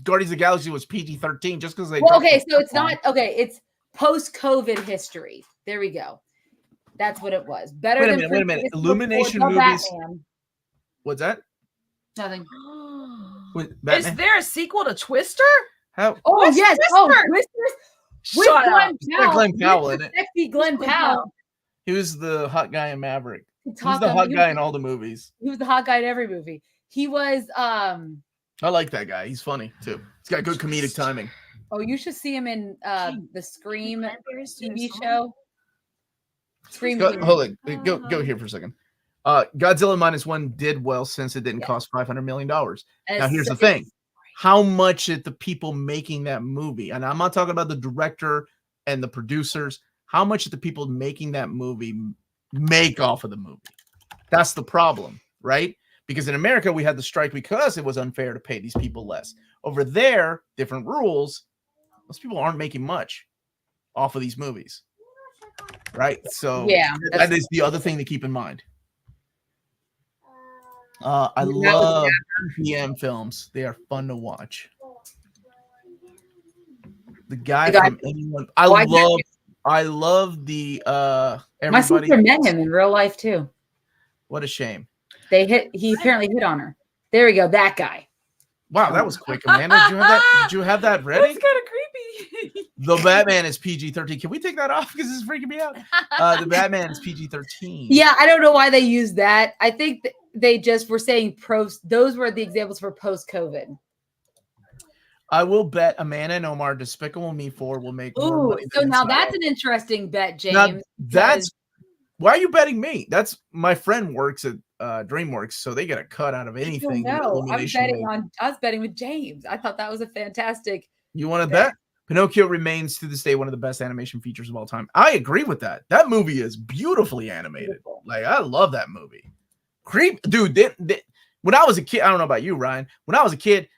Guardians of the Galaxy was PG-13 just because they.
Well, okay, so it's not okay. It's post-COVID history. There we go. That's what it was. Better.
Wait a minute. Illumination movies.
Batman.
What's that?
Nothing.
Is there a sequel to Twister?
How?
Oh
What's
yes.
Twister?
Oh, Twisters.
Shut up.
Glenn Powell in it.
Sexy Glenn Powell.
He was the hot guy in Maverick. He's
He's
the hot guy in all the movies.
He was the hot guy in every movie. He was.
I like that guy. He's funny too. He's got good comedic timing.
Oh, you should see him in the Scream TV show. Scream.
Hold on. Go here for a second. Godzilla -1 did well since it didn't cost $500 million. Now here's the thing. How much did the people making that movie, and I'm not talking about the director and the producers, how much did the people making that movie make off of the movie? That's the problem, right? Because in America, we had the strike because it was unfair to pay these people less. Over there, different rules. Those people aren't making much off of these movies. Right, so
yeah,
that is the other thing to keep in mind. I love PM films; they are fun to watch. The guy from Anyone, I love the
my sister met him in real life too.
What a shame.
He apparently hit on her. There we go, that guy.
Wow, that was quick, Amanda. Did you have that ready?
That's kind of creepy.
The Batman is PG-13. Can we take that off because it's freaking me out? The Batman is PG-13.
Yeah, I don't know why they used that. I think they just were saying those were the examples for post-COVID.
I will bet Amanda and Omar Despicable Me 4 will make more money.
So now that's an interesting bet, James.
Now, that's Why are you betting me? That's my friend works at DreamWorks, so they get a cut out of anything.
No, I was betting with James. I thought that was a fantastic.
You want to bet? Pinocchio remains to this day one of the best animation features of all time. I agree with that. That movie is beautifully animated. Beautiful. Like, I love that movie. Dude, when I was a kid, I don't know about you, Ryan. When I was a kid,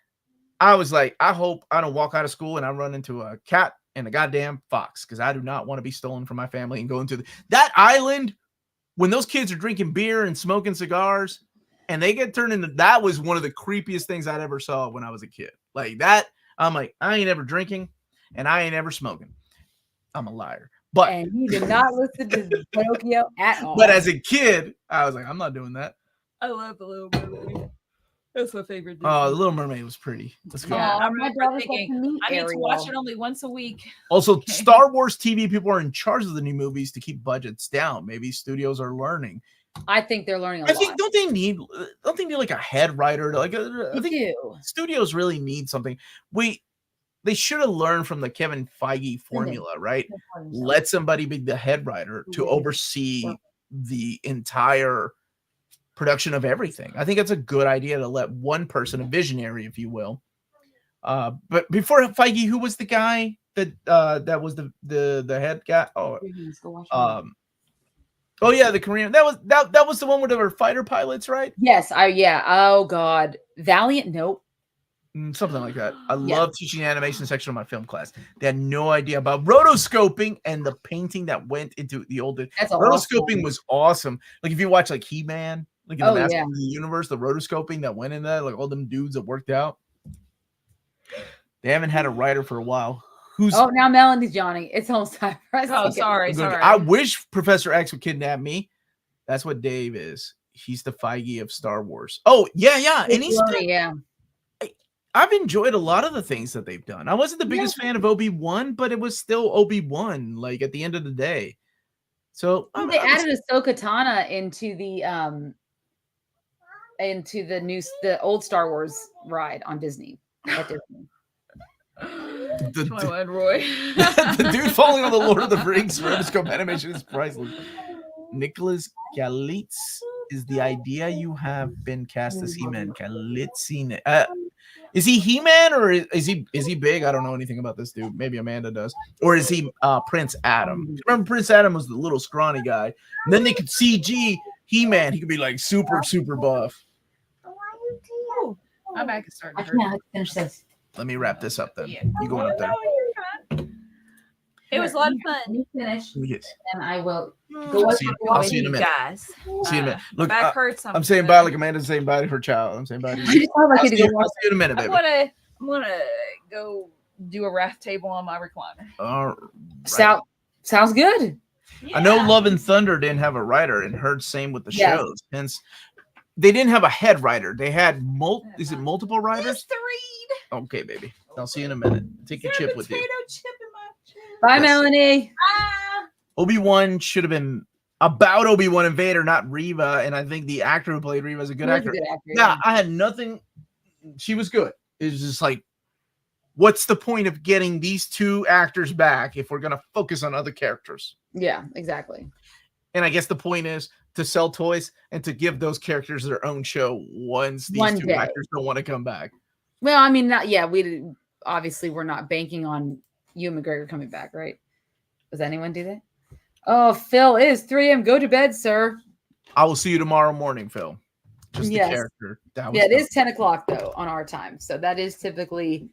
I was like, I hope I don't walk out of school and I run into a cat and a goddamn fox, because I do not want to be stolen from my family and go into that island when those kids are drinking beer and smoking cigars and they get turned into. That was one of the creepiest things I'd ever saw when I was a kid. Like that, I'm like, I ain't ever drinking and I ain't ever smoking. I'm a liar. But
and you did not listen to Pinocchio at all.
But as a kid, I was like, I'm not doing that.
I love the Little Mermaid. That's my favorite.
Oh, the Little Mermaid was pretty. Let's go.
Yeah, I remember thinking, I need to watch it only once a week.
Also, Star Wars TV people are in charge of the new movies to keep budgets down. Maybe studios are learning.
I think they're learning a lot.
Don't they need like a head writer? I think studios really need something. They should have learned from the Kevin Feige formula, right? Let somebody be the head writer to oversee the entire production of everything. I think that's a good idea to let one person, a visionary, if you will. But before Feige, who was the guy that was the head guy? Oh yeah, the Korean. That was the one where there were fighter pilots, right?
Yes. Oh God, Valiant. Nope.
Something like that. I love teaching the animation section of my film class. They had no idea about rotoscoping and the painting that went into the old. Rotoscoping was awesome. Like if you watch like He-Man, like in the Masters of the Universe, the rotoscoping that went in there, like all them dudes that worked out. They haven't had a writer for a while.
Now Melanie's yawning. It's almost time for us.
Oh, sorry.
I wish Professor X would kidnap me. That's what Dave is. He's the Feige of Star Wars. Oh, yeah. And he's I've enjoyed a lot of the things that they've done. I wasn't the biggest fan of Obi-Wan, but it was still Obi-Wan, like at the end of the day. So
they added Ahsoka Tano into the old Star Wars ride on Disney. At Disney.
Roy.
The dude falling on the Lord of the Rings rotoscope animation is priceless. Nicholas Galitz is the idea you have been cast as He-Man. Galitzine. Is he He-Man or is he big? I don't know anything about this dude. Maybe Amanda does. Or is he Prince Adam? Remember Prince Adam was the little scrawny guy. And then they could CG He-Man. He could be like super buff.
My back is starting to hurt.
Finish this.
Let me wrap this up then. You going up there?
It was a lot of fun.
You finish, and I will
go. I'll see you in a minute.
Guys.
See you in a minute. Look,
back hurts.
I'm saying bye like Amanda's saying bye to her child. I'm saying bye to you. I'll see you in a minute, baby.
I want to go do a raft table on my recliner.
All right.
Sounds good.
Yeah. I know Love and Thunder didn't have a writer, and heard same with the shows. Hence, they didn't have a head writer. They had multiple writers?
Just 3.
Okay, baby. I'll see you in a minute. Take your chip with you.
Chip in my chip.
Bye, Melanie.
Obi-Wan should have been about Obi-Wan and Vader, not Reva. And I think the actor who played Reva is a good actor. Yeah, I had nothing. She was good. It was just like, what's the point of getting these two actors back if we're going to focus on other characters?
Yeah, exactly.
And I guess the point is to sell toys and to give those characters their own show once these two actors don't want to come back.
Well, I mean, we're not banking on Ewan McGregor coming back, right? Does anyone do that? Oh, Phil, it is 3 a.m. Go to bed, sir.
I will see you tomorrow morning, Phil. Just the character.
It is 10 o'clock though on our time, so that is typically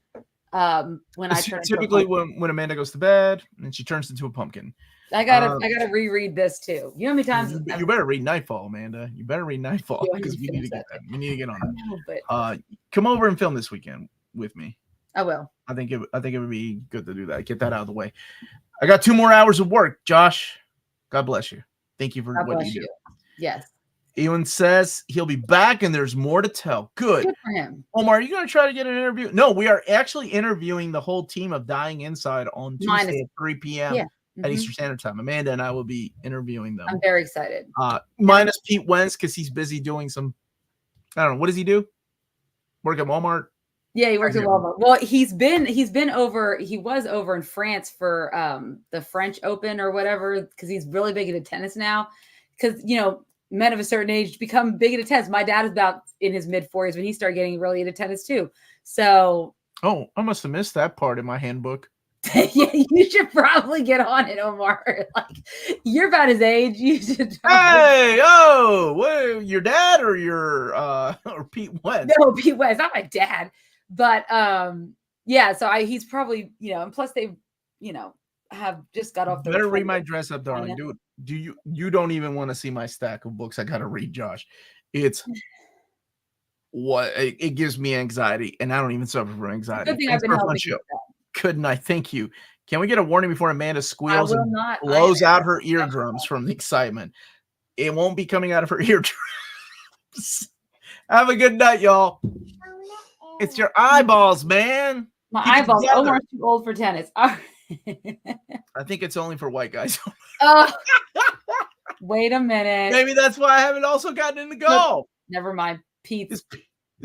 when I turn.
Typically, when Amanda goes to bed and she turns into a pumpkin.
I gotta reread this too. You know how many times?
You better read Nightfall, Amanda. You better read Nightfall because we need to get that. We need to get on that. Come over and film this weekend with me.
I will.
I think it would be good to do that. Get that out of the way. I got 2 more hours of work. Josh, God bless you. Thank you for what you do.
Yes.
Ewan says he'll be back and there's more to tell. Good
for him.
Omar, are you going to try to get an interview? No, we are actually interviewing the whole team of Dying Inside on Tuesday at 3 p.m. At Eastern Standard Time. Amanda and I will be interviewing them.
I'm very excited.
Minus Pete Wentz because he's busy doing some. I don't know. What does he do? Work at Walmart.
Yeah, he works at Walmart. Well, he's been over. He was over in France for the French Open or whatever because he's really big into tennis now. because men of a certain age become big into tennis. My dad was about in his mid-40s when he started getting really into tennis too. So
I must have missed that part in my handbook.
yeah, you should probably get on it, Omar. Like, you're about his age. You should
Hey, what, your dad or your or Pete Wentz?
No, Pete Wentz, not my dad. But yeah, so he's probably, and plus they, have just got off the
better read my dress up, darling. Dude, you don't even want to see my stack of books I gotta read, Josh. It's what it gives me anxiety, and I don't even suffer from anxiety.
Good thing I've been helping you.
Couldn't I? Thank you. Can we get a warning before Amanda squeals and
not
blows out her eardrums from the excitement? It won't be coming out of her eardrums. Have a good night, y'all. It's your eyeballs, man.
My eyeballs. Omar's too old for tennis.
I think it's only for white guys.
Wait a minute.
Maybe that's why I haven't also gotten into golf.
Never mind. Pete.
Is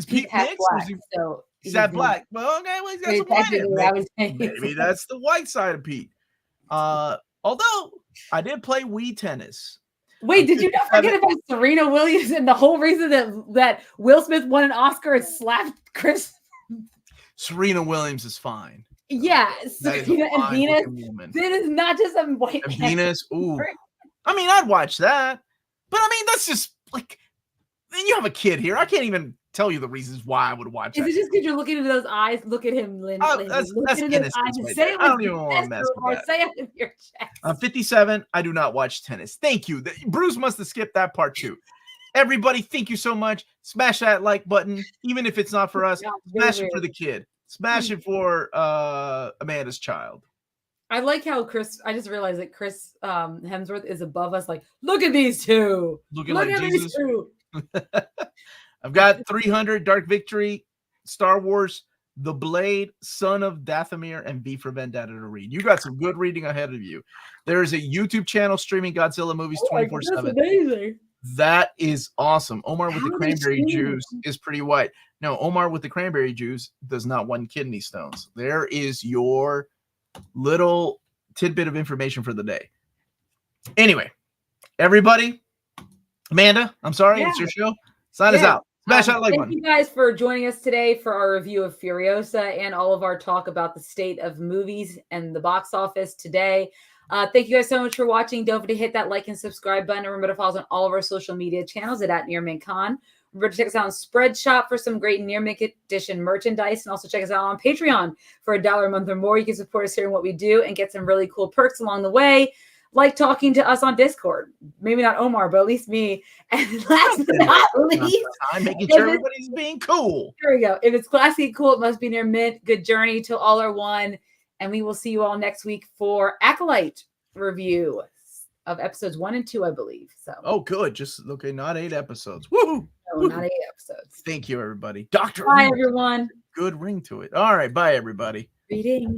Pete mixed?
Black, so
is that black? Well, okay, well, he's got some white. Maybe that's the white side of Pete. Although I did play Wii tennis.
Wait, did you not forget about Serena Williams and the whole reason that Will Smith won an Oscar and slapped Chris?
Serena Williams is fine.
Yeah, Serena and Venus. That is not just a white
and Venus. Ooh, I mean, I'd watch that, but I mean, that's just like, then you have a kid here. I can't even tell you the reasons why I would watch that.
Is it just because you're looking into those eyes? Look at him, Lynn.
That's innocence. Right, I don't even want to mess with that.
Say it in your chest.
I'm 57. I do not watch tennis. Thank you. Bruce must have skipped that part too. Everybody, thank you so much. Smash that like button, even if it's not for us. Smash it for the kid. Smash it for Amanda's child.
I like how I just realized that Chris Hemsworth is above us. Like, look at these two.
Look at Jesus. These two. I've got 300, Dark Victory, Star Wars, The Blade, Son of Dathomir, and V for Vendetta to read. You got some good reading ahead of you. There's a YouTube channel streaming Godzilla movies 24/7. That's amazing. That is awesome. Omar with the cranberry juice is pretty white. No, Omar with the cranberry juice does not want kidney stones. There is your little tidbit of information for the day. Anyway, everybody, Amanda, I'm sorry, it's your show. Sign us out. Smash that like button.
Thank you guys for joining us today for our review of Furiosa and all of our talk about the state of movies and the box office today. Thank you guys so much for watching. Don't forget to hit that like and subscribe button. Remember to follow us on all of our social media channels at nearmintcon. Remember to check us out on Spreadshop for some great Near Mint Edition merchandise. And also check us out on Patreon for $1 a month or more. You can support us here in what we do and get some really cool perks along the way, like talking to us on Discord. Maybe not Omar, but at least me. And last but not least,
I'm making sure everybody's being cool.
Here we go. If it's classy and cool, it must be Near Mint. Good journey till all are one. And we will see you all next week for Acolyte review of episodes 1 and 2, I believe. So
good. Just not 8 episodes. Woo!
No, not 8 episodes.
Thank you, everybody. Dr.
Bye, everyone.
Good ring to it. All right. Bye, everybody.
Reading.